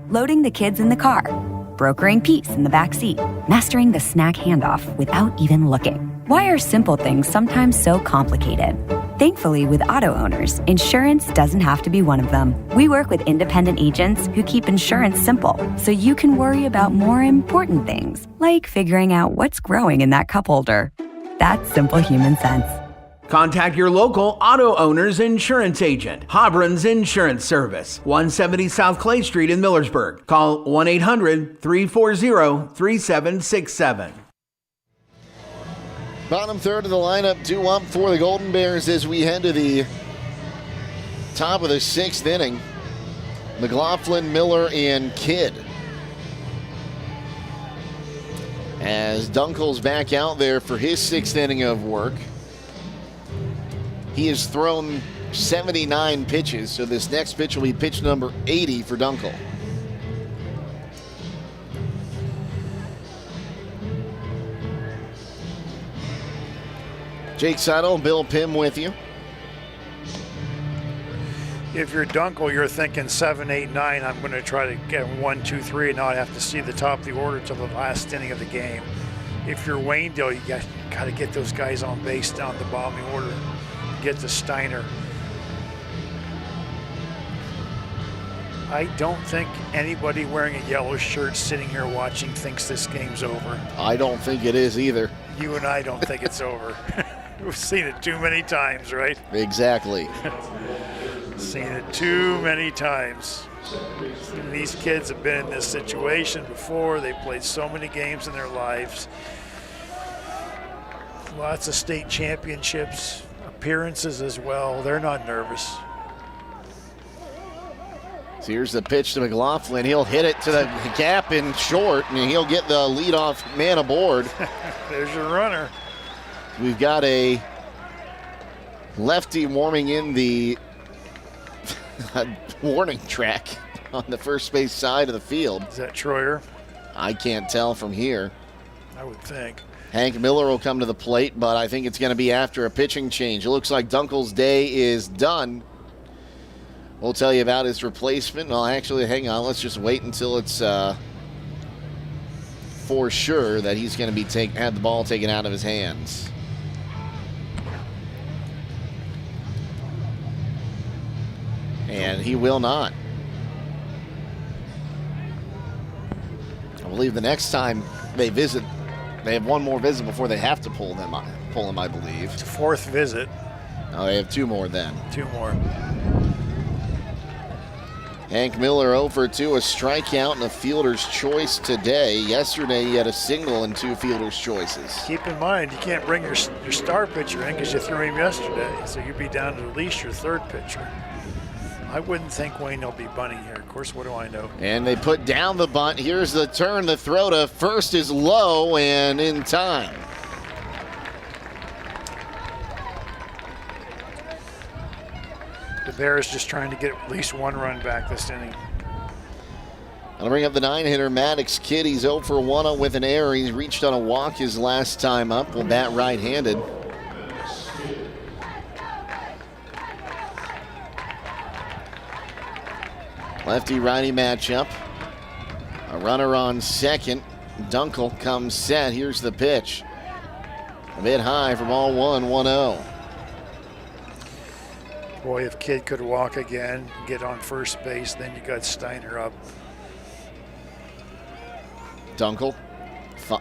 Loading the kids in the car, brokering peace in the back seat, mastering the snack handoff without even looking. Why are simple things sometimes so complicated? Thankfully, with auto owners, insurance doesn't have to be one of them. We work with independent agents who keep insurance simple, so you can worry about more important things, like figuring out what's growing in that cup holder. That's simple human sense. Contact your local auto owner's insurance agent, Hobron's Insurance Service, 170 South Clay Street in Millersburg. Call 1-800-340-3767. Bottom third of the lineup due up for the Golden Bears as we head to the top of the 6th inning. McLaughlin, Miller, and Kidd. As Dunkel's back out there for his 6th inning of work. He has thrown 79 pitches, so this next pitch will be pitch number 80 for Dunkel. Jake Sidle, Bill Pim with you. If you're Dunkel, you're thinking 7, 8, 9. I'm going to try to get 1, 2, 3, and not have to see the top of the order till the last inning of the game. If you're Waynedale, you got to get those guys on base down the bottom of the order. Get to Steiner. I don't think anybody wearing a yellow shirt sitting here watching thinks this game's over. I don't think it is either. You and I don't think it's over. We've seen it too many times, right? Exactly. Seen it too many times. These kids have been in this situation before. They played so many games in their lives. Lots of state championships, appearances as well. They're not nervous. So here's the pitch to McLaughlin. He'll hit it to the gap in short, and he'll get the leadoff man aboard. There's your runner. We've got a lefty warming in the warning track on the first base side of the field. Is that Troyer? I can't tell from here. I would think. Hank Miller will come to the plate, but I think it's going to be after a pitching change. It looks like Dunkel's day is done. We'll tell you about his replacement. Well, actually, hang on. Let's just wait until it's for sure that he's going to be had the ball taken out of his hands. And he will not. I believe the next time they visit, they have one more visit before they have to pull him, I believe. It's a fourth visit. Oh, they have 2 more then. 2 more. Hank Miller 0 for 2, a strikeout and a fielder's choice today. Yesterday he had a single and 2 fielder's choices. Keep in mind, you can't bring your star pitcher in because you threw him yesterday, so you'd be down to at least your third pitcher. I wouldn't think Wayne will be bunting here. Of course, what do I know? And they put down the bunt. Here's the turn. The throw to first is low and in time. The Bears just trying to get at least 1 run back this inning. I'll bring up the 9-hitter, Maddox Kidd. He's 0 for 1 with an error. He's reached on a walk his last time up. Will bat right-handed. Lefty-righty matchup. A runner on second. Dunkel comes set. Here's the pitch. A bit high for ball 1, 1-0. Boy, if Kidd could walk again, get on first base, then you got Steiner up. Dunkel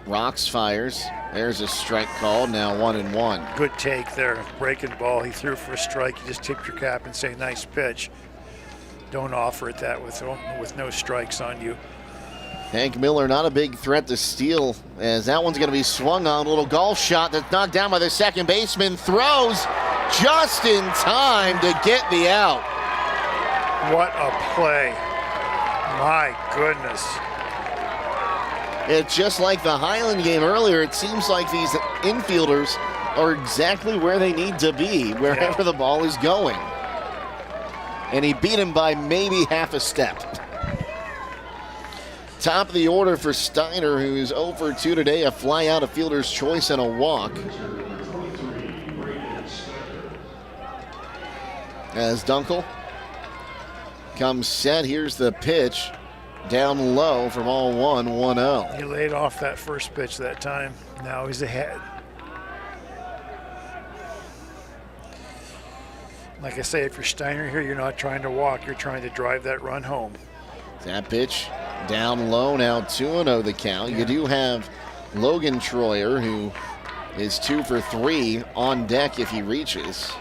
rocks, fires. There's a strike called. Now 1-1. Good take there. Breaking ball. He threw for a strike. You just tip your cap and say, nice pitch. Don't offer it that with no strikes on you. Hank Miller not a big threat to steal, as that one's going to be swung on. A little golf shot that's knocked down by the second baseman. Throws just in time to get the out. What a play. My goodness. It's just like the Highland game earlier. It seems like these infielders are exactly where they need to be, wherever the ball is going. And he beat him by maybe half a step. Top of the order for Steiner, who's 0 for 2 today. A fly out, a fielder's choice, and a walk. As Dunkel comes set, here's the pitch. Down low for ball 1, 1-0. He laid off that first pitch that time. Now he's ahead. Like I say, if you're Steiner here, you're not trying to walk. You're trying to drive that run home. That pitch down low, now 2-0 the count. Yeah. You do have Logan Troyer, who is 2 for 3 on deck if he reaches.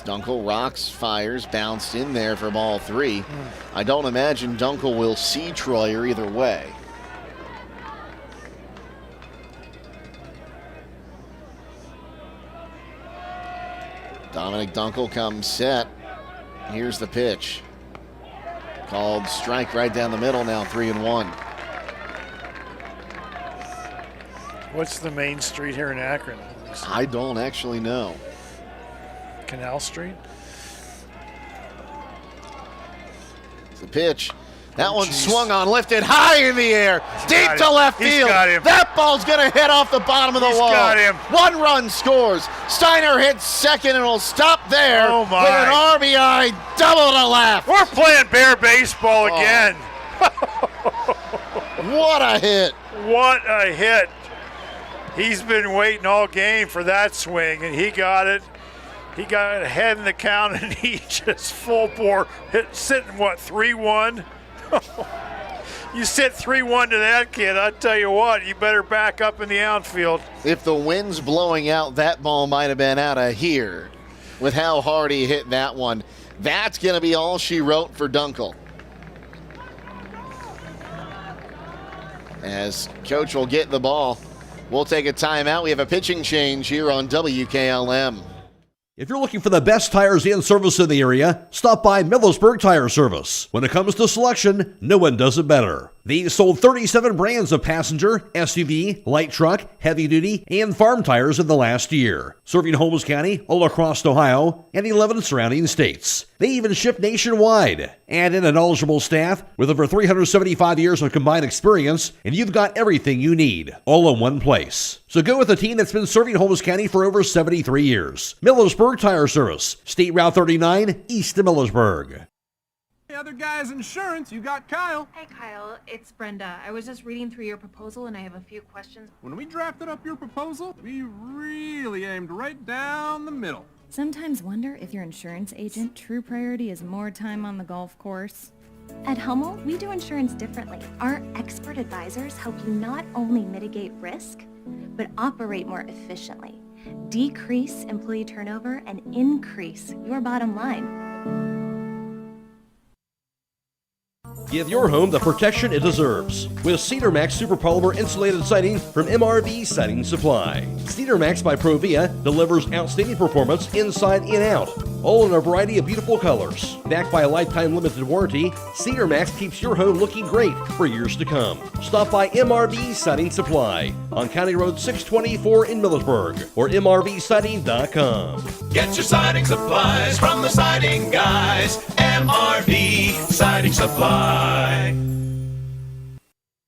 Dunkel rocks, fires, bounced in there for ball 3. I don't imagine Dunkel will see Troyer either way. Dominic Dunkel comes set. Here's the pitch. Called strike right down the middle, now 3-1. What's the main street here in Akron? I don't actually know. Canal Street? The pitch That one swung on, lifted high in the air, deep to left field. That ball's going to hit off the bottom of the wall. Got him. 1 run scores. Steiner hits second and will stop there Oh my. with an RBI double to left. We're playing bear baseball again. What a hit. What a hit. He's been waiting all game for that swing, and he got it. He got ahead in the count, and he just full bore hit, sitting, 3-1? You sit 3-1 to that kid, I'll tell you what, you better back up in the outfield. If the wind's blowing out, that ball might have been out of here with how hard he hit that one. That's going to be all she wrote for Dunkel. As coach will get the ball, we'll take a timeout. We have a pitching change here on WKLM. If you're looking for the best tires and service in the area, stop by Millersburg Tire Service. When it comes to selection, no one does it better. They've sold 37 brands of passenger, SUV, light truck, heavy duty, and farm tires in the last year, serving Holmes County, all across Ohio, and 11 surrounding states. They even ship nationwide. Add in a knowledgeable staff with over 375 years of combined experience, and you've got everything you need, all in one place. So go with a team that's been serving Holmes County for over 73 years. Millersburg Tire Service, State Route 39, east of Millersburg. The other guy's insurance, you got Kyle. Hey, Kyle, it's Brenda. I was just reading through your proposal, and I have a few questions. When we drafted up your proposal, we really aimed right down the middle. Sometimes wonder if your insurance agent true priority is more time on the golf course. At Hummel, we do insurance differently. Our expert advisors help you not only mitigate risk, but operate more efficiently, decrease employee turnover, and increase your bottom line. Give your home the protection it deserves with Cedar Max Super Polymer Insulated Siding from MRV Siding Supply. Cedar Max by Provia delivers outstanding performance inside and out, all in a variety of beautiful colors. Backed by a lifetime limited warranty, Cedar Max keeps your home looking great for years to come. Stop by MRV Siding Supply on County Road 624 in Millersburg or mrvsiding.com. Get your siding supplies from the siding guys. MRV Siding Supply.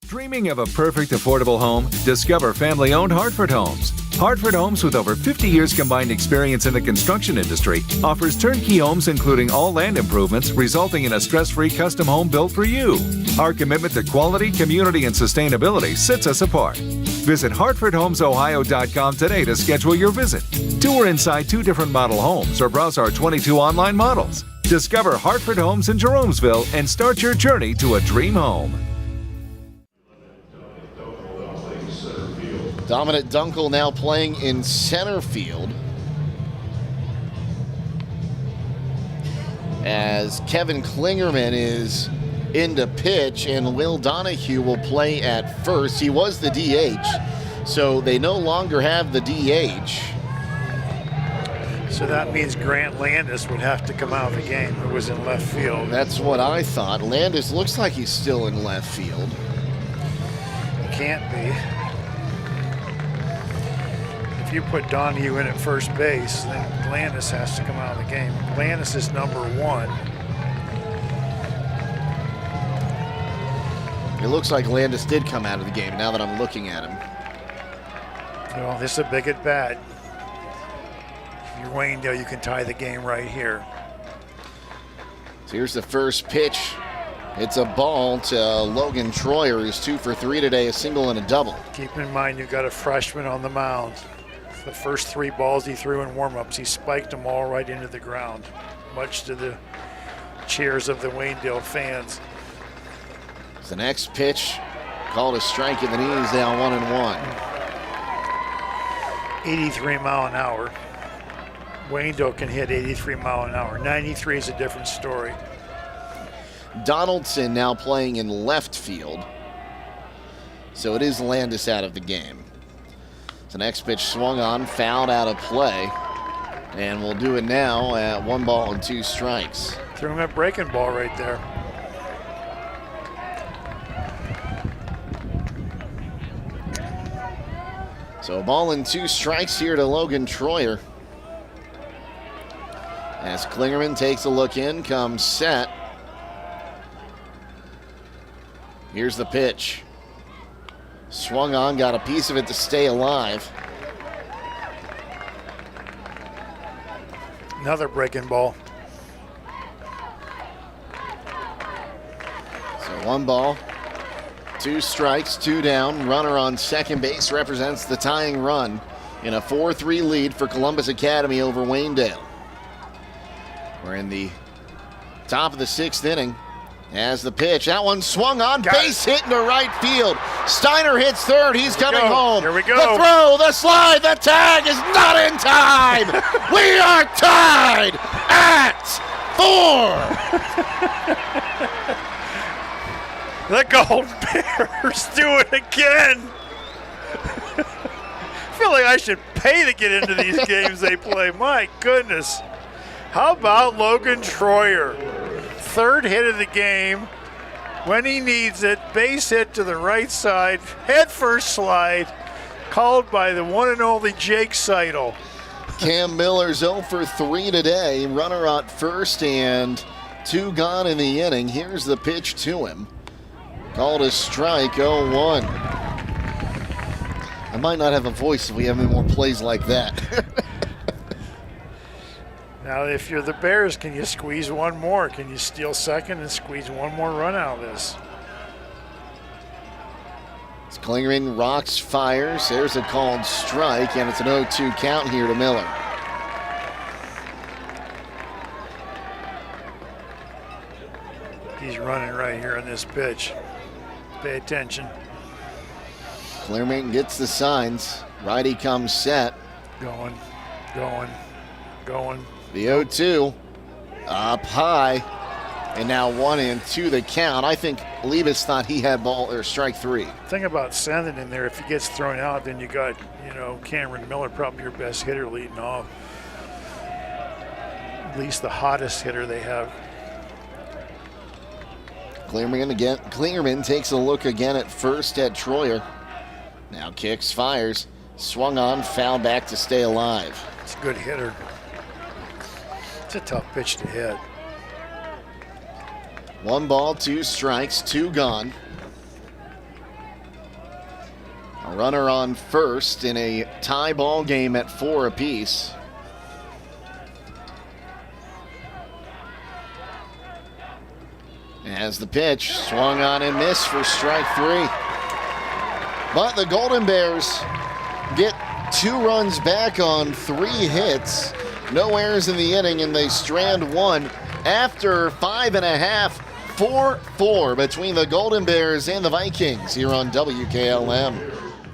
Dreaming of a perfect affordable home? Discover family-owned Hartford Homes. Hartford Homes, with over 50 years combined experience in the construction industry, offers turnkey homes including all land improvements, resulting in a stress-free custom home built for you. Our commitment to quality, community, and sustainability sets us apart. Visit HartfordHomesOhio.com today to schedule your visit. Tour inside 2 different model homes or browse our 22 online models. Discover Hartford Homes in Jeromesville and start your journey to a dream home. Dominic Dunkel now playing in center field as Kevin Klingerman is into pitch and Will Donahue will play at first. He was the DH, so they no longer have the DH. So that means Grant Landis would have to come out of the game. It was in left field. That's what I thought. Landis looks like he's still in left field. He can't be. If you put Donahue in at first base, then Landis has to come out of the game. Landis is number 1. It looks like Landis did come out of the game now that I'm looking at him. Well, this is a big at bat. If you're Waynedale, you can tie the game right here. So here's the first pitch. It's a ball to Logan Troyer, who's 2 for 3 today, a single and a double. Keep in mind you've got a freshman on the mound. The first 3 balls he threw in warm-ups, he spiked them all right into the ground, much to the cheers of the Waynedale fans. The next pitch called a strike in the knees, down 1-1. 83 mile an hour. Waynedale can hit 83 mile an hour. 93 is a different story. Donaldson now playing in left field. So it is Landis out of the game. The next pitch swung on, fouled out of play. And we'll do it now at 1 ball and 2 strikes. Threw him a breaking ball right there. So a ball and 2 strikes here to Logan Troyer. As Klingerman takes a look in, comes set. Here's the pitch. Swung on, got a piece of it to stay alive. Another breaking ball. So 1 ball, 2 strikes, 2 down. Runner on second base represents the tying run in a 4-3 lead for Columbus Academy over Waynedale. We're in the top of the 6th inning. As the pitch, that one swung on, base hit into right field. Steiner hits third, he's coming home. Here we go. The throw, the slide, the tag is not in time. We are tied at 4. The Golden Bears do it again. I feel like I should pay to get into these games they play. My goodness. How about Logan Troyer? 3rd hit of the game. When he needs it, base hit to the right side, head first slide, called by the one and only Jake Sidle. Cam Miller's 0 for 3 today. Runner at first and 2 gone in the inning. Here's the pitch to him. Called a strike, 0-1. I might not have a voice if we have any more plays like that. Now, if you're the Bears, can you squeeze one more? Can you steal second and squeeze one more run out of this? As Klingerman rocks, fires. There's a called strike, and it's an 0-2 count here to Miller. He's running right here on this pitch. Pay attention. Klingerman gets the signs. Righty comes set. Going. The 0-2 up high, and now 1-2 the count. I think Liebes thought he had ball or strike 3. Thing about sending in there, if he gets thrown out, then you got, Cameron Miller, probably your best hitter leading off. At least the hottest hitter they have. Klingerman takes a look again at first at Troyer. Now kicks, fires, swung on, foul back to stay alive. It's a good hitter. It's a tough pitch to hit. 1 ball, 2 strikes, 2 gone. A runner on first in a tie ball game at 4 apiece. As the pitch swung on and missed for strike 3. But the Golden Bears get 2 runs back on 3 hits. No errors in the inning, and they strand 1 after 5.5. 4-4 between the Golden Bears and the Vikings here on WKLM.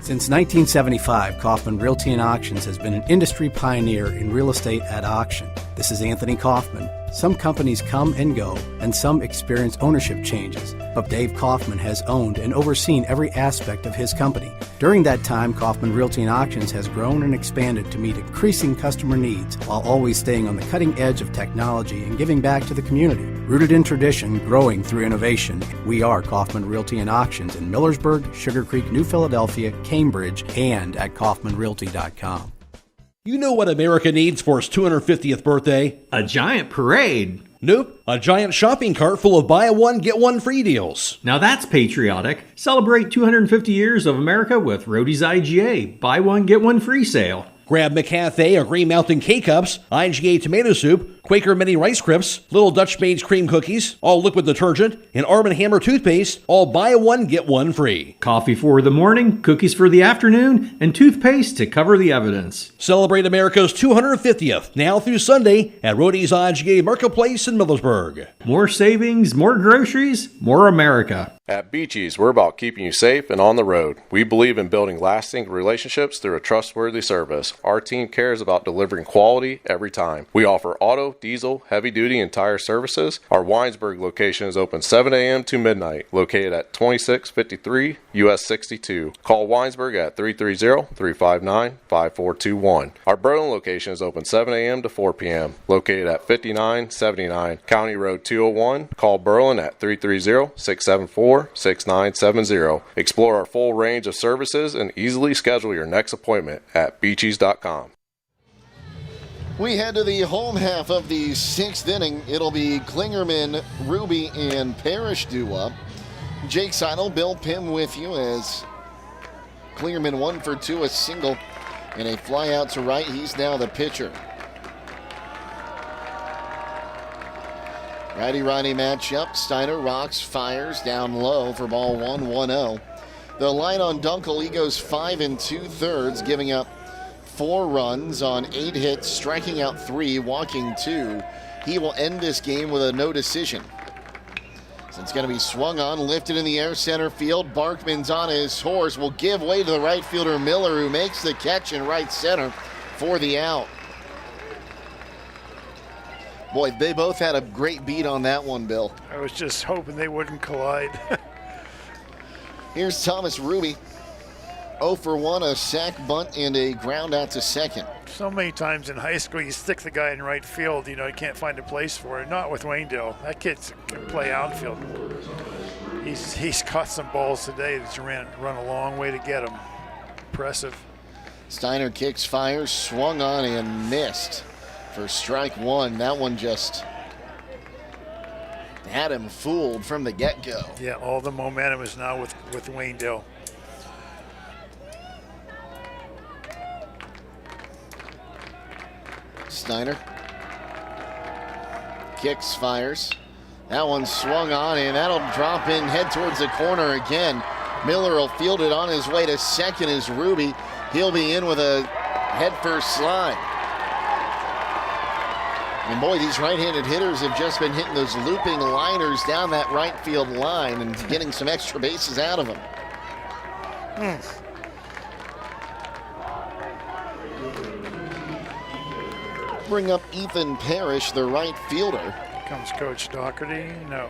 Since 1975, Kaufman Realty and Auctions has been an industry pioneer in real estate at auction. This is Anthony Kaufman. Some companies come and go, and some experience ownership changes, but Dave Kaufman has owned and overseen every aspect of his company. During that time, Kaufman Realty and Auctions has grown and expanded to meet increasing customer needs while always staying on the cutting edge of technology and giving back to the community. Rooted in tradition, growing through innovation, we are Kaufman Realty and Auctions in Millersburg, Sugar Creek, New Philadelphia, Cambridge, and at kaufmanrealty.com. You know what America needs for its 250th birthday? A giant parade. Nope, a giant shopping cart full of buy one, get one free deals. Now that's patriotic. Celebrate 250 years of America with Roadie's IGA. Buy one, get one free sale. Grab McCafe or Green Mountain K-Cups, IGA tomato soup, Quaker Mini Rice Crisps, Little Dutch Maid's cream cookies, all liquid detergent, and Arm & Hammer toothpaste, all buy one, get one free. Coffee for the morning, cookies for the afternoon, and toothpaste to cover the evidence. Celebrate America's 250th, now through Sunday, at Roadie's IGA Marketplace in Millersburg. More savings, more groceries, more America. At Beaches, we're about keeping you safe and on the road. We believe in building lasting relationships through a trustworthy service. Our team cares about delivering quality every time. We offer auto, diesel, heavy-duty, and tire services. Our Winesburg location is open 7 a.m. to midnight, located at 2653 US 62. Call Winesburg at 330-359-5421. Our Berlin location is open 7 a.m. to 4 p.m., located at 5979 County Road 201. Call Berlin at 330-674-6970. Explore our full range of services and easily schedule your next appointment at beaches.com. We head to the home half of the 6th inning. It'll be Klingerman, Ruby, and Parrish due up. Jake Sidle, Bill Pim with you as Clearman 1 for 2, a single, and a fly out to right. He's now the pitcher. Righty-righty matchup. Steiner rocks, fires down low for ball 1-1-0. The line on Dunkel, he goes 5 2/3, giving up 4 runs on 8 hits, striking out 3, walking 2. He will end this game with a no decision. So it's going to be swung on, lifted in the air, center field. Barkman's on his horse, will give way to the right fielder Miller, who makes the catch in right center for the out. Boy, they both had a great beat on that one, Bill. I was just hoping they wouldn't collide. Here's Thomas Ruby. 0 for 1, a sac bunt and a ground out to second. So many times in high school, you stick the guy in right field, you can't find a place for it. Not with Waynedale. That kid can play outfield. He's caught some balls today that's run a long way to get him. Impressive. Steiner kicks, fires, swung on and missed for strike 1. That one just had him fooled from the get-go. Yeah, all the momentum is now with Waynedale. Steiner kicks, fires. That one swung on, and that'll drop in, head towards the corner again. Miller will field it on his way to second as Ruby. He'll be in with a head-first slide. And boy, these right-handed hitters have just been hitting those looping liners down that right field line and getting some extra bases out of them. Bring up Ethan Parrish, the right fielder. Comes Coach Doherty? No.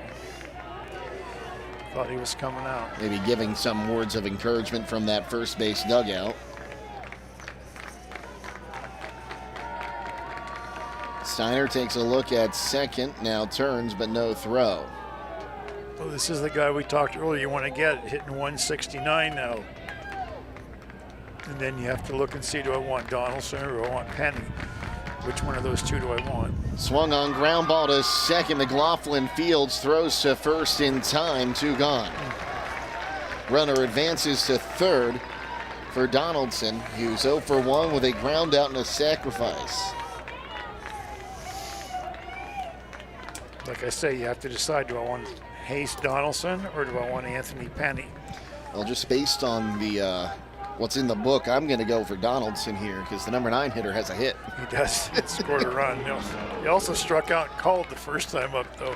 Thought he was coming out. Maybe giving some words of encouragement from that first base dugout. Steiner takes a look at second, now turns, but no throw. Well, this is the guy we talked earlier you want to get, hitting 169 now. And then you have to look and see, do I want Donaldson or do I want Penny? Which one of those two do I want? Swung on, ground ball to second. McLaughlin fields, throws to first in time, 2 gone. Runner advances to third for Donaldson, who's 0 for 1 with a ground out and a sacrifice. Like I say, you have to decide, do I want Hains Donaldson or do I want Anthony Penny? Well, just based on the what's in the book, I'm going to go for Donaldson here because the number 9 hitter has a hit. He does. Scored a run. He also struck out and called the first time up, though.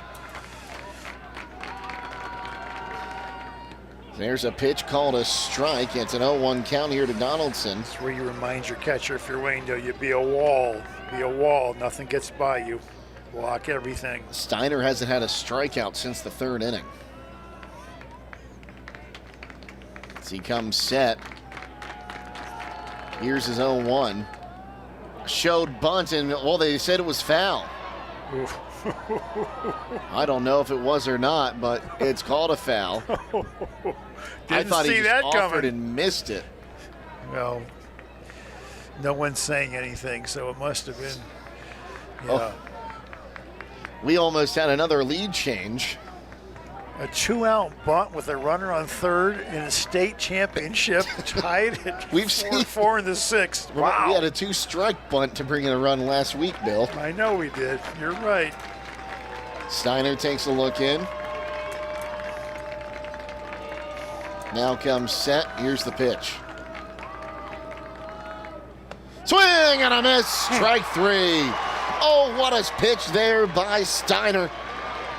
There's a pitch called a strike. It's an 0-1 count here to Donaldson. That's where you remind your catcher, if you're Waynedale, you be a wall. Be a wall. Nothing gets by you. Block everything. Steiner hasn't had a strikeout since the 3rd inning. As he comes set. Here's his 0-1. Showed bunt, and well, they said it was foul. I don't know if it was or not, but it's called a foul. I thought he just offered and missed it. Well, no one's saying anything, so it must have been. Yeah. Oh. We almost had another lead change. A 2-out bunt with a runner on third in a state championship, tied at We've seen 4 in the 6th. Wow. We had a 2-strike bunt to bring in a run last week, Bill. I know we did. You're right. Steiner takes a look in. Now comes set. Here's the pitch. Swing and a miss. Strike 3. Oh, what a pitch there by Steiner.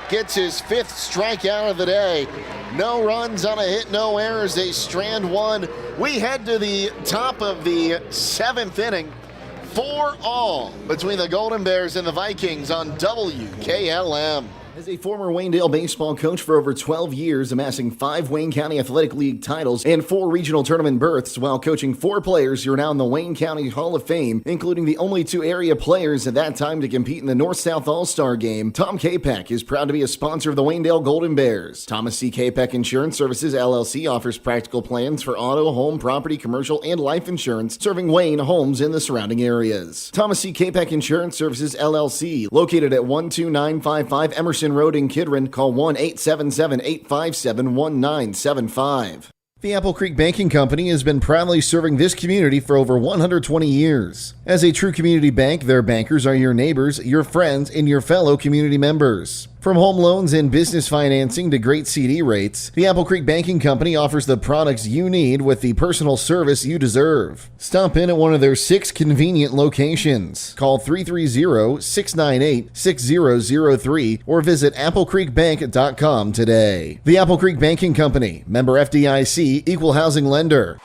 Gets his 5th strikeout of the day. No runs on a hit, no errors. They strand 1. We head to the top of the 7th inning. 4-all between the Golden Bears and the Vikings on WKLM. As a former Waynedale baseball coach for over 12 years, amassing 5 Wayne County Athletic League titles and 4 regional tournament berths while coaching 4 players who are now in the Wayne County Hall of Fame, including the only 2 area players at that time to compete in the North-South All-Star Game, Tom Capek is proud to be a sponsor of the Waynedale Golden Bears. Thomas C. Capek Insurance Services, LLC offers practical plans for auto, home, property, commercial, and life insurance, serving Wayne, homes, and the surrounding areas. Thomas C. Capek Insurance Services, LLC, located at 12955 Emerson Jefferson Road in Kidron. Call 1-877-857-1975. The Apple Creek Banking Company has been proudly serving this community for over 120 years. As a true community bank, their bankers are your neighbors, your friends, and your fellow community members. From home loans and business financing to great CD rates, the Apple Creek Banking Company offers the products you need with the personal service you deserve. Stop in at one of their 6 convenient locations. Call 330-698-6003 or visit applecreekbank.com today. The Apple Creek Banking Company, member FDIC, equal housing lender.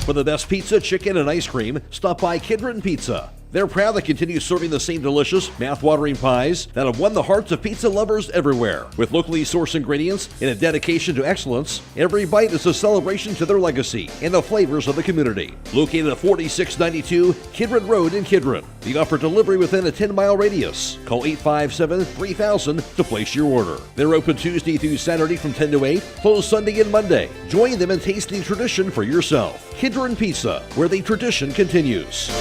For the best pizza, chicken, and ice cream, stop by Kidron Pizza. They're proud to continue serving the same delicious, mouth-watering pies that have won the hearts of pizza lovers everywhere. With locally sourced ingredients and a dedication to excellence, every bite is a celebration to their legacy and the flavors of the community. Located at 4692 Kidron Road in Kidron. They offer delivery within a 10-mile radius. Call 857-3000 to place your order. They're open Tuesday through Saturday from 10 to 8, closed Sunday and Monday. Join them in tasting tradition for yourself. Kidron Pizza, where the tradition continues.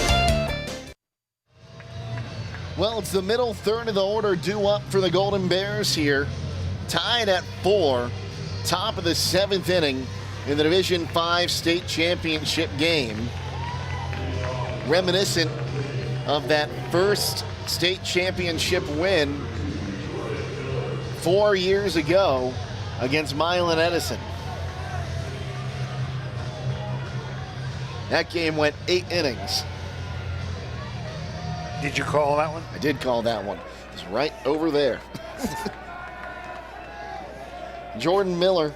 Well, it's the middle third of the order due up for the Golden Bears here. Tied at 4, top of the 7th inning in the Division 5 state championship game. Reminiscent of that first state championship win 4 years ago against Milan Edison. That game went 8 innings. Did you call that one? I did call that one. It's right over there. Jordan Miller,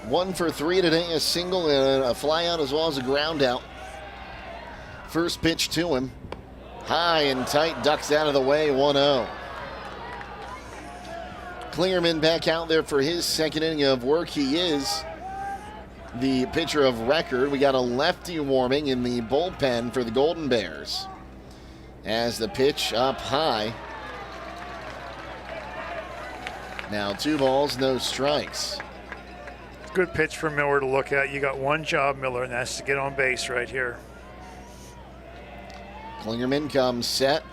1 for 3 today, a single and a fly out as well as a ground out. First pitch to him. High and tight, ducks out of the way, 1-0. Klingerman back out there for his second inning of work. He is the pitcher of record. We got a lefty warming in the bullpen for the Golden Bears. As the pitch up high. Now 2 balls, no strikes. Good pitch for Miller to look at. You got one job, Miller, and that's to get on base right here. Klingerman comes set.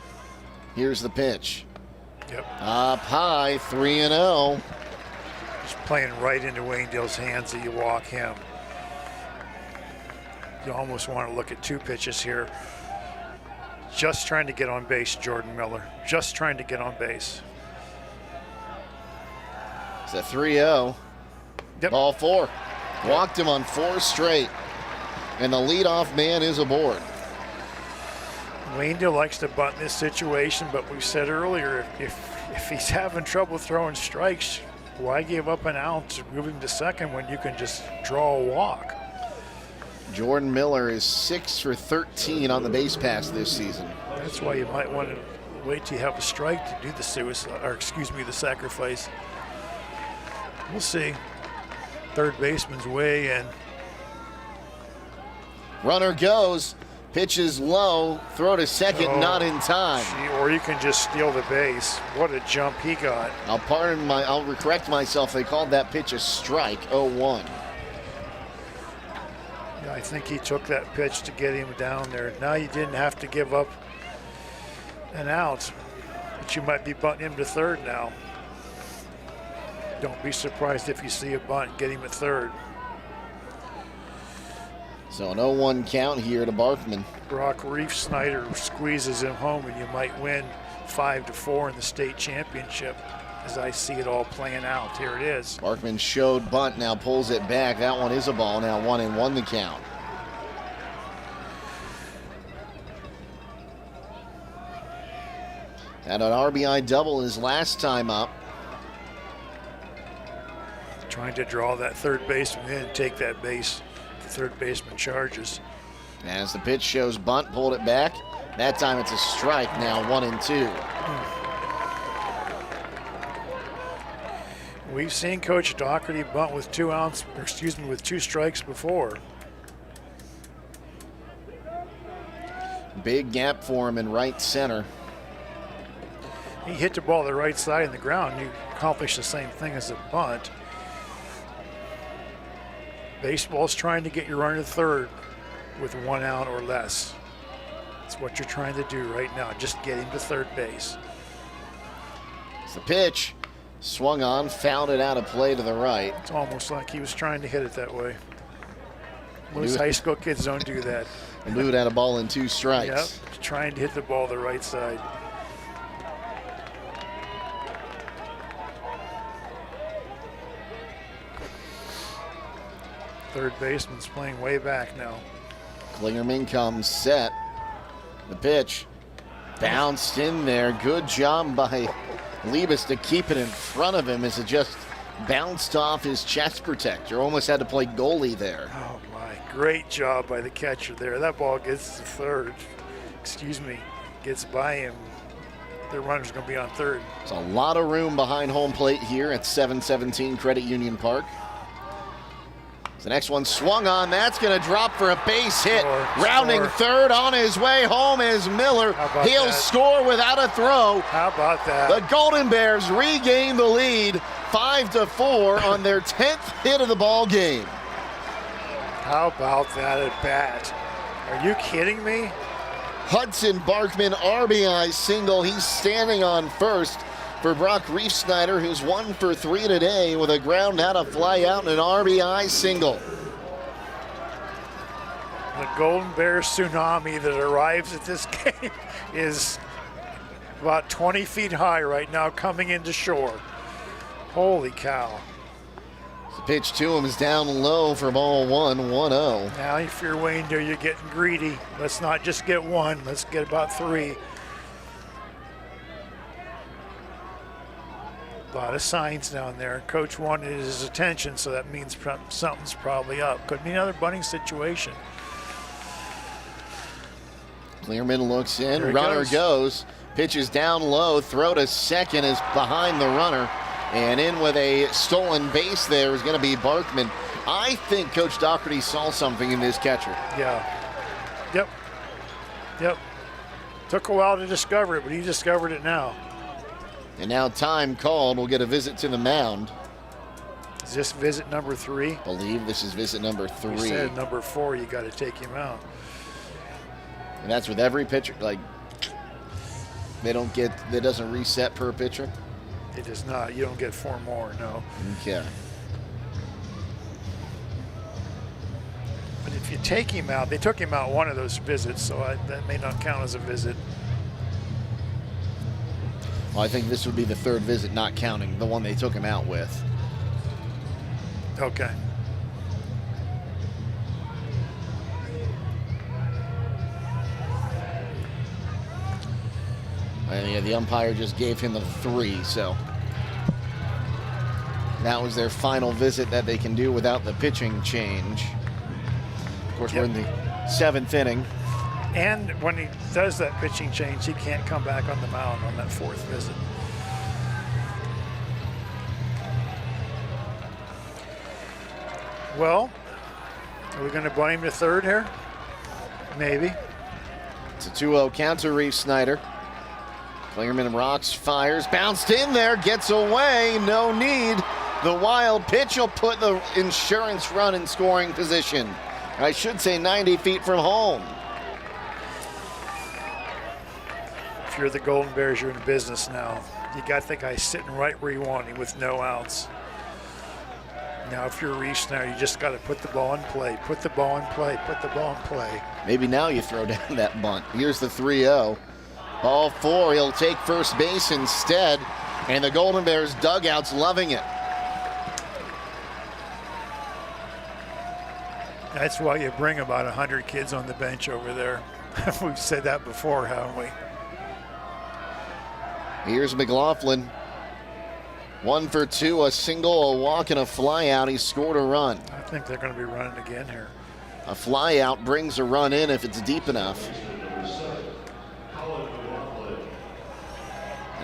Here's the pitch. Yep. Up high, 3-0. Just playing right into Waynedale's hands that you walk him. You almost want to look at 2 pitches here. Just trying to get on base, Jordan Miller. Just trying to get on base. It's a 3-0. Yep. Ball 4. Walked him on 4 straight. And the leadoff man is aboard. Waynedale likes to bunt in this situation, but we said earlier, if he's having trouble throwing strikes, why give up an out to move him to second when you can just draw a walk? Jordan Miller is 6 for 13 on the base pass this season. That's why you might want to wait till you have a strike to do the the sacrifice. We'll see. Third baseman's way in. Runner goes, pitches low, throw to second, not in time. Or you can just steal the base. What a jump he got. I'll correct myself. They called that pitch a strike, 0-1. I think he took that pitch to get him down there. Now you didn't have to give up an out, but you might be bunting him to third now. Don't be surprised if you see a bunt, get him at third. So an 0-1 count here to Barkman. Brock Reef Snyder squeezes him home, and you might win 5-4 in the state championship. As I see it all playing out. Here it is. Barkman showed bunt, now pulls it back. That one is a ball, now 1-1 the count. Had an RBI double his last time up. Trying to draw that third baseman in and take that base. The third baseman charges. As the pitch shows bunt, pulled it back. That time it's a strike, now 1-2. We've seen Coach Doherty bunt with 2 strikes before. Big gap for him in right center. He hit the ball to the right side in the ground. You accomplish the same thing as a bunt. Baseball's trying to get you runner to third with 1 out or less. That's what you're trying to do right now. Just get him to third base. The pitch swung on, fouled it out of play to the right. It's almost like he was trying to hit it that way. Most high school kids don't do that. Moved out a ball in 2 strikes. Yep, trying to hit the ball the right side. Third baseman's playing way back now. Klingerman comes set. The pitch bounced in there. Good job by Liebes to keep it in front of him as it just bounced off his chest protector. Almost had to play goalie there. Oh my, great job by the catcher there. That ball gets to third. Gets by him. The runner's going to be on third. There's a lot of room behind home plate here at 717 Credit Union Park. The next one swung on. That's going to drop for a base hit. Rounding third, on his way home is Miller. He'll score without a throw. How about that? The Golden Bears regain the lead 5-4 on their 10th hit of the ball game. How about that at bat? Are you kidding me? Hudson Barkman RBI single. He's standing on first for Brock Reefsnyder, who's 1 for 3 today with a ground out, a fly out, and an RBI single. The Golden Bears tsunami that arrives at this game is about 20 feet high right now coming into shore. Holy cow. The pitch to him is down low for ball 1-0. Now if you're Waynedale, you're getting greedy. Let's not just get one, let's get about 3. A lot of signs down there. Coach wanted his attention, so that means something's probably up. Could be another bunting situation. Clearman looks in, runner goes. Pitches down low, throw to second is behind the runner. And in with a stolen base there is going to be Barkman. I think Coach Doherty saw something in this catcher. Yeah. Yep. Took a while to discover it, but he discovered it now. And now time called. We'll get a visit to the mound. Is this visit number 3? I believe this is visit number 3. You said number 4, you got to take him out. And that's with every pitcher. Like, they doesn't reset per pitcher? It does not. You don't get 4 more, no. Okay. But if you take him out, they took him out one of those visits, so that may not count as a visit. Well, I think this would be the 3rd visit, not counting the one they took him out with. Okay. And yeah, the umpire just gave him a 3, so that was their final visit that they can do without the pitching change. Of course, we're in the 7th inning. And when he does that pitching change, he can't come back on the mound on that 4th visit. Well, are we going to bunt him to 3rd here? Maybe. It's a 2-0 count to Reefsnyder. Klingerman rocks, fires, bounced in there, gets away, no need. The wild pitch will put the insurance run in scoring position. I should say 90 feet from home. If you're the Golden Bears, you're in business now. You got the guy sitting right where you want him with no outs. Now, if you're Reefsnyder, you just got to put the ball in play. Put the ball in play. Put the ball in play. Maybe now you throw down that bunt. Here's the 3-0. Ball 4, he'll take first base instead, and the Golden Bears dugout's loving it. That's why you bring about 100 kids on the bench over there. We've said that before, haven't we? Here's McLaughlin. 1 for 2, a single, a walk, and a fly out. He scored a run. I think they're going to be running again here. A fly out brings a run in if it's deep enough.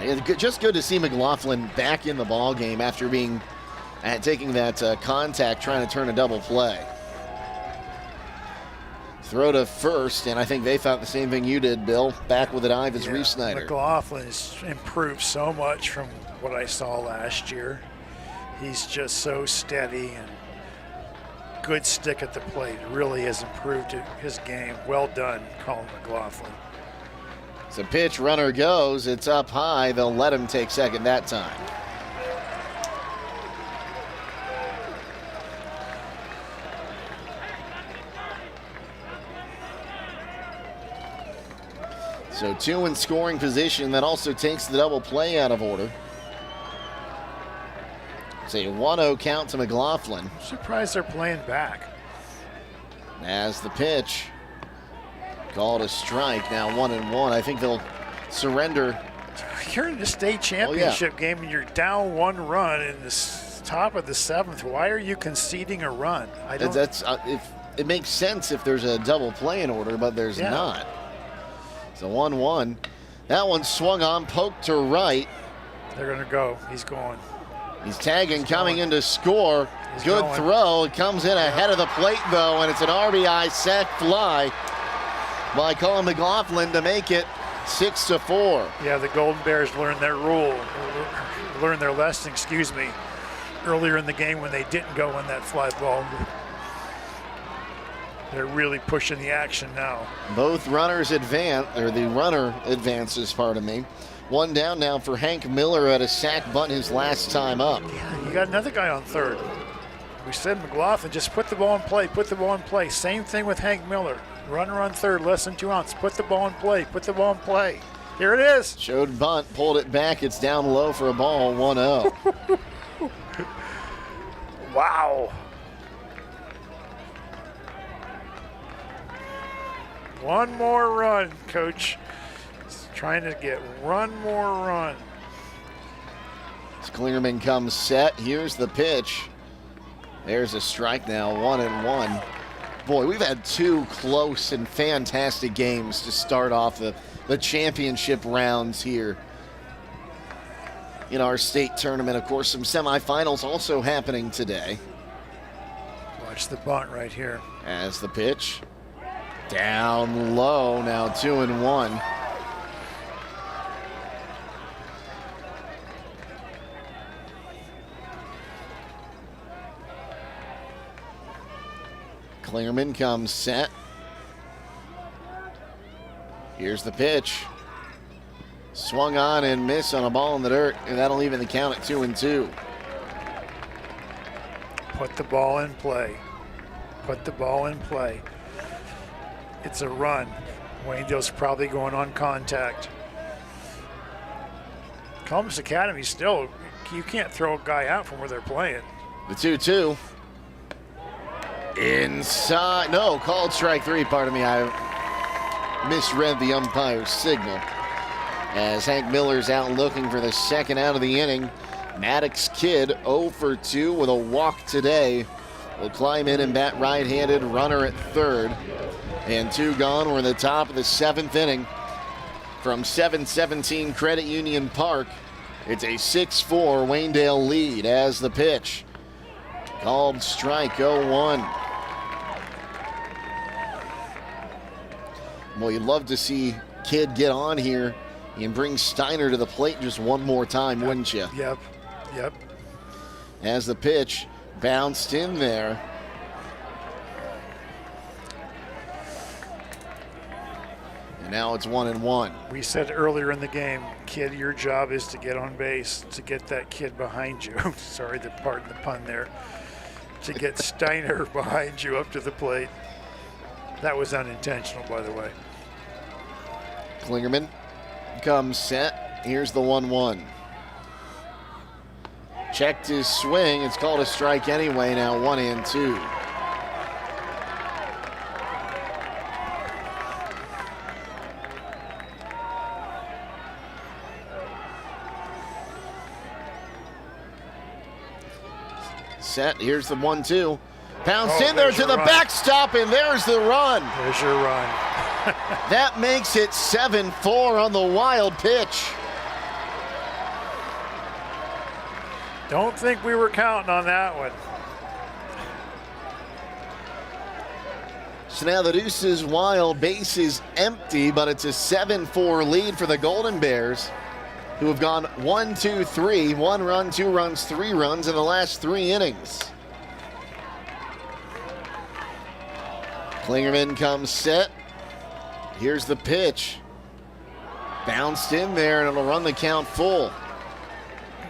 It's just good to see McLaughlin back in the ball game after taking that contact, trying to turn a double play. Throw to first, and I think they thought the same thing you did, Bill. Back with an eye is Reefsnyder. McLaughlin has improved so much from what I saw last year. He's just so steady and good stick at the plate. Really has improved his game. Well done, Colin McLaughlin. So pitch, runner goes. It's up high. They'll let him take second that time. So 2 in scoring position. That also takes the double play out of order. It's a 1-0 count to McLaughlin. I'm surprised they're playing back. As the pitch called a strike. Now 1-1. I think they'll surrender. You're in the state championship game and you're down 1 run in the top of the 7th. Why are you conceding a run? I don't. It makes sense if there's a double play in order, but there's not. So 1-1. That one swung on, poked to right. They're going to go. He's going. He's tagging, coming in to score. Good throw. It comes in ahead of the plate, though, and it's an RBI sac fly by Colin McLaughlin to make it 6-4. Yeah, the Golden Bears learned their lesson, earlier in the game when they didn't go in that fly ball. They're really pushing the action now. Both runners advance, or the runner advances, pardon me. 1 down now for Hank Miller at a sac bunt his last time up. Yeah, you got another guy on third. We said McLaughlin, just put the ball in play, put the ball in play. Same thing with Hank Miller. Runner on third, less than 2 outs. Put the ball in play, put the ball in play. Here it is. Showed bunt, pulled it back. It's down low for a ball, 1-0. Wow. One more run, Coach. He's trying to get one more run. As Clearman comes set, here's the pitch. There's a strike now, 1-1. Boy, we've had 2 close and fantastic games to start off the championship rounds here in our state tournament. Of course, some semifinals also happening today. Watch the bunt right here. As the pitch down low, now 2-1. Clearman comes set. Here's the pitch. Swung on and missed on a ball in the dirt, and that'll even the count at 2-2. Put the ball in play. Put the ball in play. It's a run. Waynedale's probably going on contact. Columbus Academy still, you can't throw a guy out from where they're playing. The 2-2. Inside. No, called strike 3. Pardon me. I misread the umpire's signal. As Hank Miller's out looking for the second out of the inning. Maddox Kidd 0 for 2 with a walk today. Will climb in and bat right-handed, runner at third. And 2 gone. We're in the top of the 7th inning. From 717 Credit Union Park, it's a 6-4 Waynedale lead as the pitch. Called strike 0-1. Well, you'd love to see Kidd get on here and bring Steiner to the plate just one more time, wouldn't you? Yep. As the pitch bounced in there. And now it's 1-1. We said earlier in the game, Kidd, your job is to get on base, to get that kid behind you. Sorry, pardon the pun there. To get Steiner behind you up to the plate. That was unintentional, by the way. Klingerman comes set. Here's the 1-1. Checked his swing. It's called a strike anyway. Now 1-2. Set. Here's the 1-2. Pounced in there to the backstop, and there's the run. There's your run. That makes it 7-4 on the wild pitch. Don't think we were counting on that one. So now the Deuces wild, base is empty, but it's a 7-4 lead for the Golden Bears, who have gone 1-2-3, 1 run, 2 runs, 3 runs in the last 3 innings. Klingerman comes set. Here's the pitch. Bounced in there, and it'll run the count full.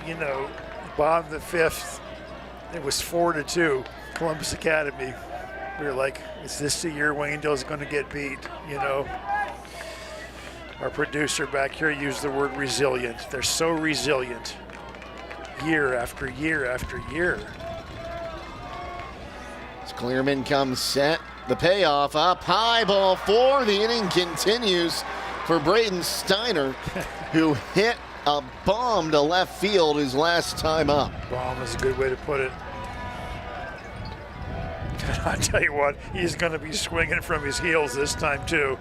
You know, bottom of the fifth, it was 4-2, Columbus Academy. We were like, is this the year Waynedale's going to get beat? You know, our producer back here used the word resilient. They're so resilient year after year after year. As Clearman comes set, the payoff up high, ball 4. The inning continues for Braden Steiner, who hit a bomb to left field his last time up. Bomb is a good way to put it. I tell you what, he's going to be swinging from his heels this time too.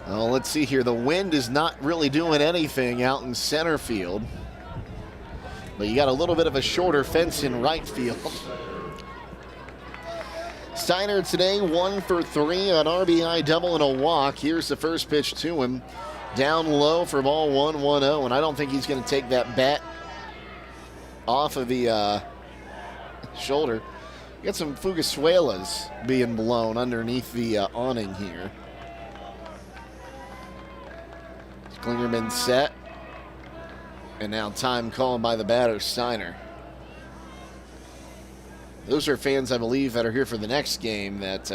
Well, let's see here. The wind is not really doing anything out in center field, but you got a little bit of a shorter fence in right field. Steiner today 1 for 3, an RBI double and a walk. Here's the first pitch to him. Down low for ball 1-1-0, and I don't think he's going to take that bat off of the shoulder. You got some Fugasuelas being blown underneath the awning here. Klingerman set, and now time called by the batter, Steiner. Those are fans, I believe, that are here for the next game that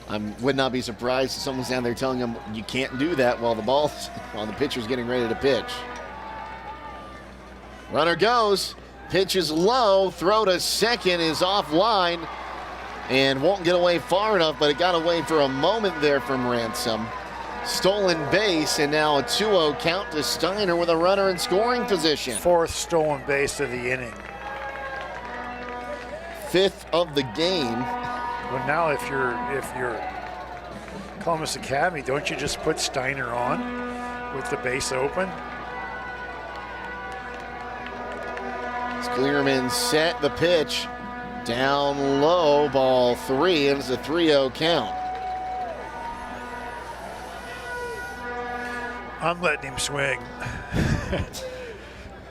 I would not be surprised if someone's down there telling them you can't do that while the pitcher's getting ready to pitch. Runner goes, pitch is low, throw to second is offline and won't get away far enough, but it got away for a moment there from Ransom. Stolen base, and now a 2-0 count to Steiner with a runner in scoring position. 4th stolen base of the inning. 5th of the game. Well, now if you're Columbus Academy, don't you just put Steiner on with the base open? Clearman set the pitch down low, ball 3, and it's a 3-0 count. I'm letting him swing.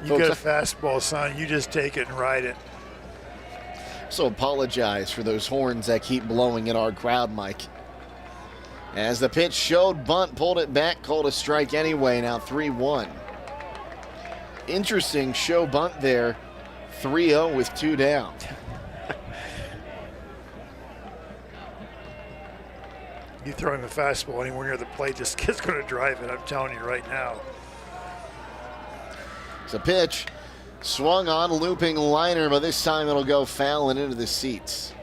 You got a fastball, son. You just take it and ride it. So apologize for those horns that keep blowing in our crowd, Mike. As the pitch showed, bunt, pulled it back, called a strike anyway, now 3-1. Interesting show bunt there, 3-0 with 2 down. You throw him a fastball anywhere near the plate, this kid's going to drive it, I'm telling you right now. It's a pitch, swung on, looping liner, but this time it'll go foul and into the seats.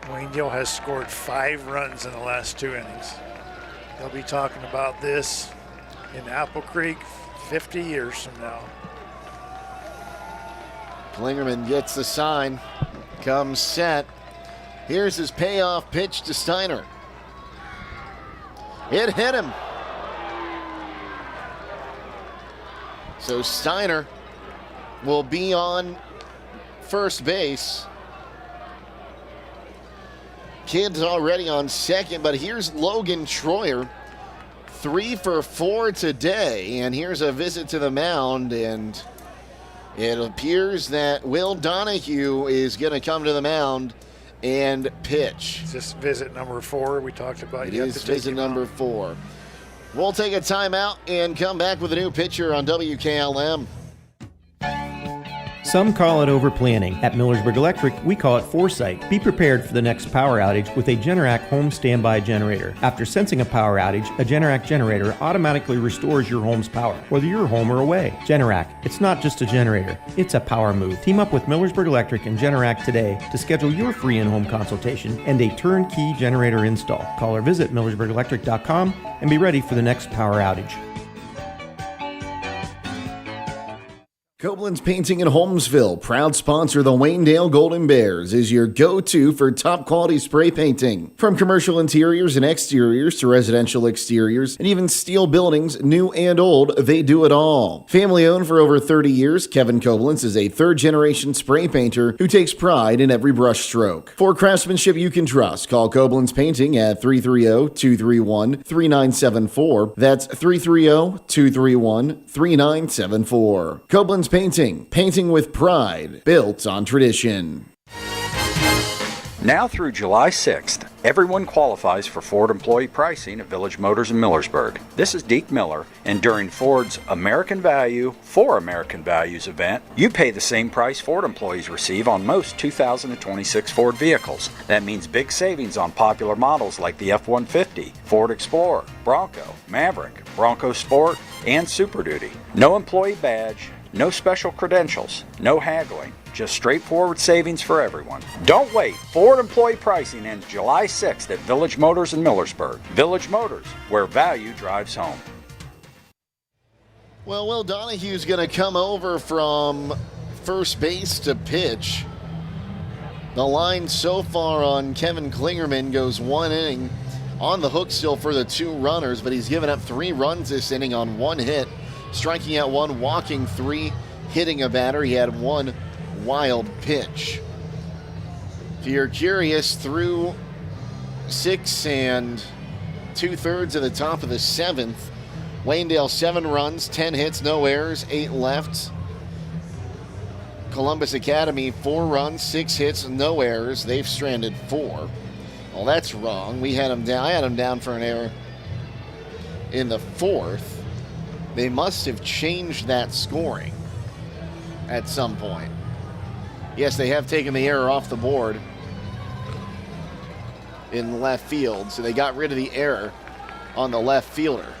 Waynedale has scored 5 runs in the last 2 innings. They'll be talking about this in Apple Creek 50 years from now. Klingerman gets the sign, comes set. Here's his payoff pitch to Steiner. It hit him. So Steiner will be on first base. Kid's already on second, but here's Logan Troyer. 3 for 4 today, and here's a visit to the mound, and it appears that Will Donahue is going to come to the mound and pitch. Is this visit number 4 we talked about? It is visit number 4. We'll take a timeout and come back with a new pitcher on WKLM. Some call it over-planning. At Millersburg Electric, we call it foresight. Be prepared for the next power outage with a Generac home standby generator. After sensing a power outage, a Generac generator automatically restores your home's power, whether you're home or away. Generac, it's not just a generator, it's a power move. Team up with Millersburg Electric and Generac today to schedule your free in-home consultation and a turnkey generator install. Call or visit millersburgelectric.com and be ready for the next power outage. Koblenz Painting in Holmesville, proud sponsor the Waynedale Golden Bears, is your go-to for top-quality spray painting. From commercial interiors and exteriors to residential exteriors and even steel buildings, new and old, they do it all. Family-owned for over 30 years, Kevin Koblenz is a third-generation spray painter who takes pride in every brush stroke. For craftsmanship you can trust, call Koblenz Painting at 330-231-3974. That's 330-231-3974. Koblenz Painting. Painting with pride. Built on tradition. Now through July 6th, everyone qualifies for Ford employee pricing at Village Motors in Millersburg. This is Deke Miller, and during Ford's American Value for American Values event, you pay the same price Ford employees receive on most 2026 Ford vehicles. That means big savings on popular models like the F-150, Ford Explorer, Bronco, Maverick, Bronco Sport, and Super Duty. No employee badge, no special credentials, no haggling. Just straightforward savings for everyone. Don't wait. Ford employee pricing ends July 6th at Village Motors in Millersburg. Village Motors, where value drives home. Well, Will Donahue's going to come over from first base to pitch. The line so far on Kevin Klingerman goes 1 inning, on the hook still for the 2 runners, but he's given up 3 runs this inning on 1 hit, striking out 1, walking 3, hitting a batter. He had 1 wild pitch. If you're curious, through 6 2/3 of the top of the 7th, Waynedale 7 runs, 10 hits, no errors, 8 left. Columbus Academy 4 runs, 6 hits, no errors. They've stranded 4. Well, that's wrong. We had them down. I had them down for an error in the 4th. They must have changed that scoring at some point. Yes, they have taken the error off the board in left field, so they got rid of the error on the left fielder.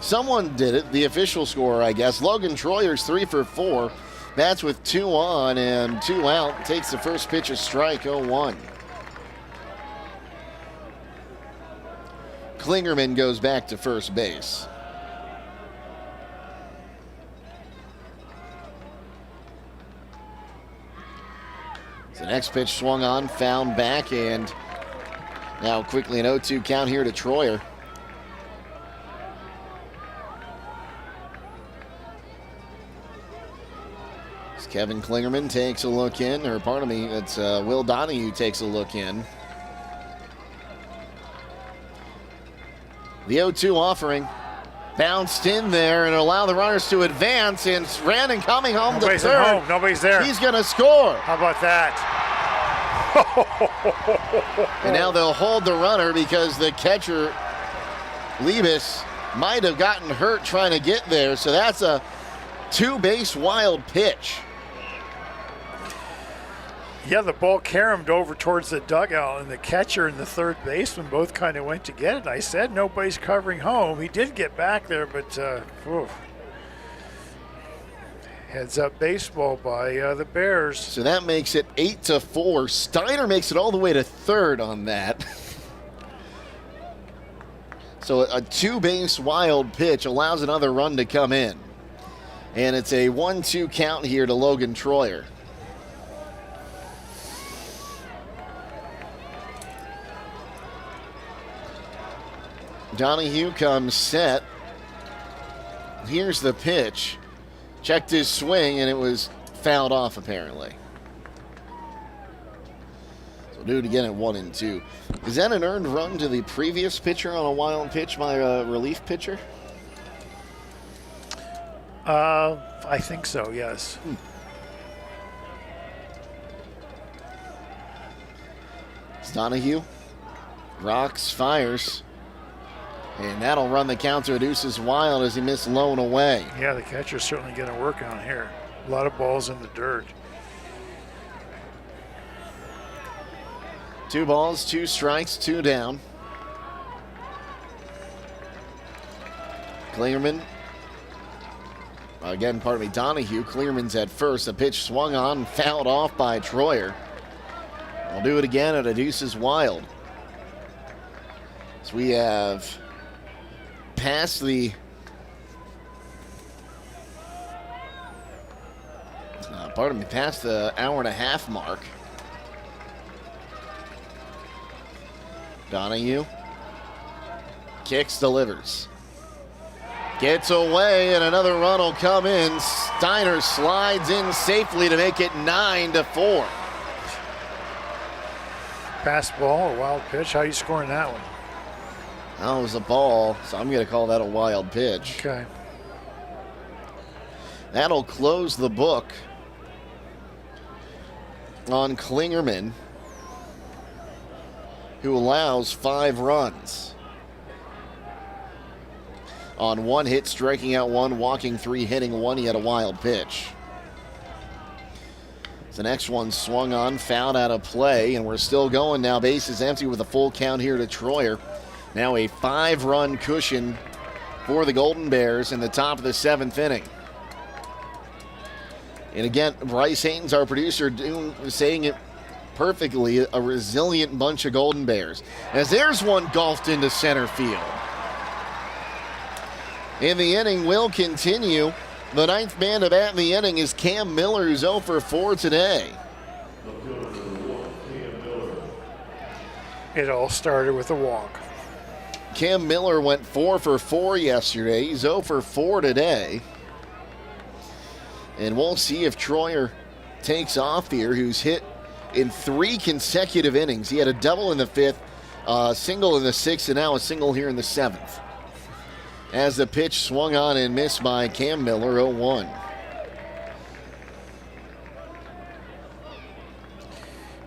Someone did it, the official scorer, I guess. Logan Troyer's 3 for 4. Bats with 2 on and 2 out. Takes the first pitch, a strike, 0-1. Klingerman goes back to first base. The next pitch swung on, found back, and now quickly an 0-2 count here to Troyer. As Kevin Klingerman takes a look in, or pardon me, it's Will Donahue takes a look in. The 0-2 offering bounced in there and allowed the runners to advance, and Brandon coming home to third. Home. Nobody's there. He's going to score. How about that? And now they'll hold the runner because the catcher, Liebes, might have gotten hurt trying to get there. So that's a 2-base wild pitch. Yeah, the ball caromed over towards the dugout, and the catcher and the third baseman both kind of went to get it. I said nobody's covering home. He did get back there, but heads up baseball by the Bears. So that makes it 8-4. Steiner makes it all the way to third on that. So a 2-base wild pitch allows another run to come in. And it's a 1-2 count here to Logan Troyer. Donahue comes set. Here's the pitch. Checked his swing, and it was fouled off, apparently. So we'll do it again at 1-2. Is that an earned run to the previous pitcher on a wild pitch by a relief pitcher? I think so, yes. It's Donahue. Rocks, fires. And that'll run the count to a deuces wild as he missed low and away. Yeah, the catcher's certainly going to work on here. A lot of balls in the dirt. 2 balls, 2 strikes, 2 down. Klingerman. Again, pardon me, Donahue. Klingerman's at first. The pitch swung on, fouled off by Troyer. We'll do it again at a deuces wild. So we have past the past the hour-and-a-half mark. Donahue kicks, delivers, gets away, and another run will come in. Steiner slides in safely to make it 9-4. Pass ball or wild pitch? How are you scoring that one? That was a ball, so I'm going to call that a wild pitch. Okay. That'll close the book on Klingerman, who allows 5 runs. On 1 hit, striking out 1, walking 3, hitting 1, he had a wild pitch. The next one swung on, fouled out of play, and we're still going now. Bases empty with a full count here to Troyer. Now a 5-run cushion for the Golden Bears in the top of the 7th inning. And again, Bryce Hains, our producer, saying it perfectly, a resilient bunch of Golden Bears. As there's one golfed into center field. And the inning will continue. The 9th man to bat in the inning is Cam Miller, who's 0 for 4 today. It all started with a walk. Cam Miller went 4 for 4 yesterday. He's 0 for 4 today. And we'll see if Troyer takes off here, who's hit in 3 consecutive innings. He had a double in the 5th, a single in the 6th, and now a single here in the 7th. As the pitch swung on and missed by Cam Miller, 0-1.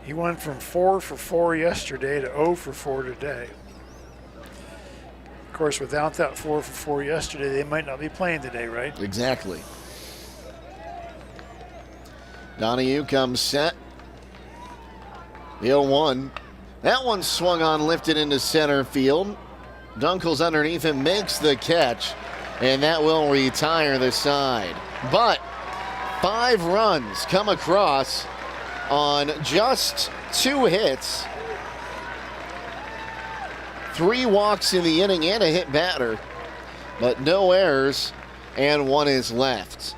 He went from 4 for 4 yesterday to 0 for 4 today. Of course, without that 4 for 4 yesterday, they might not be playing today, right? Exactly. Donahue comes set. The 0-1. That one swung on, lifted into center field. Dunkel's underneath him, makes the catch, and that will retire the side. But 5 runs come across on just 2 hits. 3 walks in the inning and a hit batter, but no errors, and 1 is left.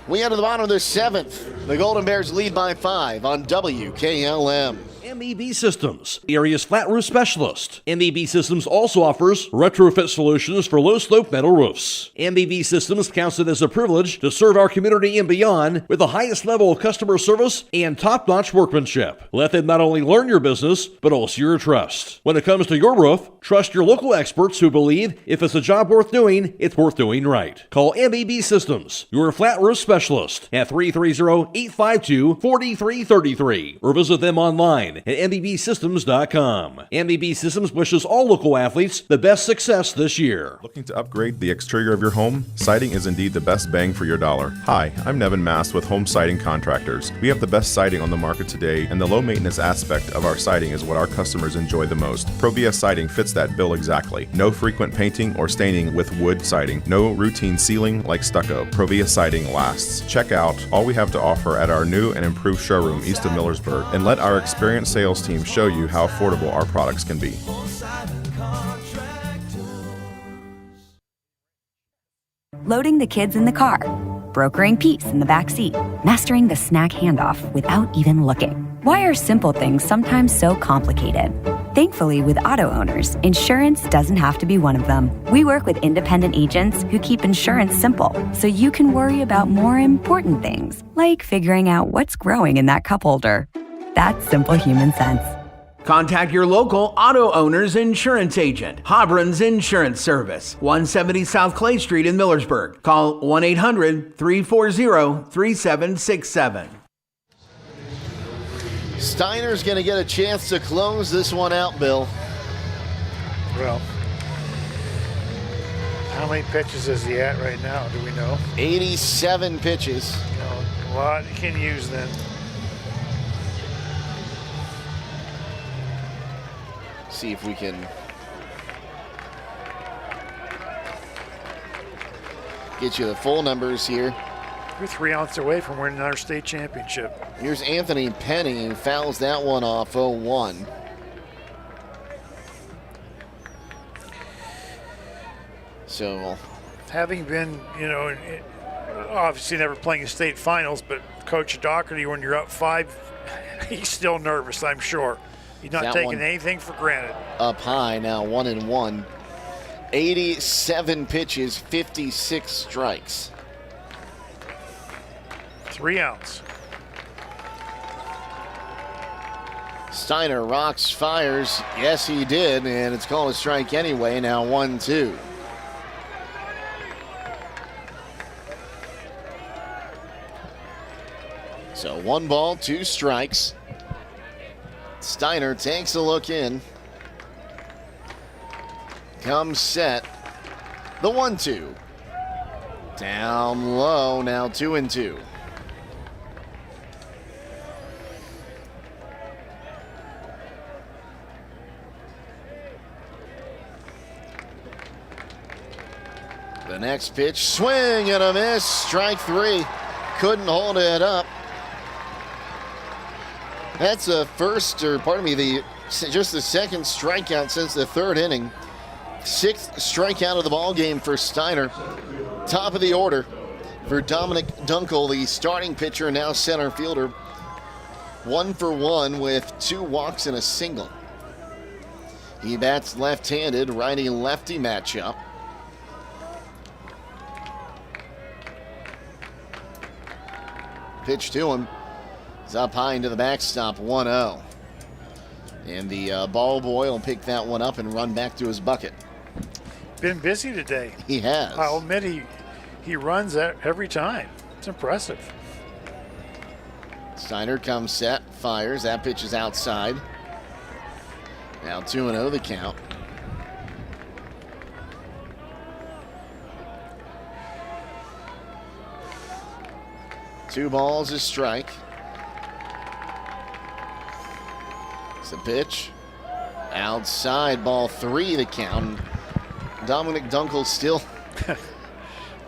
We head to the bottom of the 7th. The Golden Bears lead by 5 on WKLM. MEB Systems, the area's flat roof specialist. MEB Systems also offers retrofit solutions for low-slope metal roofs. MEB Systems counts it as a privilege to serve our community and beyond with the highest level of customer service and top-notch workmanship. Let them not only learn your business, but also your trust. When it comes to your roof, trust your local experts who believe if it's a job worth doing, it's worth doing right. Call MEB Systems, your flat roof specialist, at 330-852-4333, or visit them online at mbsystems.com. MBB Systems wishes all local athletes the best success this year. Looking to upgrade the exterior of your home? Siding is indeed the best bang for your dollar. Hi, I'm Nevin Mast with Home Siding Contractors. We have the best siding on the market today, and the low maintenance aspect of our siding is what our customers enjoy the most. Provia Siding fits that bill exactly. No frequent painting or staining with wood siding. No routine sealing like stucco. Provia Siding lasts. Check out all we have to offer at our new and improved showroom east of Millersburg, and let our experienced sales team show you how affordable our products can be. Loading the kids in the car, brokering peace in the back seat, mastering the snack handoff without even looking. Why are simple things sometimes so complicated? Thankfully, with auto owners, insurance doesn't have to be one of them. We work with independent agents who keep insurance simple, so you can worry about more important things, like figuring out what's growing in that cup holder. That's simple human sense. Contact your local auto owner's insurance agent. Hobron's Insurance Service, 170 South Clay Street in Millersburg. Call 1-800-340-3767. Steiner's going to get a chance to close this one out, Bill. Well, how many pitches is he at right now? Do we know? 87 pitches. A lot you can use then. See if we can get you the full numbers here. We're 3 outs away from winning our state championship. Here's Anthony Penny, who fouls that one off 0-1. So, having been, obviously never playing in state finals, but Coach Doherty, when you're up 5, he's still nervous, I'm sure. He's not taking anything for granted. Up high now, 1-1. 87 pitches, 56 strikes. 3 outs. Steiner rocks, fires. Yes, he did, and it's called a strike anyway. Now 1-2. So 1 ball, 2 strikes. Steiner takes a look in. Comes set. The 1-2. Down low, now 2-2. The next pitch, swing and a miss. Strike 3. Couldn't hold it up. That's the just the second strikeout since the 3rd inning. 6th strikeout of the ball game for Steiner. Top of the order for Dominic Dunkel, the starting pitcher, now center fielder. 1 for 1 with 2 walks and a single. He bats left-handed, righty-lefty matchup. Pitch to him. It's up high into the backstop, 1-0. And the ball boy will pick that one up and run back to his bucket. Been busy today. He has. I'll admit he runs every time. It's impressive. Steiner comes set, fires. That pitch is outside. Now 2-0 the count. Two balls, a strike. It's the pitch. Outside, ball 3 the count. Dominic Dunkel still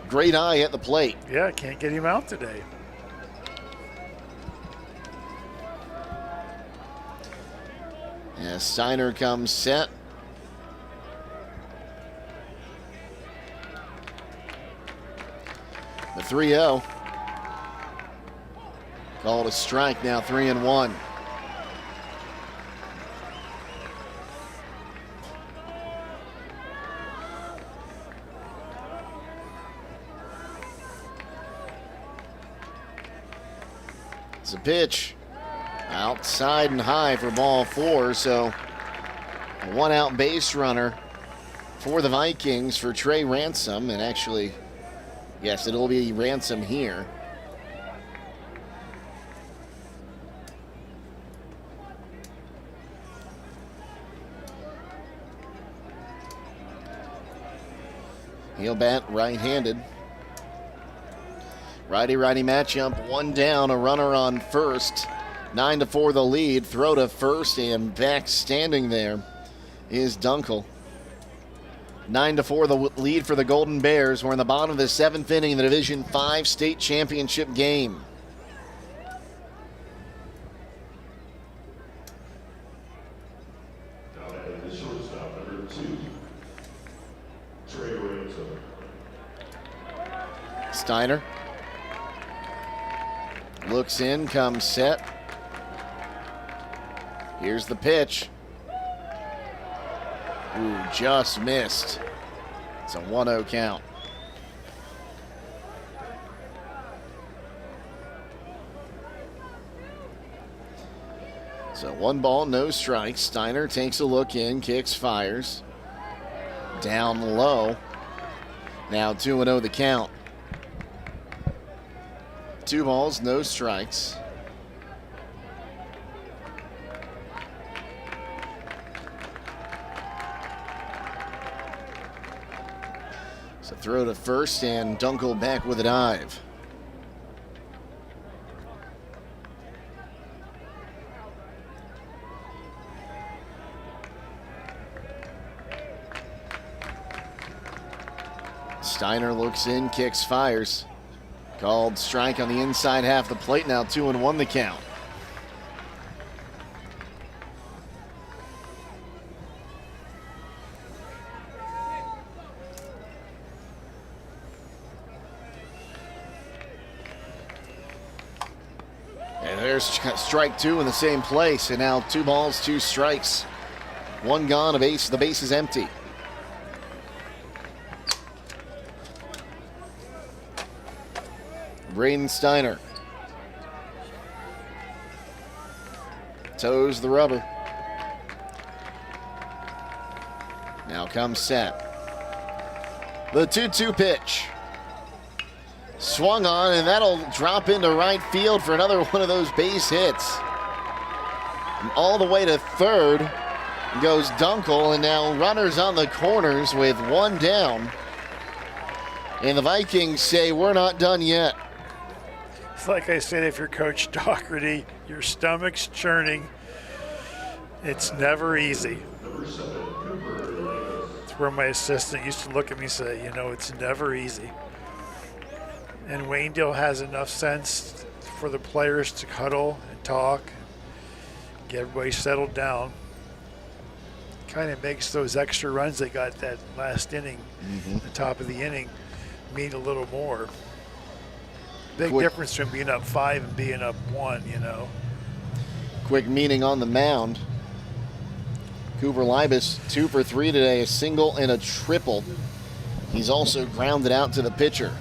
great eye at the plate. Yeah, can't get him out today. As Steiner comes set. The 3-0. Called a strike, now 3-1. It's a pitch. Outside and high for ball 4, so a 1-out base runner for the Vikings for Trey Ransom. And actually, yes, it'll be Ransom here. He'll bat right-handed. Righty-righty matchup, 1 down, a runner on first. 9-4 the lead. Throw to first and back standing there is Dunkel. 9-4 the lead for the Golden Bears. We're in the bottom of the 7th inning of the Division 5 state championship game. Steiner looks in, comes set. Here's the pitch. Ooh, just missed. It's a 1-0 count. So 1 ball, no strikes. Steiner takes a look in, kicks, fires. Down low. Now 2-0 the count. 2 balls, no strikes. So throw to first and Dunkel back with a dive. Steiner looks in, kicks, fires. Called strike on the inside half of the plate. Now 2-1 the count. And there's strike 2 in the same place. And now 2 balls, 2 strikes. 1 gone, the base is empty. Braden Steiner. Toes the rubber. Now comes set. The 2-2 pitch. Swung on, and that'll drop into right field for another one of those base hits. And all the way to third goes Dunkel, and now runners on the corners with one down. And the Vikings say, we're not done yet. It's like I said, if you're Coach Doherty, your stomach's churning. It's never easy. It's where my assistant used to look at me and say, it's never easy. And Waynedale has enough sense for the players to huddle and talk, get everybody settled down. Kind of makes those extra runs they got that last inning, the top of the inning, mean a little more. Big difference between being up 5 and being up 1, Quick meeting on the mound. Cooper Libas 2 for 3 today, a single and a triple. He's also grounded out to the pitcher.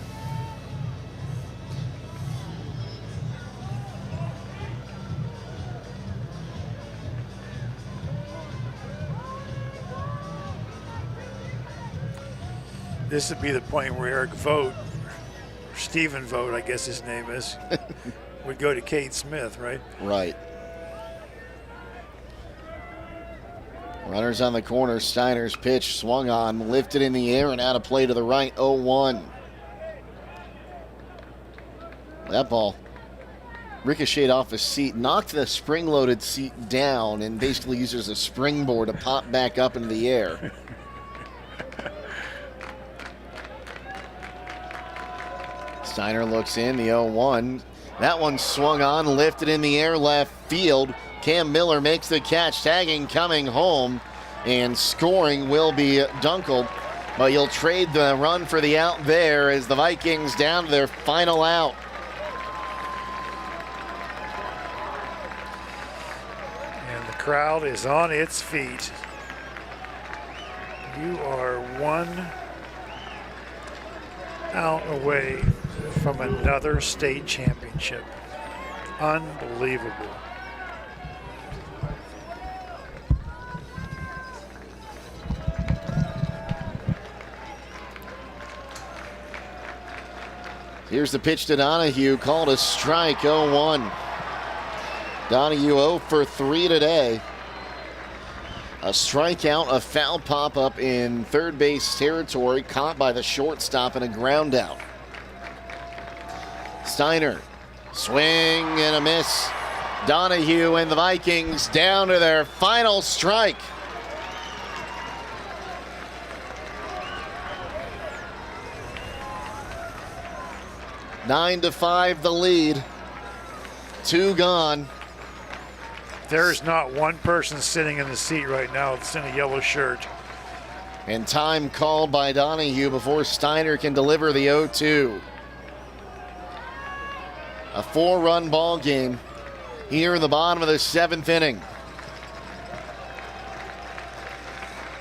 This would be the point where Eric Vogt, or Stephen Vogt, I guess his name is, would go to Cade Smith, right? Right. Runners on the corner. Steiner's pitch swung on, lifted in the air and out of play to the right, 0-1. That ball ricocheted off his seat, knocked the spring-loaded seat down, and basically uses a springboard to pop back up into the air. Steiner looks in, the 0-1. That one swung on, lifted in the air left field. Cam Miller makes the catch, tagging coming home, and scoring will be Dunkel. But you'll trade the run for the out there as the Vikings down to their final out. And the crowd is on its feet. You are one out away from another state championship. Unbelievable. Here's the pitch to Donahue, called a strike, 0-1. Donahue 0 for 3 today. A strikeout, a foul pop-up in third base territory, caught by the shortstop and a ground out. Steiner, swing and a miss. Donahue and the Vikings down to their final strike. Nine to 5 the lead. 2 gone. There's not one person sitting in the seat right now that's in a yellow shirt. And time called by Donahue before Steiner can deliver the 0-2. A 4-run ball game here in the bottom of the 7th inning.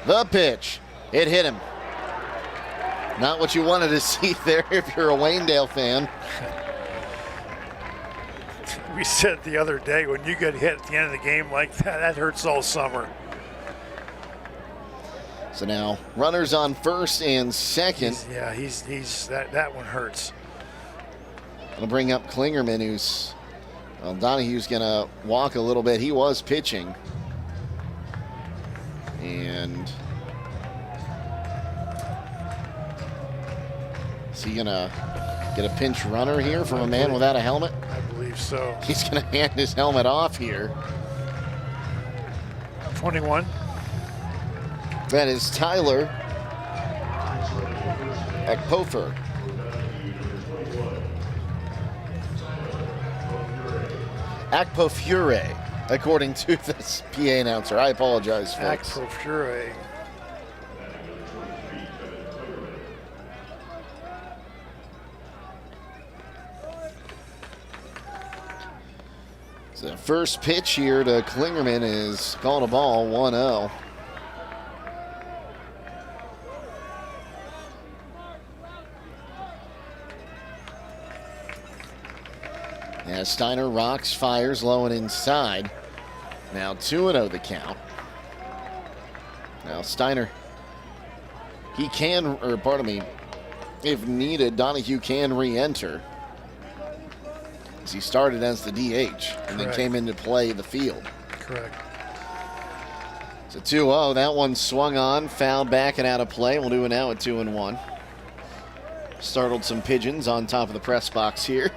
The pitch. It hit him. Not what you wanted to see there if you're a Waynedale fan. We said the other day, when you get hit at the end of the game like that, that hurts all summer. So now runners on first and second. He's that one hurts. I'll bring up Klingerman, who's, well, Donahue's going to walk a little bit. He was pitching. And is he going to get a pinch runner here from a man without a helmet? I believe so. He's going to hand his helmet off here. 21. That is Tyler Akpofur. Akpofure, according to this PA announcer. I apologize, folks. Akpofure. The first pitch here to Klingerman is called a ball, 1-0. As Steiner rocks, fires low and inside. Now 2-0 the count. Now Steiner, he can, or pardon me, if needed, Donahue can re-enter. As he started as the DH and then came into play the field. Correct. So 2-0, that one swung on, fouled back and out of play. We'll do it now at 2-1. Startled some pigeons on top of the press box here.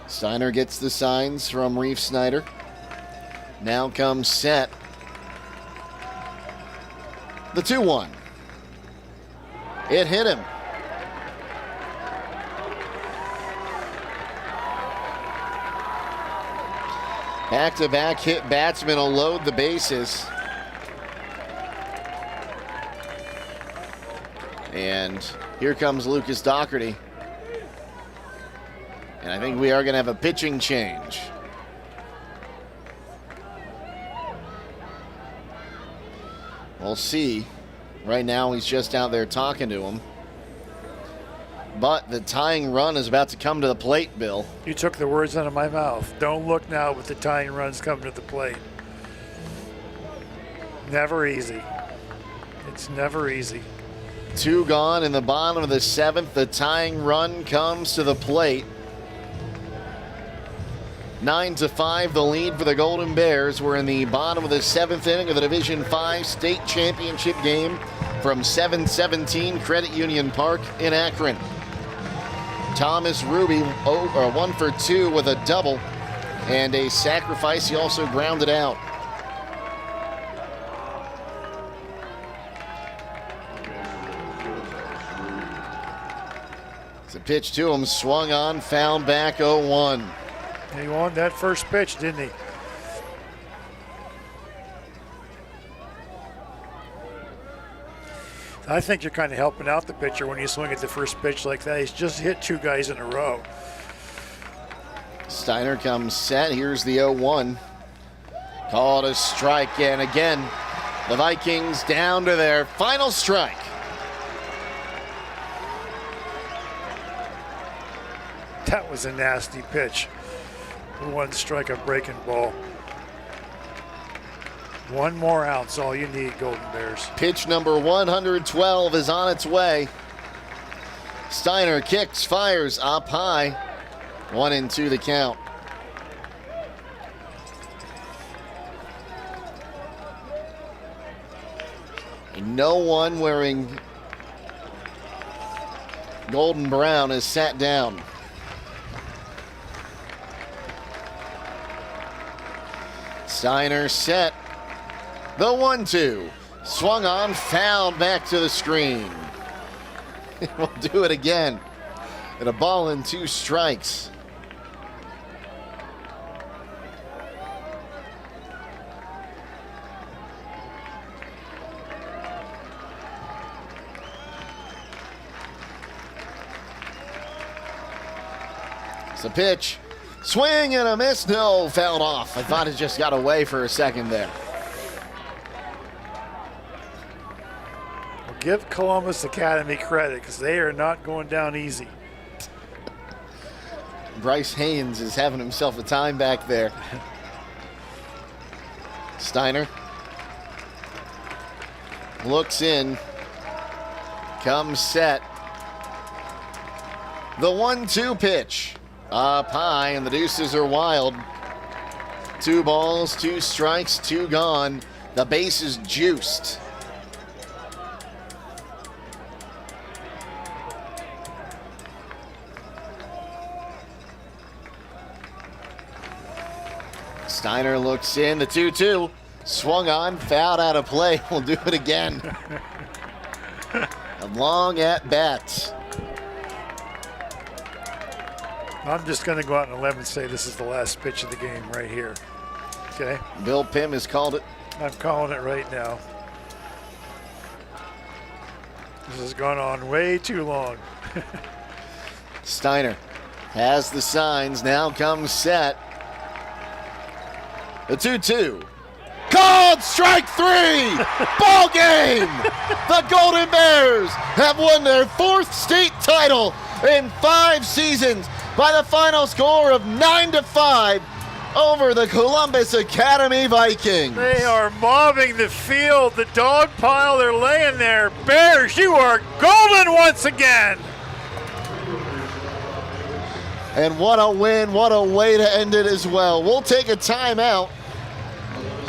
Steiner gets the signs from Reef Snyder. Now comes set. The 2-1. It hit him. Back-to-back hit batsman will load the bases. And here comes Lucas Doherty. And I think we are going to have a pitching change. We'll see. Right now he's just out there talking to him. But the tying run is about to come to the plate, Bill. You took the words out of my mouth. Don't look now with the tying runs coming to the plate. Never easy. It's never easy. 2 gone in the bottom of the 7th. The tying run comes to the plate. 9-5 the lead for the Golden Bears. We're in the bottom of the 7th inning of the Division 5 state championship game from 717 Credit Union Park in Akron. Thomas Ruby 1 for 2 with a double and a sacrifice. He also grounded out. It's a pitch to him, swung on, fouled back 0-1. He won that first pitch, didn't he? I think you're kind of helping out the pitcher when you swing at the first pitch like that. He's just hit 2 guys in a row. Steiner comes set. Here's the 0-1. Called a strike, and again, the Vikings down to their final strike. That was a nasty pitch. 1 strike, a breaking ball. 1 more out's all you need, Golden Bears. Pitch number 112 is on its way. Steiner kicks, fires up high. 1-2 the count. And no one wearing golden brown is sat down. Steiner set. The 1-2. Swung on, fouled back to the screen. We'll do it again. And a ball and 2 strikes. It's a pitch. Swing and a miss. No, fouled off. I thought it just got away for a second there. Well, give Columbus Academy credit because they are not going down easy. Bryce Hains is having himself a time back there. Steiner looks in. Comes set. The 1-2 pitch. Up high, and the deuces are wild. 2 balls, 2 strikes, 2 gone. The base is juiced. Steiner looks in, the 2-2. Swung on, fouled out of play. We'll do it again. A long at bat. I'm just going to go out on a limb and say this is the last pitch of the game right here. Okay? Bill Pim has called it. I'm calling it right now. This has gone on way too long. Steiner has the signs. Now comes set. The 2-2. Called strike 3. Ball game. The Golden Bears have won their 4th state title in 5 seasons by the final score of 9-5 over the Columbus Academy Vikings. They are mobbing the field, the dog pile, they're laying there. Bears, you are golden once again. And what a win, what a way to end it as well. We'll take a timeout.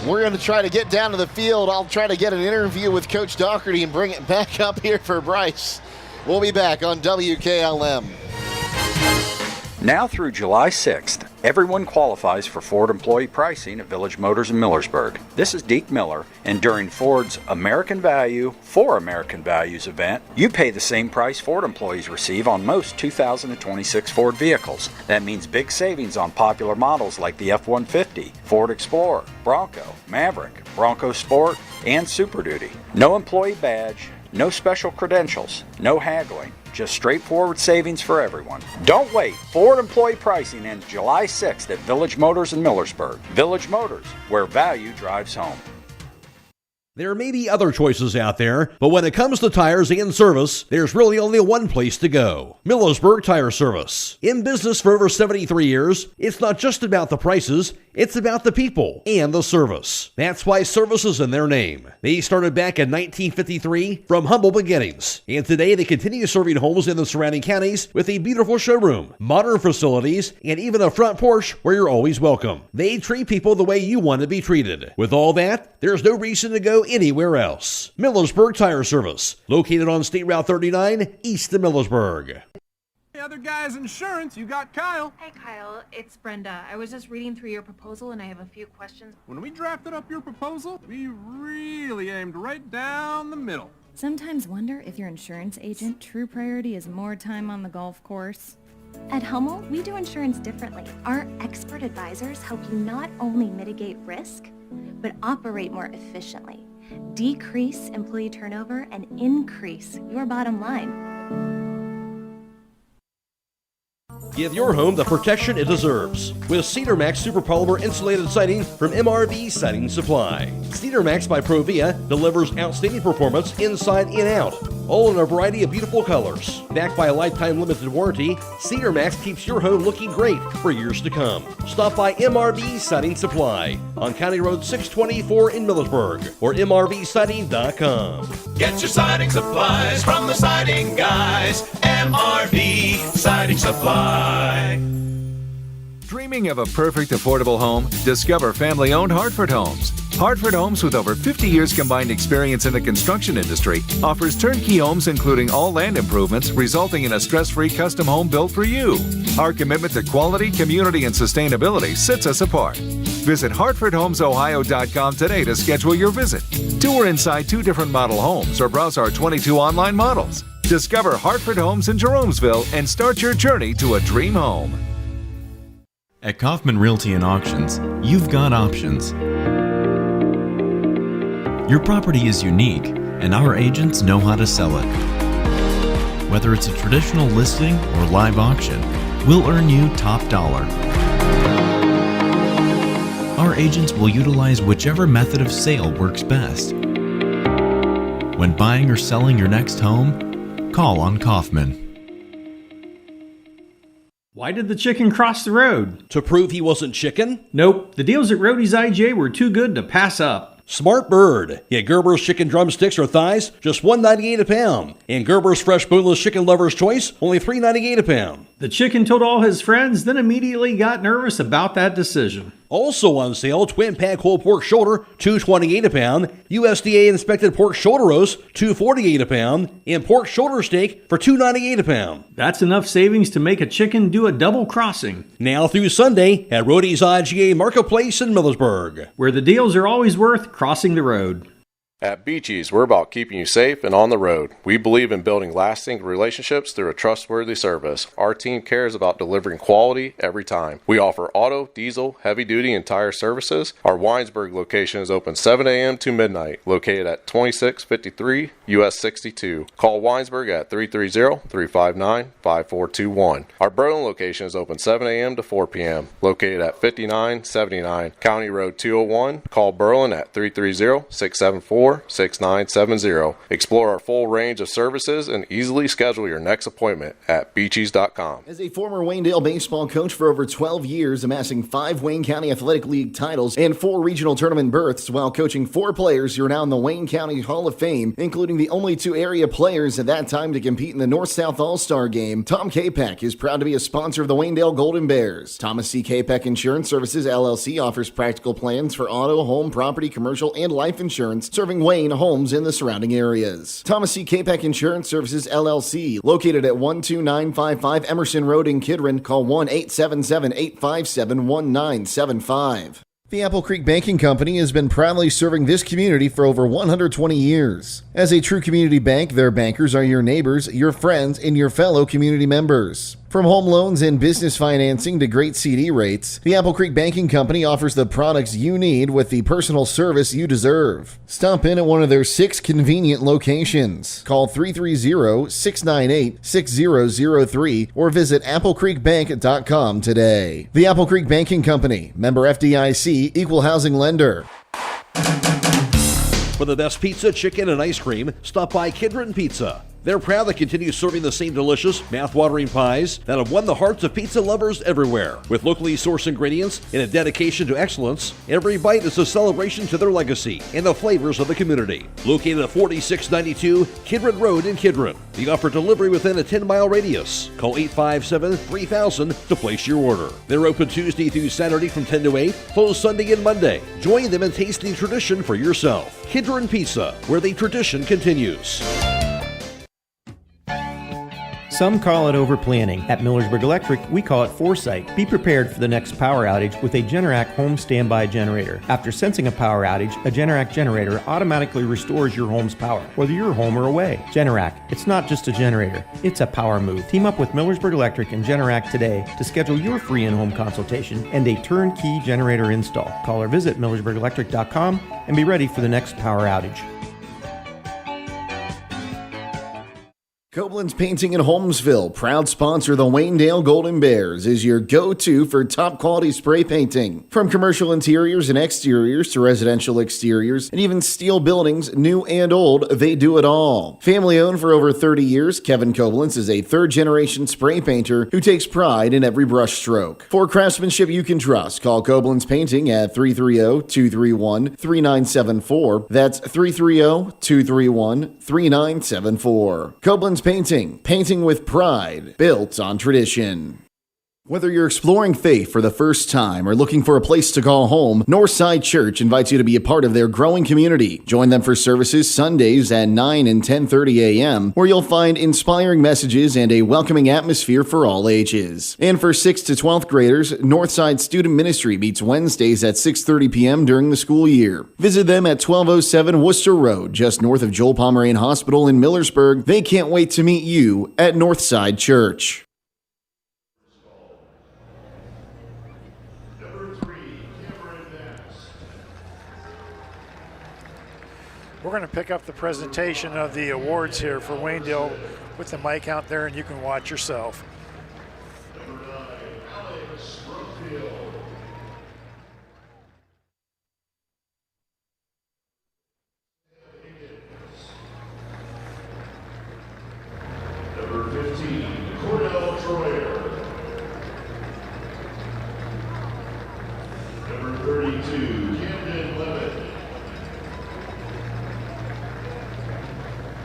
We're going to try to get down to the field. I'll try to get an interview with Coach Doherty and bring it back up here for Bryce. We'll be back on WKLM. Now through July 6th, everyone qualifies for Ford employee pricing at Village Motors in Millersburg. This is Deke Miller, and during Ford's American Value for American Values event, you pay the same price Ford employees receive on most 2026 Ford vehicles. That means big savings on popular models like the F-150, Ford Explorer, Bronco, Maverick, Bronco Sport, and Super Duty. No employee badge, no special credentials, no haggling. Just straightforward savings for everyone. Don't wait. Ford employee pricing ends July 6th at Village Motors in Millersburg. Village Motors, where value drives home. There may be other choices out there, but when it comes to tires and service, there's really only one place to go. Millersburg Tire Service. In business for over 73 years, it's not just about the prices, it's about the people and the service. That's why service is in their name. They started back in 1953 from humble beginnings, and today they continue serving homes in the surrounding counties with a beautiful showroom, modern facilities, and even a front porch where you're always welcome. They treat people the way you want to be treated. With all that, there's no reason to go anywhere else. Millersburg Tire Service, located on State Route 39, east of Millersburg. Hey, other guy's insurance, you got Kyle. Hey, Kyle, it's Brenda. I was just reading through your proposal and I have a few questions. When we drafted up your proposal, we really aimed right down the middle. Sometimes wonder if your insurance agent true priority is more time on the golf course. At Hummel, we do insurance differently. Our expert advisors help you not only mitigate risk, but operate more efficiently, decrease employee turnover, and increase your bottom line. Give your home the protection it deserves with Cedar Max Super Polymer Insulated Siding from MRV Siding Supply. Cedar Max by Provia delivers outstanding performance inside and out, all in a variety of beautiful colors. Backed by a lifetime limited warranty, Cedar Max keeps your home looking great for years to come. Stop by MRV Siding Supply on County Road 624 in Millersburg or mrvsiding.com. Get your siding supplies from the siding guys. MRV Siding Supply. Dreaming of a perfect affordable home? Discover family-owned Hartford Homes. Hartford Homes, with over 50 years combined experience in the construction industry, offers turnkey homes including all land improvements, resulting in a stress-free custom home built for you. Our commitment to quality, community, and sustainability sets us apart. Visit HartfordHomesOhio.com today to schedule your visit. Tour inside 2 different model homes or browse our 22 online models. Discover Hartford Homes in Jeromesville and start your journey to a dream home. At Kaufman Realty and Auctions, you've got options. Your property is unique, and our agents know how to sell it. Whether it's a traditional listing or live auction, we'll earn you top dollar. Our agents will utilize whichever method of sale works best. When buying or selling your next home, call on Kaufman. Why did the chicken cross the road? To prove he wasn't chicken? Nope, the deals at Rody's IGA were too good to pass up. Smart bird. Get Gerber's chicken drumsticks or thighs, just $1.98 a pound. And Gerber's fresh boneless chicken lover's choice, only $3.98 a pound. The chicken told all his friends, then immediately got nervous about that decision. Also on sale, twin pack whole pork shoulder, $2.28 a pound. USDA inspected pork shoulder roast, $2.48 a pound. And pork shoulder steak for $2.98 a pound. That's enough savings to make a chicken do a double crossing. Now through Sunday at Rody's IGA Marketplace in Millersburg, where the deals are always worth crossing the road. At Beaches, we're about keeping you safe and on the road. We believe in building lasting relationships through a trustworthy service. Our team cares about delivering quality every time. We offer auto, diesel, heavy duty, and tire services. Our Winesburg location is open 7 a.m. to midnight, located at 2653 US 62. Call Winesburg at 330-359-5421. Our Berlin location is open 7 a.m. to 4 p.m., located at 5979 County Road 201. Call Berlin at 330-674 844-6970. Explore our full range of services and easily schedule your next appointment at beachies.com. As a former Waynedale baseball coach for over 12 years, amassing 5 Wayne County Athletic League titles and 4 regional tournament berths while coaching 4 players who are now in the Wayne County Hall of Fame, including the only 2 area players at that time to compete in the North-South All-Star Game, Tom Capek is proud to be a sponsor of the Waynedale Golden Bears. Thomas C. Capek Insurance Services, LLC offers practical plans for auto, home, property, commercial, and life insurance, serving Wayne, homes, and the surrounding areas. Thomas C. Capek Insurance Services, LLC, located at 12955 Emerson Road in Kidron. Call 1-877-857-1975. The Apple Creek Banking Company has been proudly serving this community for over 120 years. As a true community bank, their bankers are your neighbors, your friends, and your fellow community members. From home loans and business financing to great CD rates, the Apple Creek Banking Company offers the products you need with the personal service you deserve. Stop in at one of their 6 convenient locations. Call 330-698-6003 or visit applecreekbank.com today. The Apple Creek Banking Company, member FDIC, equal housing lender. For the best pizza, chicken, and ice cream, stop by Kidron Pizza. They're proud to continue serving the same delicious, mouth-watering pies that have won the hearts of pizza lovers everywhere. With locally sourced ingredients and a dedication to excellence, every bite is a celebration to their legacy and the flavors of the community. Located at 4692 Kidron Road in Kidron. They offer delivery within a 10-mile radius. Call 857-3000 to place your order. They're open Tuesday through Saturday from 10 to 8, closed Sunday and Monday. Join them in tasting tradition for yourself. Kidron Pizza, where the tradition continues. Some call it overplanning. At Millersburg Electric, we call it foresight. Be prepared for the next power outage with a Generac home standby generator. After sensing a power outage, a Generac generator automatically restores your home's power, whether you're home or away. Generac, it's not just a generator, it's a power move. Team up with Millersburg Electric and Generac today to schedule your free in-home consultation and a turnkey generator install. Call or visit millersburgelectric.com and be ready for the next power outage. Koblenz Painting in Holmesville, proud sponsor of the Waynedale Golden Bears, is your go-to for top-quality spray painting. From commercial interiors and exteriors to residential exteriors and even steel buildings, new and old, they do it all. Family-owned for over 30 years, Kevin Koblenz is a third-generation spray painter who takes pride in every brush stroke. For craftsmanship you can trust, call Koblenz Painting at 330-231-3974. That's 330-231-3974. Koblenz Painting, painting with pride, built on tradition. Whether you're exploring faith for the first time or looking for a place to call home, Northside Church invites you to be a part of their growing community. Join them for services Sundays at 9 and 10:30 a.m., where you'll find inspiring messages and a welcoming atmosphere for all ages. And for 6th to 12th graders, Northside Student Ministry meets Wednesdays at 6:30 p.m. during the school year. Visit them at 1207 Worcester Road, just north of Joel Pomeranian Hospital in Millersburg. They can't wait to meet you at Northside Church. We're going to pick up the presentation of the awards here for Waynedale with the mic out there, and you can watch yourself. Number 15, Cordell Troyer. Number 32, Camden Levitt.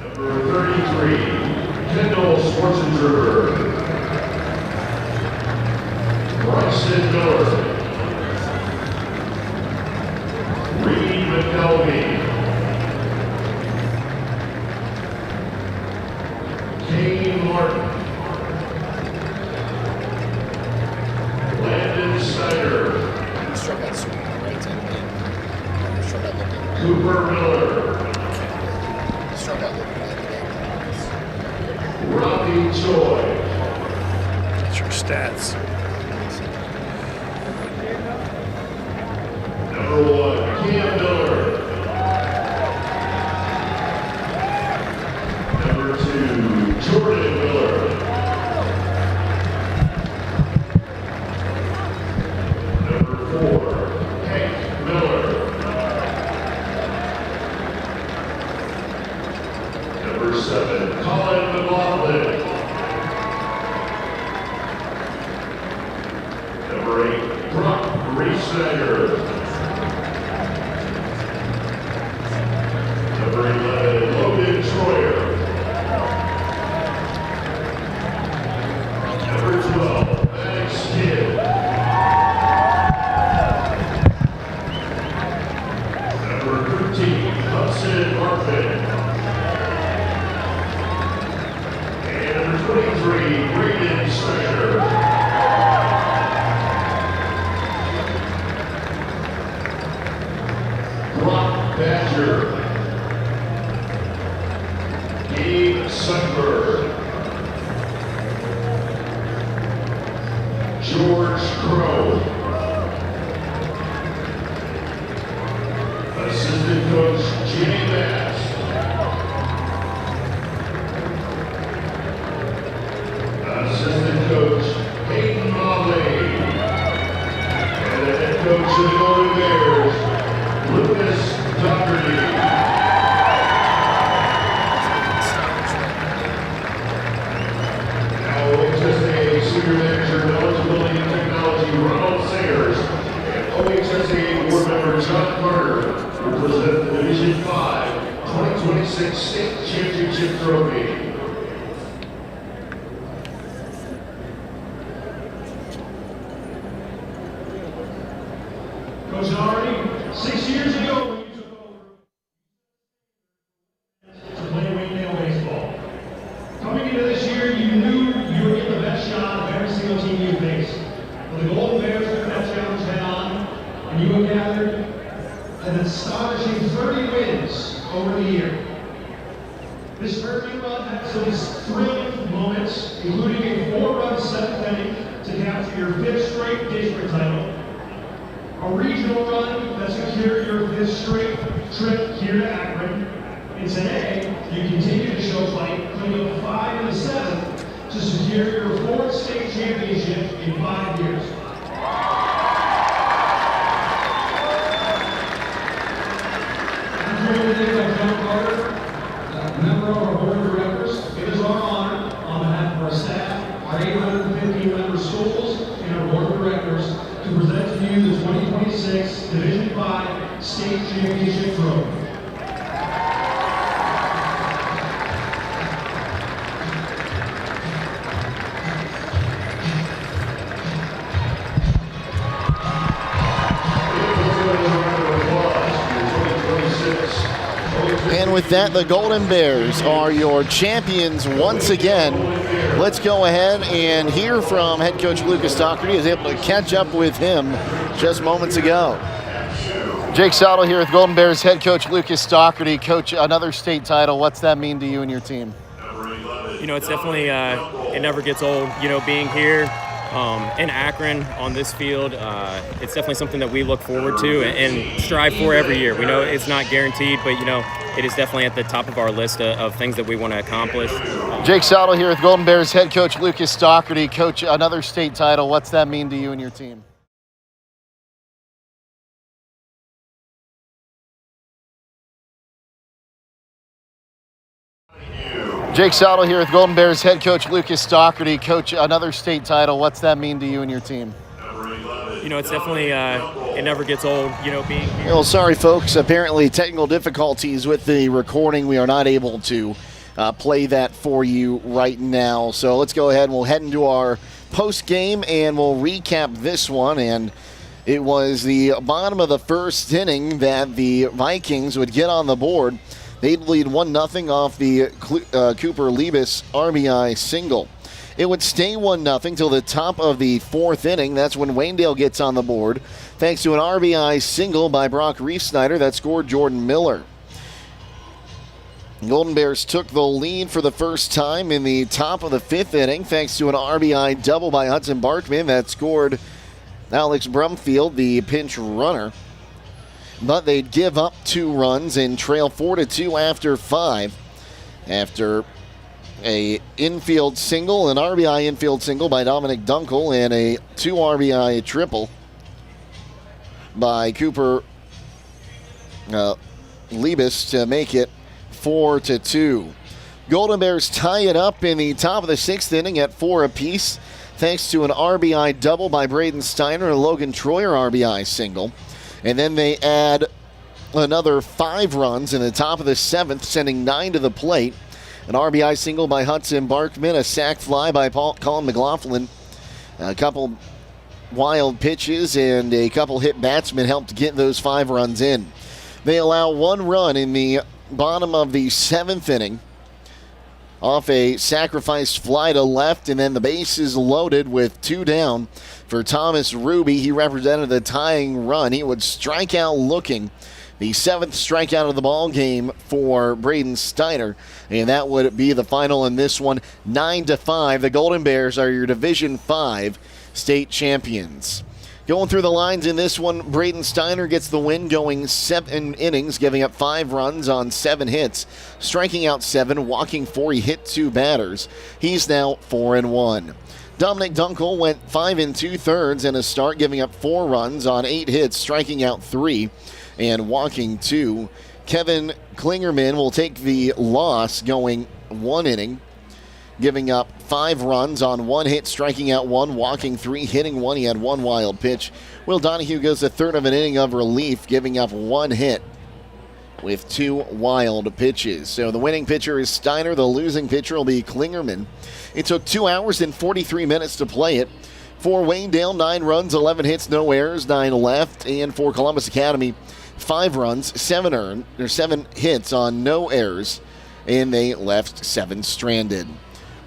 Number 33, Kendall Schwarzenegger. Bryce Sidle. Reed McKelvey. Kane Martin. Landon Snyder. Cooper Miller. Robbie Choi. That's your stats. Number 1, Cam Miller. Number 2, Jordan Miller. Number 4, Hank Miller. Number 8, Bryce. Number 11, Logan Troyer. Number 12, Max Kidd. Number 13, Hudson Marfin. And number 23, Braden Swisher. Badger, Gabe Sundberg, George Crow, assistant coach Jimmy Bass, assistant coach Hayden Molley, and the head coach of the Golden Bears, Lucas Dougherty. Now OHSAA Senior Manager of Eligibility and Technology Ronald Sayers and OHSAA Board Member John Carter represent the Division 5 2026 State Championship Trophy. Coach Dougherty, 6 years ago, coming into this year, you knew you were getting the best shot of every single team you faced. But the Golden Bears took that challenge head on, and you have gathered an astonishing 30 wins over the year. This 30 run had some thrilling moments, including a 4-run seventh inning to capture your 5th straight district title, a regional run that secured your 5th straight trip here to Akron, and today, you continue to show fight, putting up 5 in the 7th to secure your 4th state championship in 5 years. I'm joined today by John Carter, member of our board of directors. It is our honor, on behalf of our staff, our 815 member schools, and our board of directors, to present to you the 2026 Division 5 State Championship Trophy. And with that, the Golden Bears are your champions once again. Let's go ahead and hear from head coach Lucas Dougherty. He was able to catch up with him just moments ago. Jake Sidle here with Golden Bears head coach Lucas Dougherty. Coach, another state title. What's that mean to you and your team? You know, it's definitely, it never gets old, you know, being here in Akron on this field. It's definitely something that we look forward to and strive for every year. We know it's not guaranteed, but, you know, it is definitely at the top of our list of things that we want to accomplish. Jake Sidle here with Golden Bears head coach Lucas Dougherty. Coach, another state title. What's that mean to you and your team? Jake Sidle here with Golden Bears head coach Lucas Dougherty. Coach, another state title. What's that mean to you and your team? You know, it's definitely, it never gets old, you know, being here. Well, sorry, folks. Apparently, technical difficulties with the recording. We are not able to play that for you right now. So let's go ahead and we'll head into our post game and we'll recap this one. And it was the bottom of the first inning that the Vikings would get on the board. They'd lead 1-0 off the Cooper Liebes RBI single. It would stay 1-0 till the top of the fourth inning. That's when Waynedale gets on the board, thanks to an RBI single by Brock Reefsnyder that scored Jordan Miller. Golden Bears took the lead for the first time in the top of the fifth inning, thanks to an RBI double by Hudson Barkman that scored Alex Brumfield, the pinch runner. But they'd give up 2 runs and trail 4-2 after 5. After a infield single, an RBI infield single by Dominic Dunkel, and a 2 RBI triple by Cooper Liebes to make it 4-2. Golden Bears tie it up in the top of the sixth inning at 4 apiece. thanks to an RBI double by Braden Steiner and a Logan Troyer RBI single. And then they add another 5 runs in the top of the 7th, sending 9 to the plate. An RBI single by Hudson Barkman, a sac fly by Colin McLaughlin, a couple wild pitches, and a couple hit batsmen helped get those 5 runs in. They allow 1 run in the bottom of the 7th inning off a sacrifice fly to left, and then the base is loaded with 2 down for Thomas Ruby. He represented the tying run. He would strike out looking. The 7th strikeout of the ball game for Braden Steiner, and that would be the final in this one, 9-5. The Golden Bears are your Division 5 state champions. Going through the lines in this one, Braden Steiner gets the win, going 7 innings, giving up 5 runs on 7 hits, striking out 7, walking 4. He hit 2 batters. He's now 4-1. Dominic Dunkel went 5 2/3 in a start, giving up 4 runs on 8 hits, striking out 3 and walking 2. Kevin Klingerman will take the loss, going 1 inning, giving up 5 runs on 1 hit, striking out 1, walking 3, hitting 1. He had 1 wild pitch. Will Donahue goes a third of an inning of relief, giving up 1 hit with 2 wild pitches. So the winning pitcher is Steiner. The losing pitcher will be Klingerman. It took 2 hours and 43 minutes to play it. For Waynedale, 9 runs, 11 hits, no errors, 9 left. And for Columbus Academy, 5 runs, 7 hits on no errors, and they left 7 stranded.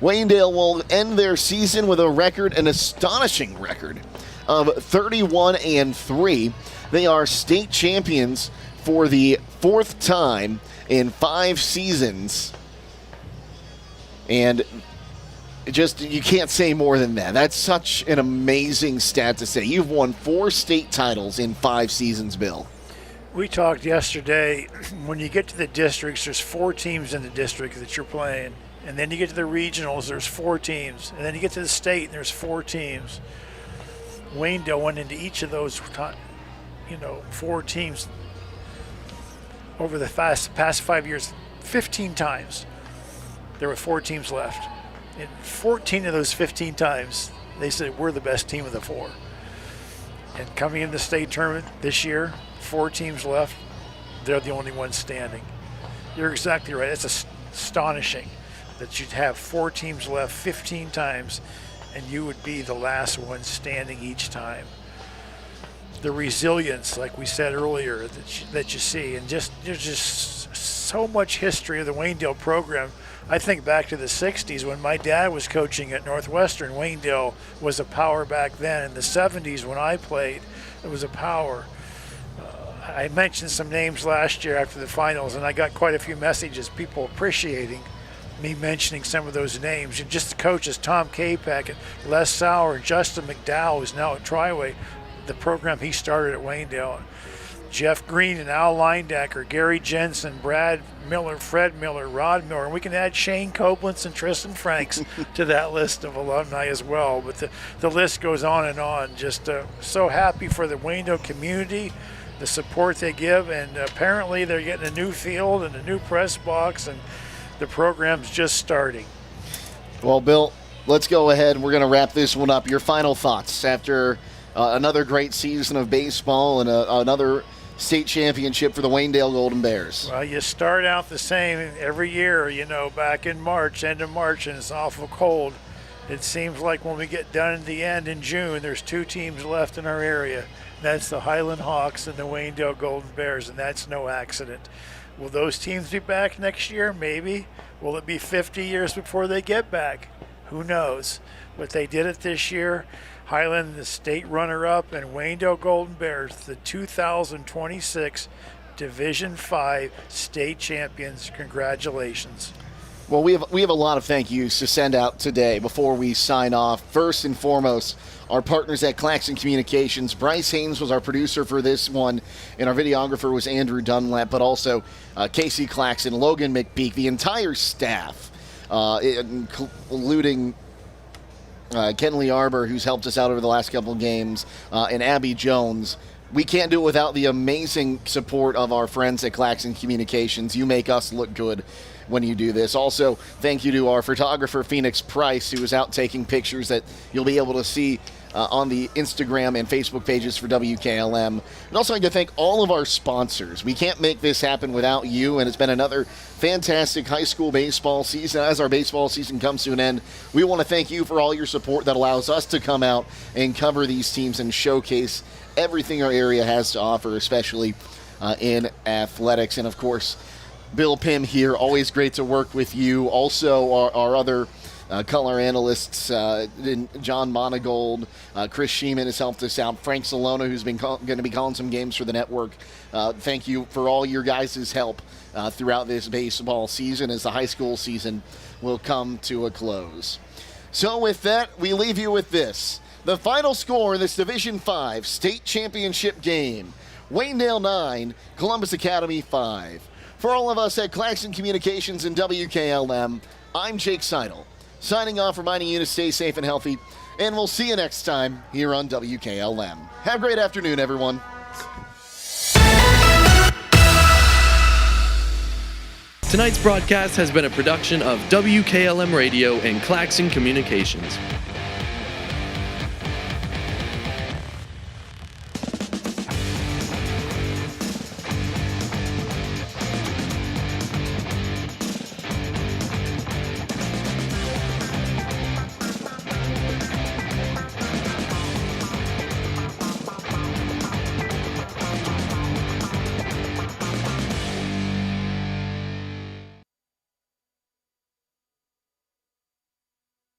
Waynedale will end their season with a record, an astonishing record, of 31-3. They are state champions for the 4th time in 5 seasons. And just, you can't say more than that. That's such an amazing stat to say. You've won 4 state titles in 5 seasons, Bill. We talked yesterday, when you get to the districts, there's 4 teams in the district that you're playing. And then you get to the regionals, there's 4 teams. And then you get to the state, and there's 4 teams. Waynedale went into each of those, 4 teams over the past 5 years, 15 times. There were 4 teams left. And 14 of those 15 times, they said, we're the best team of the 4. And coming into the state tournament this year, 4 teams left, they're the only ones standing. You're exactly right. It's astonishing that you'd have 4 teams left 15 times, and you would be the last one standing each time. The resilience, like we said earlier, that you see, and there's just so much history of the Waynedale program. I think back to the 60s when my dad was coaching at Northwestern. Waynedale was a power back then. In the 70s when I played, it was a power. I mentioned some names last year after the finals, and I got quite a few messages, people appreciating me mentioning some of those names. And just the coaches, Tom Capek and Les Sauer and Justin McDowell, who's now at Triway, the program he started at Waynedale. Jeff Green and Al Leindecker, Gary Jensen, Brad Miller, Fred Miller, Rod Miller. And we can add Shane Copeland and Tristan Franks to that list of alumni as well. But the list goes on and on. Just so happy for the Waynedale community, the support they give. And apparently they're getting a new field and a new press box, and the program's just starting. Well, Bill, let's go ahead. We're going to wrap this one up. Your final thoughts after another great season of baseball and another state championship for the Waynedale Golden Bears. Well, you start out the same every year, back in March, end of March, and it's awful cold. It seems like when we get done at the end in June, there's 2 teams left in our area. That's the Highland Hawks and the Waynedale Golden Bears, and that's no accident. Will those teams be back next year? Maybe. Will it be 50 years before they get back? Who knows? But they did it this year. Highland, the state runner-up, and Waynedale Golden Bears, the 2026 Division 5 state champions. Congratulations. Well, we have a lot of thank yous to send out today before we sign off. First and foremost, our partners at Claxon Communications. Bryce Hains was our producer for this one, and our videographer was Andrew Dunlap, but also Casey Claxon, Logan McPeak, the entire staff, including Kenley Arbor, who's helped us out over the last couple of games, and Abby Jones. We can't do it without the amazing support of our friends at Claxon Communications. You make us look good. when you do this. Also, thank you to our photographer, Phoenix Price, who is out taking pictures that you'll be able to see on the Instagram and Facebook pages for WKLM. And also, I'd like to thank all of our sponsors. We can't make this happen without you, and it's been another fantastic high school baseball season. As our baseball season comes to an end, we want to thank you for all your support that allows us to come out and cover these teams and showcase everything our area has to offer, especially in athletics. And, of course, Bill Pim here, always great to work with you. Also, our other color analysts, John Monagold, Chris Sheeman has helped us out, Frank Salona, who's been going to be calling some games for the network. Thank you for all your guys' help throughout this baseball season as the high school season will come to a close. So with that, we leave you with this. The final score in this Division 5 state championship game, Waynedale 9, Columbus Academy 5. For all of us at Claxon Communications and WKLM, I'm Jake Sidle, signing off, reminding you to stay safe and healthy, and we'll see you next time here on WKLM. Have a great afternoon, everyone. Tonight's broadcast has been a production of WKLM Radio and Claxon Communications.